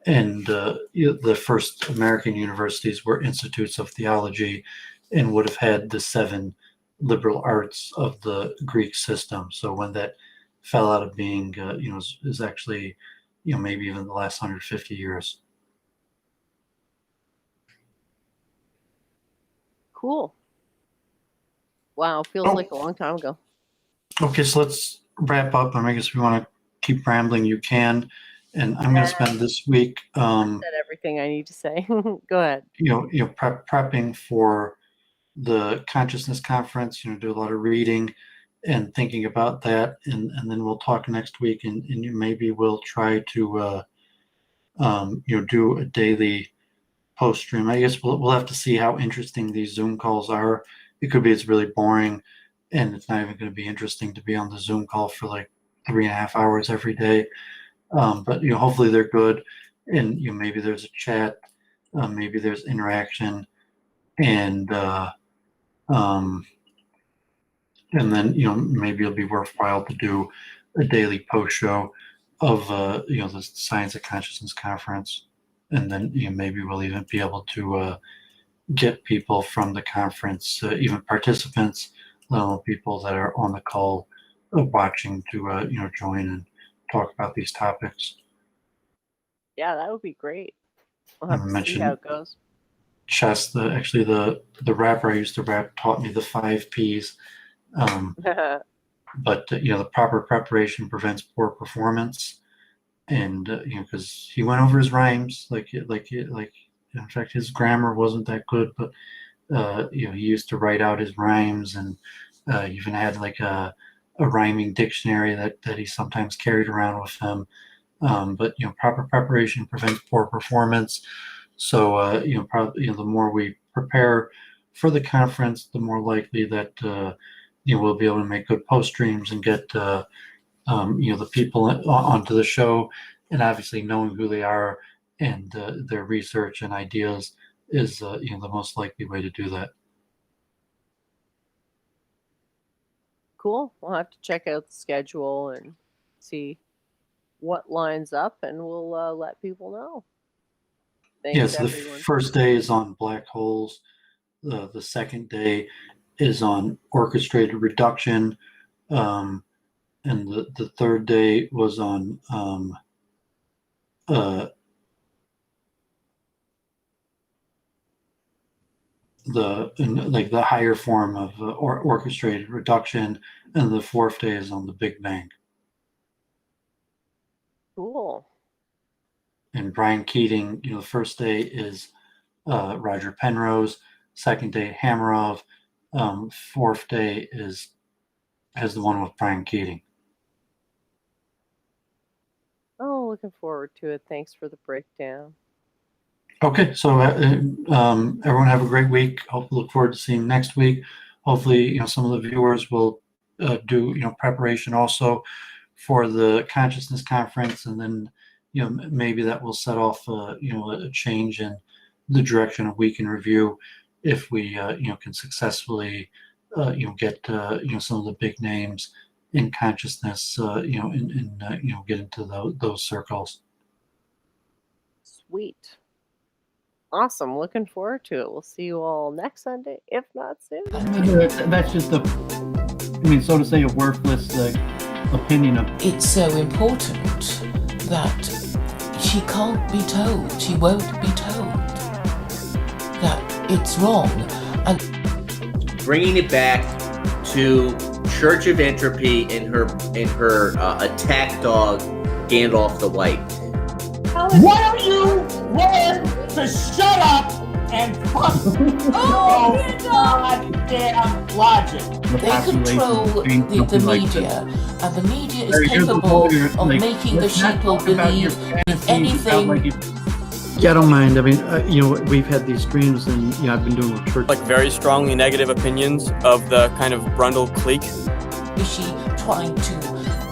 and the first American universities were institutes of theology and would have had the 7 liberal arts of the Greek system. So when that fell out of being, is actually, maybe even the last 150 years. Cool. Wow, feels like a long time ago. Okay, so let's wrap up. I guess if you want to keep rambling, you can. And I'm going to spend this week, Said everything I need to say. Go ahead. Prepping for the consciousness conference. Do a lot of reading and thinking about that, and then we'll talk next week, and maybe we'll try to do a daily post stream. I guess we'll have to see how interesting these Zoom calls are. It could be it's really boring, and it's not even going to be interesting to be on the Zoom call for like 3.5 hours every day. But hopefully they're good, and maybe there's a chat, maybe there's interaction, and then maybe it'll be worthwhile to do a daily post show of the Science of Consciousness conference, and then maybe we'll even be able to get people from the conference, even participants, people that are on the call watching to join and talk about these topics. Yeah, that would be great. We'll have to see how it goes. Chess, the rapper I used to rap taught me the 5 Ps. But the proper preparation prevents poor performance, and because he went over his rhymes, like in fact his grammar wasn't that good, but he used to write out his rhymes, and even had like a rhyming dictionary that he sometimes carried around with him. But proper preparation prevents poor performance. So probably the more we prepare for the conference, the more likely that we'll be able to make good post streams and get the people onto the show, and obviously knowing who they are and their research and ideas is the most likely way to do that. Cool. We'll have to check out the schedule and see what lines up, and we'll let people know. Thanks, Yes, everyone. the first day is on black holes. The second day is on orchestrated reduction, and the third day was on the higher form of orchestrated reduction, and the fourth day is on the Big Bang. Cool. And Brian Keating, the first day is Roger Penrose, second day Hamarov, fourth day has the one with Brian Keating. Oh, looking forward to it. Thanks for the breakdown. Okay, so everyone have a great week. Look forward to seeing you next week. Hopefully, some of the viewers will do preparation also for the consciousness conference, and then maybe that will set off a change in the direction of Week in Review if we can successfully get some of the big names in consciousness get into those circles. Sweet. Awesome. Looking forward to it. We'll see you all next Sunday, if not soon. That's just so to say, a worthless opinion of. It's so important that she can't be told, she won't be told that it's wrong. And bringing it back to Church of Entropy and her attack dog Gandalf the White. Why don't you learn to shut up and fuck your goddamn logic? they control the media, and the media is capable of making the sheeple believe in anything. Yeah, I don't mind. I mean, we've had these streams, and I've been doing with church. Like very strongly negative opinions of the kind of Brundle clique. Is she trying to